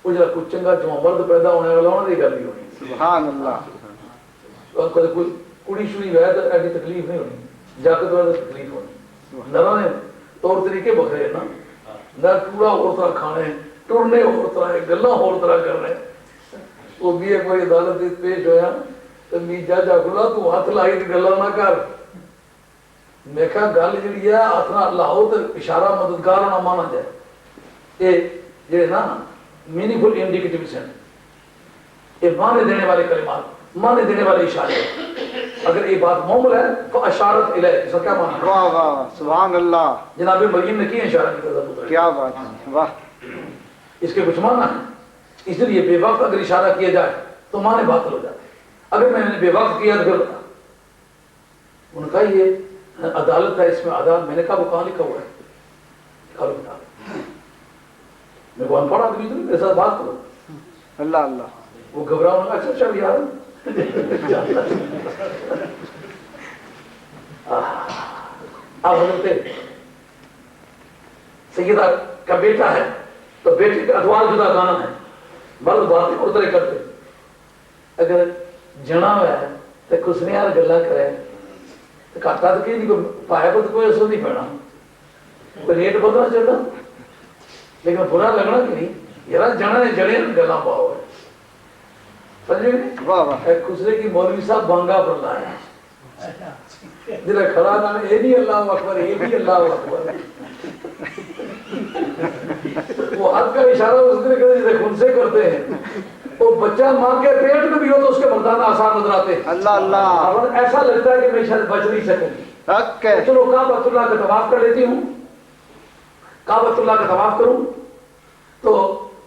وہ جڑا کوئی چنگا جو مرد پیدا ہونے والا انہوں نے گل نہیں ہونی. سبحان اللہ کوئی کڑی شڑی وے تو ایسی تکلیف نہیں ہونی جاگت والا تکلیف ہونی. نرا نے طور طریقے بکھرے نا نہ ٹوڑا اور طرح کھانے ٹرنے اور طرح گلاں اور طرح کرنے. وہ بھی کوئی عدالت پیش ہویا تو میجا جاگلا تو ہاتھ لائی تو گلا نہ کر. میں کہا گل جڑی ہے اپنا لاؤ تو اشارہ مددگار نہ مانا جائے. یہ جو نا میننگفل انڈیکیٹیوز ہیں یہ معنی دینے والے کلمات معنی دینے والے اشارے. اگر یہ بات مومل ہے تو اشارت الیہ اس کا کیا معنی ہے. واہ واہ سبحان اللہ جناب مریم نے کیا اشارہ کیا تھا کیا بات ہے واہ. اس کے کچھ معنی ہیں اس لیے بے وقت اگر اشارہ کیا جائے تو معنی باطل ہو جاتے. اگر میں نے بے وقت کیا تو پھر ان کا یہ عدالت ہے اس میں عدالت میں نے کہا وہ کہاں لکھا ہوا ہے کھالو کتاب میں کو انپڑھ آدمی تو میرے ساتھ بات کرو. اللہ اللہ وہ گھبراؤ نے اچھا چل یار اب حضرت سیدہ کا بیٹا ہے تو بیٹے کا ادوار جدا گانا ہے مرد باتیں اور طرح کرتے. اگر جنا ہوا ہے تو کچھ نہیں یار گلا کرے تو کاٹا تو کہ پایا پر تو کوئی اثر نہیں پڑنا کوئی ریٹ بدلنا چاہتا لیکن برا لگنا کہ نہیں یار جنا نے جڑے گلا پاؤ ہے سمجھے ایک دوسرے کی مولوی صاحب بانگا پر لایا جرا کھڑا نہ یہ نہیں اللہ اکبر یہ بھی اللہ اکبر وہ ہاتھ کا اشارہ اس طرح کرتے خود سے کرتے ہیں. وہ بچہ ماں کے پیٹ میں بھی ہو تو اس کے مردانہ آسان نظر آتے ہیں. اللہ اللہ ایسا لگتا ہے کہ میں شاید بچ نہیں سکوں گی حق ہے چلو کعبۃ اللہ کا طواف کر لیتی ہوں، کعبۃ اللہ کا طواف کروں تو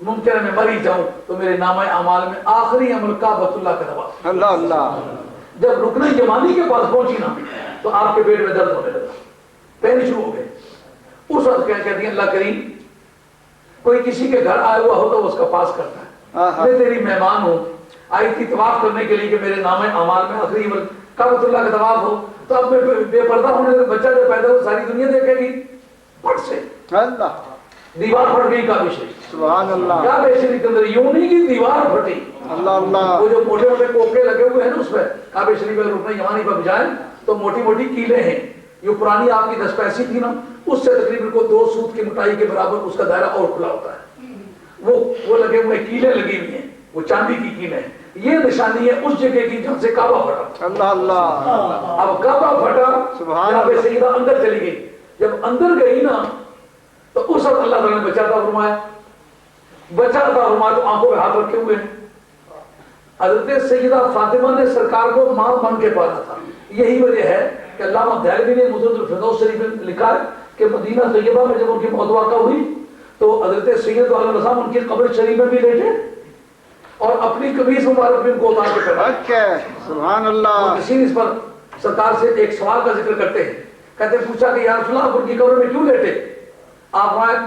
ممکن ہے میں مر ہی جاؤں تو میرے نامہ اعمال میں آخری عمل کعبۃ اللہ کا طواف۔ اللہ اللہ جب رکن یمانی کے پاس پہنچی نا تو آپ کے پیٹ میں درد ہونے لگا، پہلے شروع ہو گئے۔ اس وقت کہتی ہیں اللہ کریم کوئی کسی کے گھر آیا ہوا ہو تو اس کا پاس کرتا ہے، میں تیری مہمان ہوں، آئی تھی طواف کرنے کے لیے کہ میرے نامہ اعمال میں آخری عمل کعبۃ اللہ کا طواف ہو، تو اب میں بے پردہ ہونے سے بچہ جو پیدا ہو ساری دنیا دیکھے گی، پھٹ سے اللہ دیوار پھٹ گئی کعبہ شریف، سبحان اللہ کعبہ شریف کے اندر یوں نہیں کہ دیوار پھٹی، اللہ اللہ وہ جو موٹے موٹے کوکے لگے ہوئے ہیں نا اس پہ کعبہ شریف میں رکن یمانی پر بجائیں تو موٹی موٹی کیلیں ہیں، یہ پرانی آپ کی دستپیسی تھی نا اس سے تقریباً کو 2 سوت کی موٹائی کے برابر اس کا دائرہ اور کھلا ہوتا ہے، وہ لگے ہوئے کیلیں لگی ہوئی ہیں، وہ چاندی کی کیلیں ہیں، یہ نشانی ہے اس جگہ کی جہاں سے کعبہ پھٹا۔ اللہ اللہ اب کعبہ پھٹا، کعبہ سیدہ اندر چلی گئی، جب اندر گئی نا تو اس وقت اللہ تعالیٰ نے بچہ عطا فرمایا، بچہ عطا فرمایا تو آنکھوں پہ ہاتھ رکھے ہوئے ہیں۔ حضرت سیدہ فاطمہ نے سرکار کو ماں بن کے پالا تھا، یہی وجہ ہے کہ علامہ دہلوی نے مسند الفردوس شریف میں لکھا ہے کہ مدینہ طیبہ میں جب ان کی موت واقع ہوئی تو حضرت سید عالم رضا ان کی قبر شریف میں بھی لیٹے اور اپنی قمیص مبارک بھی ان کو اتار کے پہنا۔ سبحان اللہ کسی اس پر سرکار سے ایک سوال کا ذکر کرتے ہیں، کہتے ہیں پوچھا کہ یا رسول اللہ ان کی قبر میں کیوں لیٹے؟ آپ فرمائے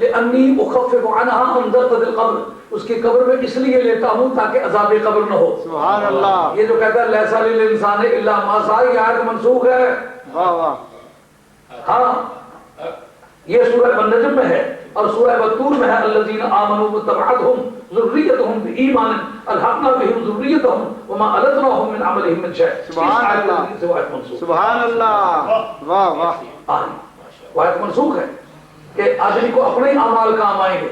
لأنی اخفف عنها ان ضرطت القبر، اس کی قبر میں اس لیے لیتا ہوں تاکہ عذاب قبر نہ ہو۔ سبحان اللہ یہ جو کہتا ہے لیسا للانسان الا ما سعی، یہ آیت منسوخ ہے۔ واہ واہ ہاں یہ سورہ النجم میں ہے اور سورہ والطور میں ہے الذین آمنوا واتبعتهم ذریتهم بایمان الحقنا بهم ذریتهم وما التناهم من عملهم من شیء۔ سبحان اللہ سبحان اللہ واہ واہ وہ آیت منسوخ ہے کہ آدمی کو اپنے اعمال کام آئیں گے،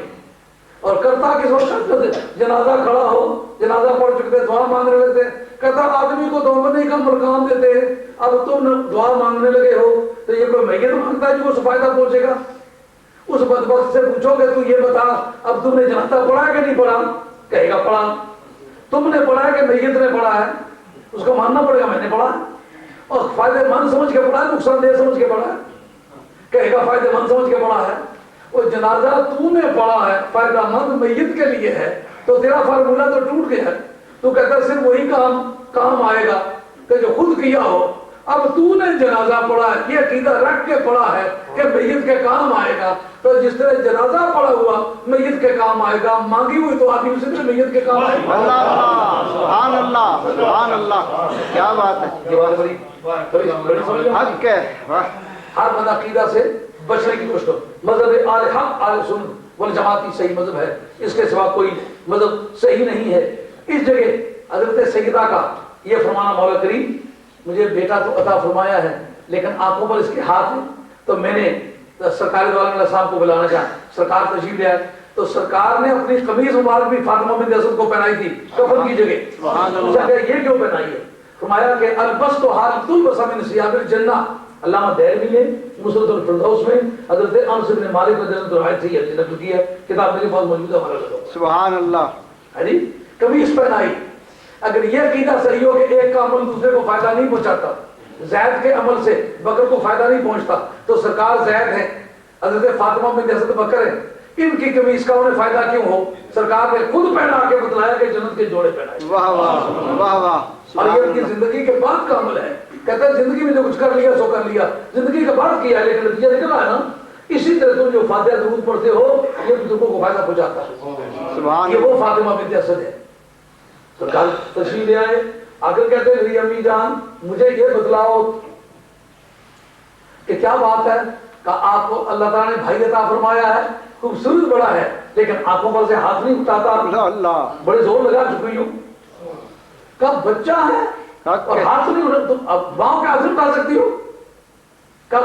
اور کرتا کس وقت جنازہ کھڑا ہو، جنازہ پڑھ چکتے دعا مانگنے لگتے، کہتا آدمی کو دھونے کا مقام دیتے، اب تم دعا مانگنے لگے ہو تو یہ کوئی میت مانگتا ہے جو اس فائدہ پہنچے گا؟ اس بدبخت سے پوچھو گے تو یہ بتا اب تم نے جنازہ پڑھا ہے کہ نہیں پڑھا؟ کہے گا پڑھا۔ تم نے پڑھا ہے کہ میت نے پڑھا ہے؟ اس کو ماننا پڑے گا میں نے پڑھا ہے، اور فائدہ مند سمجھ کے پڑھا ہے نقصان دہ سمجھ کے پڑھا ہے؟ کہے گا فائدہ مند سمجھ کے پڑھا ہے۔ وہ جنازہ تو نے پڑھا ہے فائدہ مند میت کے لیے ہے تو تیرا فارمولہ تو ٹوٹ گیا ہے، تو کہتا صرف وہی کام آئے گا کہ جو خود کیا ہو۔ اب تو نے جنازہ پڑھا ہے، یہ عقیدہ رکھ کے پڑھا ہے کہ میت کے کام آئے گا، تو جس طرح جنازہ پڑھا ہوا میت کے کام آئے گا، مانگی ہوئی تو آدمی اسی طرح میت کے کام آئے گا۔ اللہ سبحان اللہ سبحان اللہ کیا بات ہے، یہ بات بڑی سمجھ میں حق ہے واہ ہر بد عقیدہ سے بچنے کی کوشش کرو۔ مذہب آل حق آل سنت والجماعت ہی صحیح مذہب ہے، اس کے سوا کوئی مذہب صحیح نہیں ہے۔ اس جگہ حضرت سیدہ کا یہ فرمانا مولا کریم مجھے بیٹا تو عطا فرمایا ہے لیکن آنکھوں پر اس کے ہاتھ ہیں، تو میں نے سرکار دو عالم صاحب کو بلانا چاہا، سرکار تشریف لے آئے تو سرکار نے اپنی قمیض مبارک بھی فاطمہ بنت اسد کو پہنائی تھی کفن کی جگہ۔ پوچھا کہ یہ کیوں پہنائی ہے؟ فرمایا کہ البس تو حال تلبس من ثیاب الجنہ۔ علامہ دہلوی نے مسند الفردوس میں حضرت انس بن مالک رضی اللہ عنہ روایت سے یہ نقل کی ہے، کتاب میرے پاس موجود ہے، ہمارا لگا سبحان اللہ ہے جی قمیص پہنائی۔ اگر یہ عقیدہ صحیح ہو کہ ایک کا عمل دوسرے کو فائدہ نہیں پہنچاتا، زید کے عمل سے بکر کو فائدہ نہیں پہنچتا، تو سرکار زید ہے، حضرت فاطمہ بنت اسد بکر ہے، ان کی قمیص کا انہیں فائدہ کیوں ہو؟ سرکار نے خود پہنا کے بتلایا کہ جنت کے جوڑے پہنائے۔ واہ واہ واہ واہ اور یہ ان کی زندگی کے بعد کا عمل ہے، کہتا ہے زندگی میں جو کچھ کر لیا سو کر لیا، زندگی کے بعد کیا ہے لیکن نتیجہ نکلا ہے نا۔ اسی طرح تم جو فاتحہ درود پڑھتے ہو یہ بزرگوں کو فائدہ پہنچاتا ہے، سبحان یہ وہ فاطمہ بنت اسد ہے۔ سرکار تشریف لے آئے، آخر کہتے ہیں میری امی جان مجھے یہ بتلاؤ کہ کیا بات ہے، کہ آپ کو اللہ تعالیٰ نے بھائی عطا فرمایا ہے، خوبصورت بڑا ہے لیکن آنکھوں پر سے ہاتھ نہیں اٹھاتا، اللہ بڑے زور لگا چکی ہوں، کب بچہ ہے اور ہاتھ نہیں اٹھا، تم اب باؤں کے ہاتھ اٹھا سکتی ہو؟ کب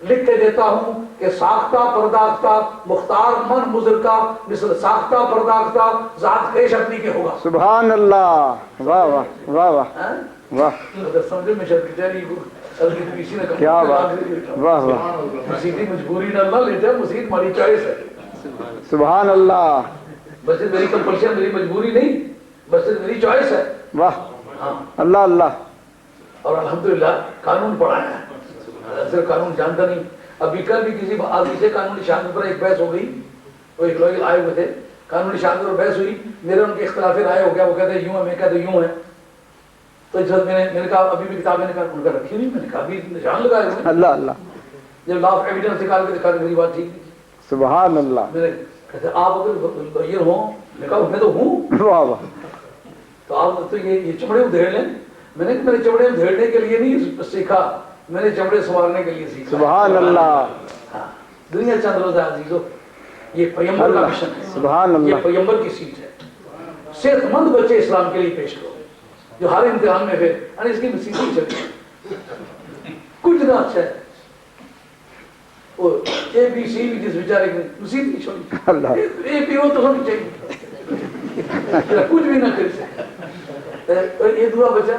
لکھ کے دیتا ہوں کہ ساختہ پرداختہ مختار من مزرکہ مثل ساختہ پرداختہ ذات کیش اپنی کے ہوگا. سبحان اللہ. واہ واہ واہ واہ واہ. اگر سمجھے میں شرط جاری کسی نے کیا بات. واہ واہ. مسیدی مجبوری نہ اللہ لیتے ہیں, مسجد ہماری چوائس ہے. سبحان اللہ. مسجد میری کمپلشن, میری مجبوری نہیں, مسجد میری چوائس ہے. واہ. ہاں اللہ اللہ. اور الحمدللہ قانون پڑھایا ہے, صرف قانون جانتا نہیں. ابھی کل بھی کسی آدمی سے قانونی شان پر ایک بحث ہو گئی, وہ ایک لوگ آئے ہوئے تھے, قانونی شان پر بحث ہوئی, میرے ان کے اختلاف رائے ہو گیا, وہ کہتے ہیں یوں ہے, میں کہتا یوں ہے. تو جب میں نے کہا ابھی بھی کتاب میں نے کہا ان کا رکھی نہیں, میں نے کہا ابھی نشان لگائے ہوئے. اللہ اللہ. جب لا آف ایویڈنس نکال کے دکھا کہ میری بات ٹھیک نہیں. سبحان اللہ. میں نے کہتے آپ اگر یہ ہوں, میں کہا میں تو ہوں. واہ واہ. تو آپ تو یہ چمڑے ادھیڑ لیں. میں نے میں نے چمڑے ادھیڑنے کے لیے نہیں سیکھا, میں نے چمڑے سنوارنے کے لیے سیکھا. سبحان اللہ. دنیا چند روزہ عزیزو, یہ پیغمبر کا مشن ہے. سبحان یہ اللہ. پیغمبر کی سیٹ ہے. صحت مند بچے اسلام کے لیے پیش کرو, جو ہر امتحان میں پھر یعنی اس کی مسیحی چلتی کچھ نہ اچھا ہے. وہ اے بی سی بھی جس بیچارے کی مسیحی چھوڑی, اللہ. اے پی او تو سب چاہیے, کچھ بھی نہ کر سکے. اور یہ دعا بچہ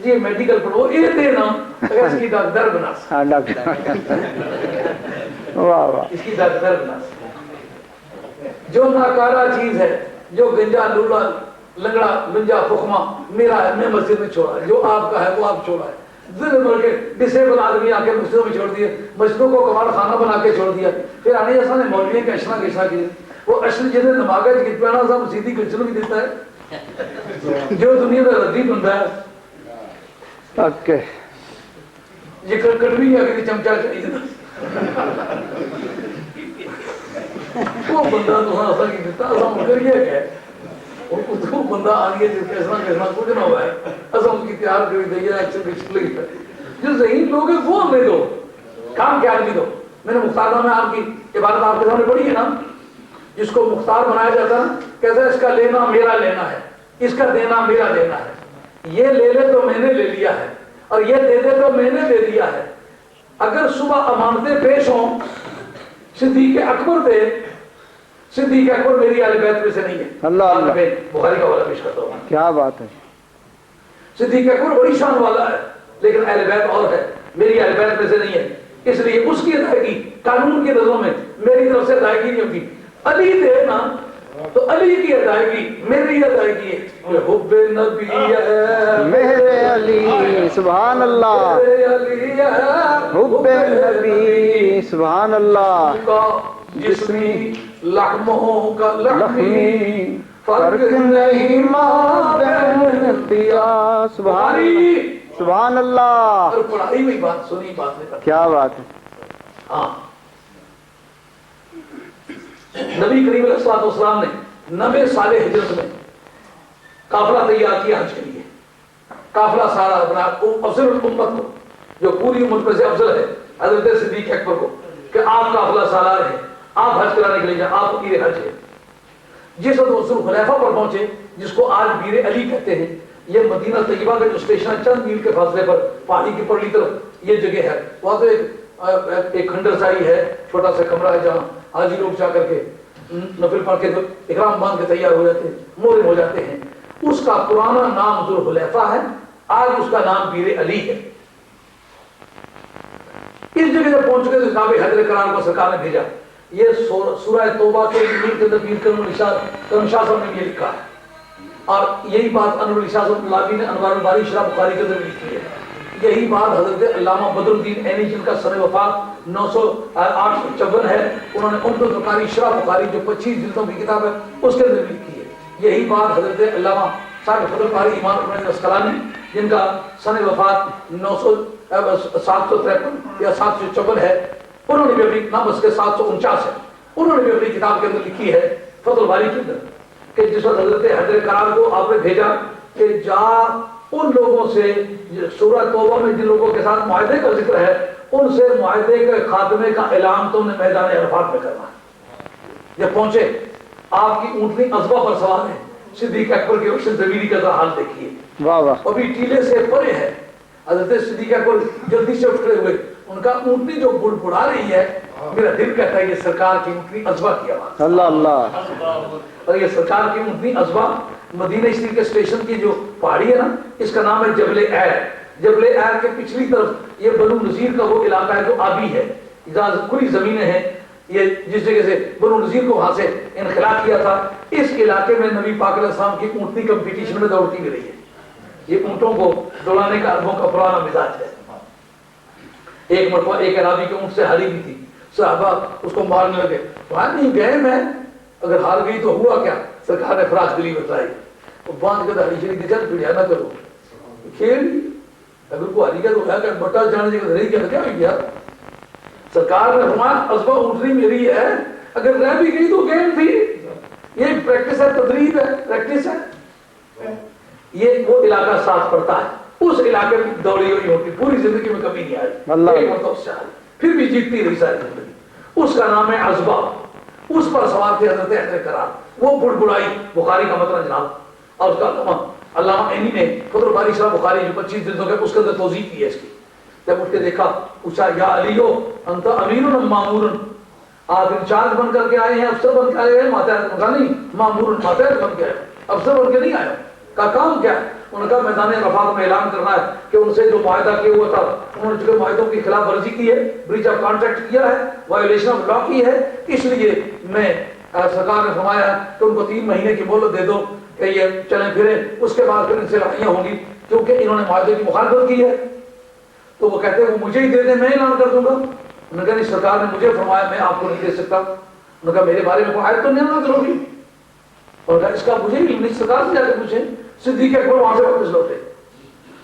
جی میڈیکل پڑھو, اے دینا اگر اس کی ڈاکٹر بنا سکے. ہاں ڈاکٹر. واہ واہ. اس کی ڈاکٹر بنا سکے. جو ناکارہ چیز ہے, جو گنجا لولا لنگڑا گنجا فخما میرا ہے, میں مسجد میں چھوڑا ہے. جو آپ کا ہے وہ آپ چھوڑا ہے. ذرا بڑھ کے ڈسیبل آدمی آ کے مسجدوں میں چھوڑ دیے, مسجدوں کو کمال خانہ بنا کے چھوڑ دیا. پھر آنے جیسا نے مولوی کے اشنا کشنا کیے, وہ اشن جنہیں نماغ جگت پہنا سا مسیدی کچھ بھی دیتا ہے, جو دنیا میں ردی بنتا ہے. اوکے. یہ کڑوی ہے کہ چمچا چاہیے وہ بندہ تو ہاں ایسا کی دیتا, ایسا مگر یہ ہے وہ بندہ آگے جو کیسنا کیسنا کچھ نہ ہوا ہے, ایسا اس کی تیار کری دئیے ایکسن بچ لگی ہے. جو ذہین لوگ ہیں وہ ہمیں دو, کام کیا آدمی دو. میں نے مختار میں آپ کی عبادت آپ کے سامنے پڑھی ہے نا, جس کو مختار بنایا جاتا ہے, کہتا ہے اس کا لینا میرا لینا ہے, اس کا دینا میرا دینا ہے. یہ لے لے تو میں نے لے لیا ہے, اور یہ دے دے تو میں نے دے دیا ہے. اگر صبح امانتیں پیش ہوں, صدیق اکبر دے, صدیق اکبر میری اہل بیت میں سے نہیں ہے. اللہ اللہ. بخاری کا حوالہ پیش کرتا ہوں. کیا بات ہے. صدیق اکبر بڑی شان والا ہے, لیکن اہل بیت اور ہے, میری اہل بیت میں سے نہیں ہے. اس لیے اس کی ادائیگی قانون کی نظروں میں میری طرف سے ادائیگی نہیں ہوگی. علی دے نا تو علی کی ادائیگی میری ادائیگی ہے. حب نبی ہے میرے علی. سبحان اللہ. میرے علی ہے حب نبی. سبحان اللہ. کا جسمی لحموں کا لحمی فرق نہیں ماں بہن پیا. سبحان اللہ. سبحان اللہ. اور پڑھائی ہوئی بات سنی بات نہیں کرتا. کیا بات ہے. ہاں, نبی کریم علیہ الصلوۃ والسلام نے 90 سال ہجرت میں قافلہ تیار کیا حج کے لیے. قافلہ سارا اپنا افضل الامت کو, جو پوری امت میں سے افضل ہے, حضرت صدیق اکبر کو, کہ آپ قافلہ سالار ہیں, آپ حج کرانے کے لیے جائیں, آپ پیر حج ہے. جس وقت وہ ذوالخلیفہ پر پہنچے, جس کو آج بیر علی کہتے ہیں, یہ مدینہ طیبہ کا جو اسٹیشن ہے چند میل کے فاصلے پر پہاڑی کی پرلی طرف یہ جگہ ہے. وہاں تو ایک کھنڈر سائی ہے, چھوٹا سا کمرہ ہے جہاں حاجی لوگ جا کر کے نفل پڑھ کے احرام باندھ کے تیار ہو جاتے ہیں, محرم ہو جاتے ہیں. اس کا پرانا نام ذوالخلیفہ ہے, آج اس کا نام پیر علی ہے. اس جگہ جب پہنچ گئے تو جناب حیدر کرار کو سرکار نے بھیجا. یہ سورہ توبہ کے کے اندر پیر کرم شاہ صاحب نے یہ لکھا ہے, اور یہی بات انور علی شاہ صاحب اللہ نے انوار الباری شرح بخاری کے اندر لکھی ہے. یہی بات حضرت علامہ بدر الدین عینی, جن کا سن وفات 954 ہے, انہوں نے عمدۃ القاری شرح بخاری جو 25 جلدوں کی کتاب ہے اس کے اندر لکھی ہے. یہی بات حضرت علامہ صاحب فتح القاری امام ابن اسقلانی, جن کا سن وفات 753 یا 754 ہے, انہوں نے بھی اپنی نام اس کے 749 ہے, انہوں نے بھی اپنی کتاب کے اندر لکھی ہے فتح الباری کے اندر, کہ جس وقت حضرت حیدر کرار کو آپ نے بھیجا کہ جا ان لوگوں سے سورہ توبہ میں جن لوگوں کے ساتھ معاہدے کا ذکر ہے, ان سے معاہدے کے خاتمے کا اعلان تم نے میدان عرفات میں کرنا ہے. جب پہنچے, آپ کی اونٹنی ازبا پر سوار ہے, صدیق اکبر کے حسن زمینی کا حال دیکھیے, واہ واہ. ابھی ٹیلے سے پرے ہے. حضرت صدیق اکبر جلدی سے اٹھ کھڑے ہوئے, ان کا اونٹنی جو بڑبڑا رہی ہے، میرا دل کہتا ہے یہ سرکار کی اونٹنی ازوا کی آواز، اللہ اللہ، اور یہ سرکار کی اونٹنی ازوا مدینہ شریف کے اسٹیشن کی جو پہاڑی ہے نا، اس کا نام ہے جبل ایر۔ جبل ایر کے پچھلی طرف یہ بنو نذیر کا وہ علاقہ ہے جو آبی ہے، جہاں کھلی زمینیں ہیں، یہ جس جگہ سے بنو نذیر کو وہاں سے انخلا کیا تھا، اس علاقے میں نبی پاک علیہ السلام کی اونٹنی کمپٹیشن میں دوڑتی بھی رہی ہے۔ یہ اونٹوں کو دوڑانے کا عربوں کا پرانا مزاج ہے۔ ایک مرتبہ ایک عربی کے اونٹ سے ہاری بھی تھی، صحابہ اس کو مارنے لگے، وہاں نہیں گئے، میں اگر ہار گئی تو ہوا کیا؟ سرکار نے فراخ دلی بتائی، باندھ کے دہلی شریف کے چل پڑیا نہ کرو کھیل، اگر کو ہاری گیا تو کہ بٹا جانے کے دھری کیا ہو گیا؟ سرکار نے فرمایا ازوا اونٹنی میری ہے، اگر رہ بھی گئی تو گیم تھی، یہ پریکٹس ہے، تدریب ہے، پریکٹس ہے۔ یہ وہ علاقہ ساتھ پڑتا ہے، اس علاقے میں دوڑی ہوئی ہوتی، پوری زندگی میں کبھی نہیں آئی، ایک مرتبہ سے آئی، پھر بھی جیتتی رہی ساری زندگی۔ اس کا نام ہے ازوا، اس پر سوار تھے حضرت حیدر کرار، وہ بڑبڑائی، بخاری کا مطلب جناب، اور اس کا علامہ عینی نے فتح الباری شرح بخاری جو 25 جلدوں کے اس کے اندر توضیح کی ہے اس کی، جب اٹھ کے دیکھا پوچھا یا علیو انت امیر مامور، آپ انچارج بن کر کے آئے ہیں، افسر بن کے آئے ہیں؟ ماتحت کہا نہیں، مامور ماتحت بن کے آئے، افسر بن کے نہیں آئے۔ کا کام کیا ہے؟ انہوں نے کہا میدان عرفات میں اعلان کرنا ہے کہ ان سے جو معاہدہ کیا ہوا تھا، انہوں نے چونکہ معاہدوں کی خلاف ورزی کی ہے، بریچ آف کانٹریکٹ کیا ہے، وائلیشن آف لا کی ہے، اس لیے میں سرکار نے فرمایا ہے کہ ان کو 3 مہینے کی مہلت دے دو کہ یہ چلیں پھریں، اس کے بعد پھر ان سے لڑائیاں ہوں گی، کیونکہ انہوں نے معاہدے کی مخالفت کی ہے۔ تو وہ کہتے ہیں وہ مجھے ہی دے دیں، میں اعلان کر دوں گا۔ انہوں نے کہا نہیں، سرکار نے مجھے فرمایا میں آپ کو نہیں دے سکتا۔ انہوں نے کہا میرے بارے میں کوئی آیت تو نہیں اعلان کرو گی؟ اور کہا اس کا مجھے ہی نہیں، سرکار سے جا کے پوچھیں۔ صدیق اکبر وہاں سے واپس لوٹے،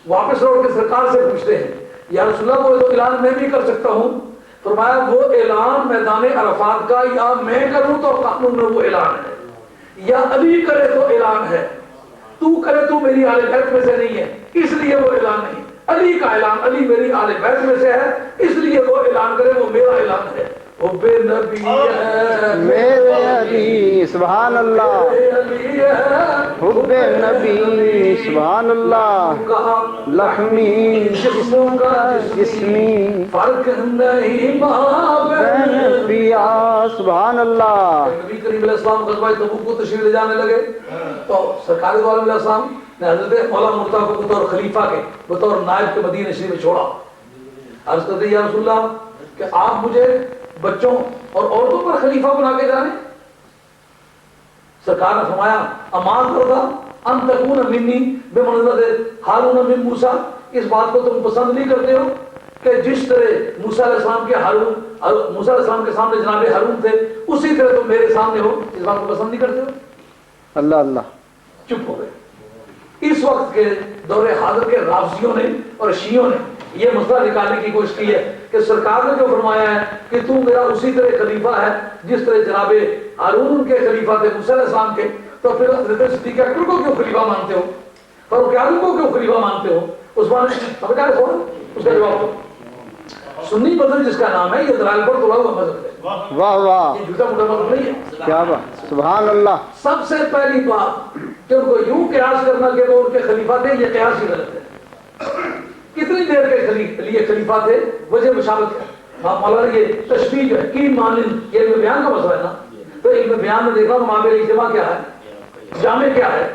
واپس لوٹ کے سرکار سے پوچھتے ہیں یا رسول اللہ وہ تو اعلان میں بھی کر سکتا ہوں؟ فرمایا وہ اعلان میدان عرفات کا یا میں کروں تو قانون میں وہ اعلان ہے، یا علی کرے تو اعلان ہے، تو کرے تو میری آل بیت میں سے نہیں ہے اس لیے وہ اعلان نہیں، علی کا اعلان، علی میری آل بیت میں سے ہے اس لیے وہ اعلان کرے، وہ میرا اعلان ہے۔ حب نبی ہے میرے علی، سبحان اللہ، حب نبی، سبحان اللہ، لحمی جسموں کا جسمی، فرق نہیں ماں بین انبیاء، سبحان اللہ۔ نبی کریم علیہ السلام غزوہ تبوک کو تشریف لے جانے لگے تو سرکار دو علیہ السلام نے حضرت مولا مرتضیٰ کو بطور خلیفہ کے، بطور نائب کے مدینہ شریف میں چھوڑا۔ عرض کرتے یا رسول اللہ کہ آپ مجھے بچوں اور عورتوں پر خلیفہ بنا کے جانے؟ سرکار نے فرمایا امان کرتا ان تکون منی بمنزلت ہارون من موسیٰ، اس بات کو تم پسند نہیں کرتے ہو کہ جس طرح موسیٰ علیہ السلام کے موسیٰ علیہ السلام کے سامنے جناب ہارون تھے اسی طرح تم میرے سامنے ہو، اس بات کو پسند نہیں کرتے ہو؟ اللہ اللہ، چپ ہو گئے۔ اس وقت کے دور حاضر کے رافضیوں نے اور شیعوں نے یہ مسئلہ نکالنے کی کوشش کی ہے کہ سرکار نے جو فرمایا ہے کہ تو میرا اسی طرح خلیفہ ہے جس طرح جناب ہارون کے خلیفہ تھے موسیٰ علیہ السلام کے، تو پھر حضرت صدیق اکبر کو کیوں خلیفہ مانتے ہو؟ فاروق اعظم کو کیوں خلیفہ مانتے ہو؟ عثمان کیا ہے اس کا جواب دو۔ سنی مذہب جس کا نام ہے یہ دلائل پر تلا ہوا مذہب ہے، واہ واہ، یہ جھوٹا موٹا مذہب نہیں ہے۔ کیا بات، سبحان اللہ۔ سب سے پہلی بات کہ ان کو یوں قیاس کرنا کہ وہ ان کے خلیفہ تھے، یہ قیاس ہی غلط ہے۔ کتنی دیر کے لیے خلیفہ تھے؟ وجہ مشابہت ہے، مولانا یہ تشبیہ جو ہے کی مانند، یہ علم بیان کا مسئلہ ہے نا، تو علم بیان میں دیکھا مابع اجتماع کیا ہے، جامع کیا ہے؟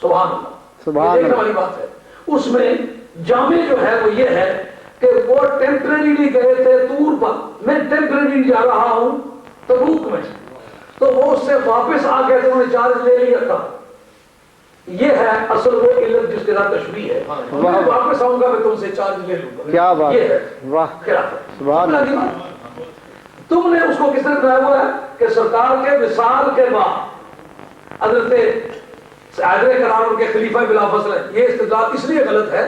سبحان اللہ، سبحان دیکھنے والی بات ہے۔ اس میں جامع جو ہے وہ یہ ہے کہ وہ ٹیمپریریلی گئے تھے طور پر، میں ٹیمپریریلی جا رہا ہوں تبوک میں، تو وہ اس سے واپس آ گئے تو انہوں نے چارج لے لیا تھا، یہ ہے اصل وہ علت جس کے ساتھ تشبیہ ہے۔ میں واپس آؤں گا میں تم سے چارج لے لوں گا، کیا بات، یہ ہے واہ، خلافت۔ سبحان اللہ۔ تم نے اس کو کس طرح بنایا ہوا ہے کہ سرکار کے وصال کے بعد حضرت حیدر کرار کے خلیفہ بلا فصل ہے، یہ استدلال اس لیے غلط ہے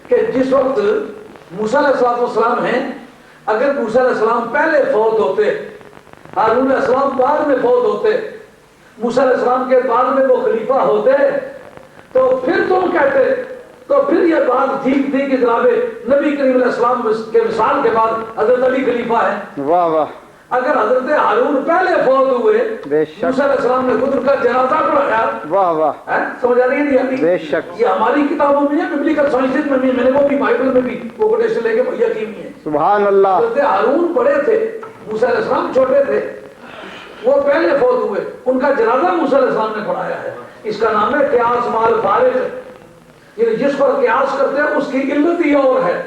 کہ جس وقت موسیٰ علیہ السلام ہیں، اگر موسیٰ علیہ السلام پہلے فوت ہوتے، ہارون علیہ السلام بعد میں فوت ہوتے، موسیٰ علیہ السلام کے بعد میں وہ خلیفہ ہوتے، تو پھر تم کہتے، تو پھر یہ بات ٹھیک تھی کہ جناب نبی کریم علیہ السلام کے وصال کے بعد حضرت علی خلیفہ ہے۔ واہ واہ، اگر حضرت ہارون پہلے فوت ہوئے، بے شک، موسیٰ علیہ السلام نے خود ان کا جنازہ پڑھایا، واہ واہ، سمجھ آ رہی ہے نہیں آتی؟ بے شک، یہ ہماری کتابوں میں ہے، ببلیکل سائنسز میں بھی، میں نے وہ بھی بائبل میں بھی وہ کوٹیشن لے کے مہیا کی ہوئی ہے۔ سبحان اللہ، حضرت ہارون بڑے تھے، موسیٰ علیہ السلام چھوٹے تھے، وہ پہلے فوت ہوئے، ان کا جنازہ موسیٰ علیہ السلام نے پڑھایا ہے۔ اس کا نام ہے قیاس مال فارغ، یعنی جس پر قیاس کرتے ہیں اس کی علت ہی اور ہے،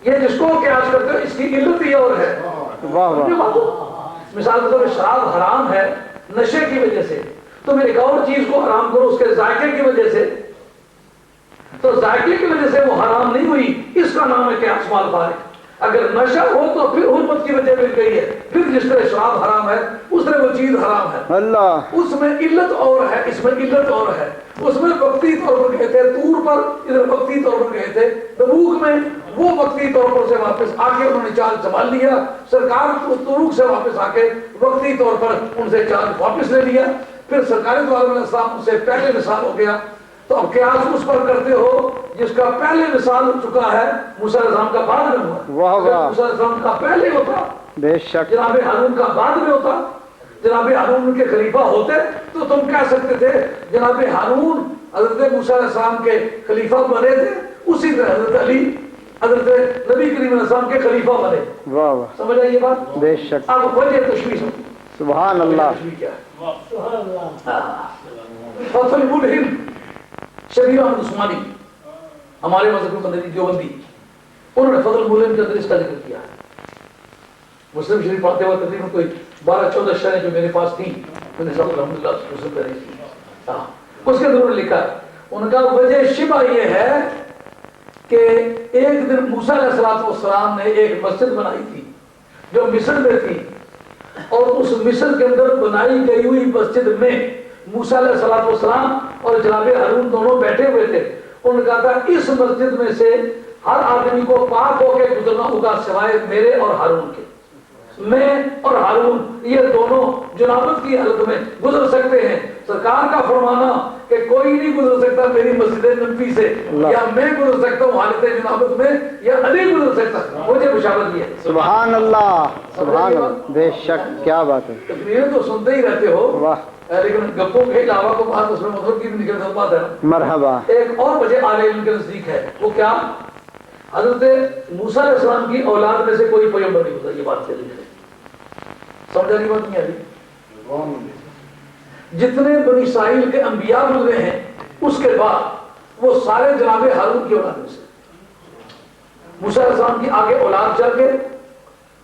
یہ جس کو قیاس کرتے ہیں اس کی علت ہی اور ہے۔ واہ واہ، مثال کے طور پر شراب حرام ہے نشے کی وجہ سے، تم ایک اور چیز کو حرام کرو اس کے ذائقے کی وجہ سے، تو ذائقے کی وجہ سے وہ حرام نہیں ہوئی، اس کا نام ہے قیاس مال فارغ۔ اگر نشہ ہو تو پھر حرمت کی وجہ مل گئی ہے، پھر جس طرح شراب حرام ہے اس طرح وہ چیز حرام ہے، اللہ، اس میں علت اور ہے، اس میں علت اور ہے۔ اس میں وقتی طور پر گئے تھے طور پر، ادھر وقتی طور پر گئے تھے تبوک میں، وہ وقتی طور پر سے واپس آ کے انہوں نے چال سنبھال لیا، سرکار تبوک سے واپس آ کے وقتی طور پر ان سے چال واپس لے لیا، پھر سرکار دو علیہ السلام سے پہلے مثال ہو گیا۔ تو اب قیاس اس پر کرتے ہو جس کا پہلے مثال ہو چکا ہے، موسیٰ علیہ السلام کا بعد میں ہوا۔ واہ واہ، موسیٰ علیہ السلام کا پہلے ہوتا، بے شک، جناب ہارون کا بعد میں ہوتا، جناب ہارون ان کے خلیفہ ہوتے تو تم کہہ سکتے تھے جناب ہارون حضرت موسیٰ علیہ السلام کے خلیفہ بنے تھے، اسی طرح حضرت علی حضرت نبی کریم علیہ السلام کے خلیفہ بنے۔ واہ واہ، سمجھ آئی یہ بات؟ بے شک، اب وجہ تشویش ہو، سبحان اللہ، تشویش کیا ہے؟ فتح الملہم شبیر احمد عثمانی، ہمارے مذہب کے بندی دیوبندی، انہوں نے فضل الملہم کے اندر اس کا ذکر کیا ہے۔ مسلم شریف پڑھتے ہوئے تقریباً کوئی 12-14 شرحیں جو میرے پاس تھیں، میں نے سب الحمدللہ مسلم کر رہی تھی، اس کے اندر انہوں نے لکھا ہے، ان کا وجہ شبہ یہ ہے کہ ایک دن موسیٰ علیہ السلام نے ایک مسجد بنائی تھی جو مصر میں تھی، اور اس مصر کے اندر بنائی گئی ہوئی مسجد میں موسیٰ علیہ السلام اور جناب ہارون دونوں بیٹھے ہوئے تھے۔ انہوں نے کہا تھا اس مسجد میں سے ہر آدمی کو پاک ہو کے گزرنا ہوگا سوائے میرے اور ہارون کے، میں اور ہارون یہ دونوں جنابت کی حالت میں گزر سکتے ہیں۔ سرکار کا فرمانا کہ کوئی نہیں گزر سکتا میری مسجد نبوی سے، یا میں گزر سکتا ہوں حالت جنابت میں، یا علی گزر سکتا، مجھے بشارت دی ہے۔ سبحان اللہ، سبحان اللہ، بے شک، کیا بات ہے، تقریریں تو سنتے ہی رہتے ہو، واہ، لیکن گپوں کے علاوہ کو بات اس میں مطلب کی بھی نکل بات ہے نا۔ مرحبا، ایک اور وجہ اہل علم کے نزدیک ہے، وہ کیا؟ حضرت موسیٰ علیہ السلام کی اولاد میں سے کوئی پیغمبر نہیں ہوتا، یہ بات چلی ہے، سمجھا نہیں بات نہیں آئی؟ جتنے بنی اسرائیل کے انبیاء گزرے ہیں اس کے بعد وہ سارے جناب ہارون کی اولاد میں سے، موسیٰ علیہ السلام کی آگے اولاد چل کے،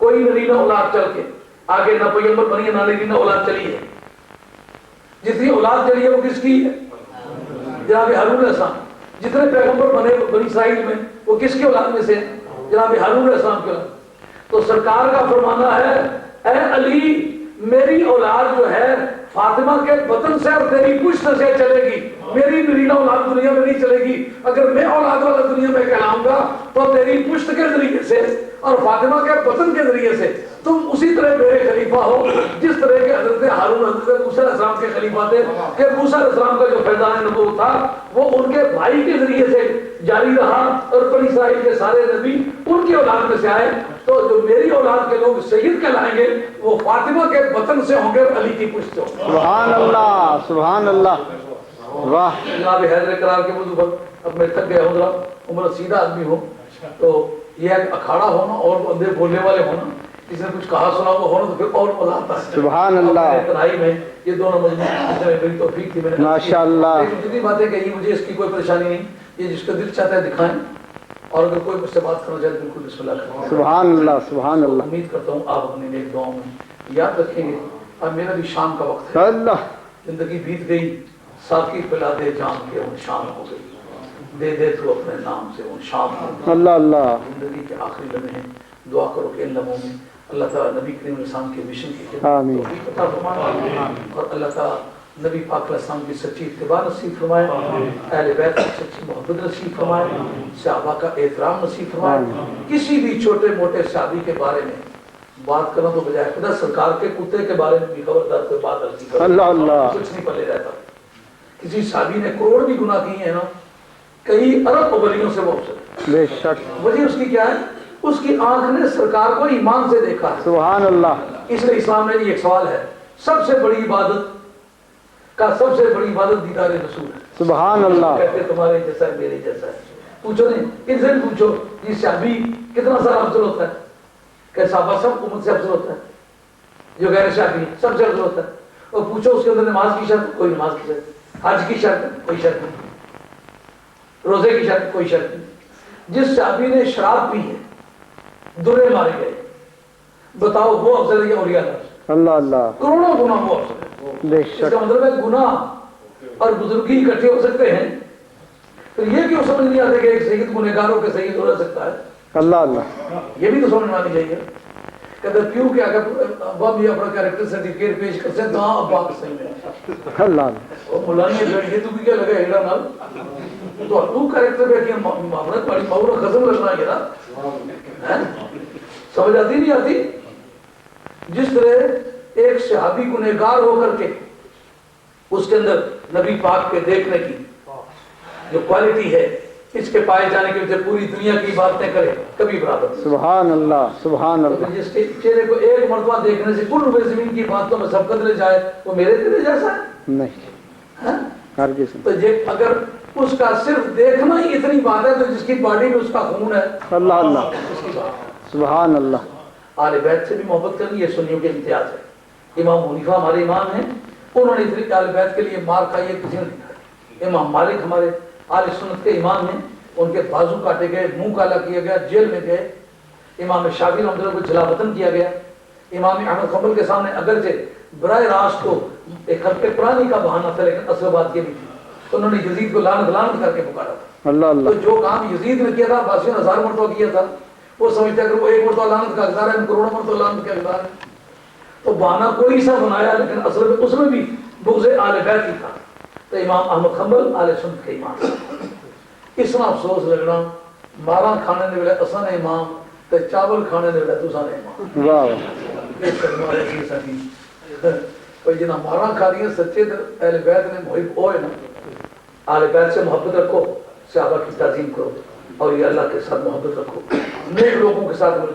کوئی نرینہ اولاد چل کے آگے نہ پیغمبر بنی ہے نہ نرینہ اولاد چلی ہے، جتنی اولاد چلی ہے وہ کس کی ہے؟ جناب ہارون علیہ السلام۔ جتنے پیغمبر بنے بنی اسرائیل میں وہ کس کی اولاد میں سے؟ جناب ہارون علیہ السلام کی اولاد۔ تو سرکار کا فرمانا ہے اے علی میری اولاد جو ہے فاطمہ کے بطن سے اور تیری پشت سے چلے گی، میری نرینہ اولاد دنیا میں نہیں چلے گی۔ اگر میں اولاد والا دنیا میں کہلاؤں گا تو تیری پشت کے ذریعے سے اور فاطمہ کے بطن کے ذریعے سے تم اسی طرح میرے خلیفہ ہو جس طرح کے حضرت ہارون حضرت موسیٰ علیہ السلام کے خلیفہ تھے، کہ موسیٰ علیہ السلام کا جو فیضان نبوت تھا وہ ان کے بھائی کے ذریعے سے جاری رہا، اور بنی اسرائیل کے سارے نبی ان کی اولاد میں سے آئے۔ تو جو میری اولاد کے لوگ سید کہلائیں گے وہ فاطمہ کے بطن سے ہوں گے، علی کی پشت سے ہوں گے۔ سبحان اللہ، سبحان اللہ، واہ، جناب حیدر کرار کے موضوع پر اب میں تھک گیا ہوں، ذرا عمر سیدھا آدمی ہو تو یہ اکھاڑا ہونا اور اندھے بولنے والے ہونا، کسی نے کچھ کہا سنا ہوا ہونا تو پھر اور مزہ آتا ہے۔ سبحان اللہ، تنہائی میں یہ دونوں مجموعے میں میری توفیق تھی، میں نے ماشاء اللہ، لیکن جتنی باتیں کہی مجھے اس کی کوئی پریشانی نہیں، یہ جس کا دل چاہتا ہے دکھائیں، اور اگر کوئی مجھ سے بات کرنا چاہے بالکل بسم اللہ کریں۔ سبحان اللہ، سبحان اللہ، امید کرتا ہوں آپ اپنی نیک دعاؤں میں یاد رکھیں گے۔ اب میرا بھی شام کا وقت ہے، اللہ، زندگی بیت گئی، ساقی پلا دے جام کے ان شام ہو گئی، دے دے تو اپنے نام سے ان شام ہو گئی۔ اللہ، اللہ، زندگی کے آخری لمحے ہیں، دعا کرو کہ ان لمحوں میں اللہ تعالیٰ نبی کریم علیہ السلام کے مشن کی آمین، توفیق عطا فرمائے، اور اللہ تعالیٰ نبی پاک علیہ السلام کی سچی اتباع نصیب فرمائے، اہل بیت کی سچی محبت نصیب فرمائے، صحابہ کا احترام نصیب فرمائے۔ کسی بھی چھوٹے موٹے صحابی کے بارے میں بات کرنا تو بجائے خدا سرکار کے کتے کے بارے میں بھی خبردار کوئی بات غلطی کرو، اللہ، اللہ، کچھ نہیں پلے رہتا۔ کسی صحابی نے کروڑ بھی گناہ کیے ہیں نا، کئی ارب ولیوں سے وہ افضل۔ بے شک، وجہ اس کی کیا ہے؟ اس کی آنکھ نے سرکار کو ایمان سے دیکھا ہے، سبحان اللہ، اس لیے اسلام میں ایک سوال ہے، سب سے بڑی عبادت دیدار رسول ہے۔ سبحان اللہ۔ کہتے تمہارے جیسا ہے، میرے جیسا ہے۔ پوچھو نہیں، ان سے بھی پوچھو یہ صحابی کتنا سارا افضل ہوتا ہے؟ کہ صحابہ سب امت سے افضل ہوتا ہے، جو غیر صحابی سب سے افضل ہوتا ہے۔ اور پوچھو اس کے اندر نماز کی شرط، کوئی نماز کی شرط، حج کی شرط کوئی شرط نہیں، روزے کی شرط کوئی شرط نہیں۔ جس صحابی نے شراب پی ہے، درے مارے گئے، بتاؤ وہ افضل ہے یا اولیاء اللہ؟ اللہ اللہ، کروڑوں گنا وہ افضل ہے۔ بے اس شک۔ کا مطلب ہے گناہ اور بزرگی اکٹھے ہو سکتے ہیں، تو یہ کیوں سمجھ نہیں آتے کہ ایک سید گنہگاروں کے سید ہو رہ سکتا ہے؟ اللہ اللہ، یہ بھی تو سمجھ میں آنی چاہیے۔ کہتے پیو کیا کہ ابا بھی اپنا کریکٹر سرٹیفکیٹ پیش کر سکتے ہاں ابا کے صحیح ہے۔ اللہ اللہ، وہ مولانا یہ تو بھی کیا لگا ایڑا نال تو کریکٹر پہ کہ محمد بڑی مورا قسم لگنا ہے نا، سمجھ آتی نہیں آتی؟ جس طرح ایک صحابی گنہگار ہو کر کے اس کے اندر نبی پاک کے دیکھنے کی جو کوالٹی ہے، اس کے پائے جانے کے وجہ پوری دنیا کی باتیں کرے، کبھی برابر۔ سبحان اللہ، سبحان اللہ۔ جس کے چہرے کو ایک مرتبہ دیکھنے سے کل روئے زمین کی باتوں میں سبقت لے جائے، وہ میرے چہرے جیسا ہے؟ نہیں، ہرگز نہیں۔ تو یہ اگر اس کا صرف دیکھنا ہی اتنی بات ہے، تو جس کی باڈی میں اس کا خون ہے، اللہ اللہ، اس کی بات۔ سبحان اللہ۔ آل بیت سے بھی محبت کرنی، یہ سنیوں کے امتیاز ہے۔ امام حنیفہ ہمارے امام ہیں، انہوں نے اتنی آل بیت کے لیے مار کھائی ہے، کسی نے نہیں کھائی۔ امام مالک ہمارے آل سنت کے امام ہیں، ان کے بازو کاٹے گئے، منہ کالا کیا گیا، جیل میں گئے۔ امام شافعی رحمۃ اللہ کو جلا وطن کیا گیا۔ امام احمد حنبل کے سامنے اگرچہ براہ راست کو ایک خط پرانی کا بہانہ تھا، لیکن اصل بات یہ بھی تھی، انہوں نے یزید کو لعنت کر کے پکارا تھا۔ اللہ تو اللہ، جو کام یزید نے کیا تھا عباسیوں نے 1000 مرتبہ کیا تھا، وہ سمجھتے اگر وہ ایک مرتبہ لعنت کا حقدار ہے، ہم کروڑوں مرتبہ لعنت کا حقدار ہے۔ تو بہانہ کوئی سا بنایا، لیکن اصل میں اس میں بھی بغض آل بیت ہی تھا۔ تو امام احمد حنبل آل سنت کے امام، اتنا افسوس لگنا مارا کھانے نے ویلے اساں نے امام تے چاول کھانے نے ویلے تساں نے امام۔ واہ، یہ کرنا ہے یہ ساری کوئی جنہ مارا کھا رہی ہیں سچے اہل بیت نے محب ہوئے نا، اہل بیت سے محبت رکھو، صحابہ کی تعظیم کرو، اور یہ اللہ کے ساتھ محبت رکھو، نیک لوگوں کے ساتھ مل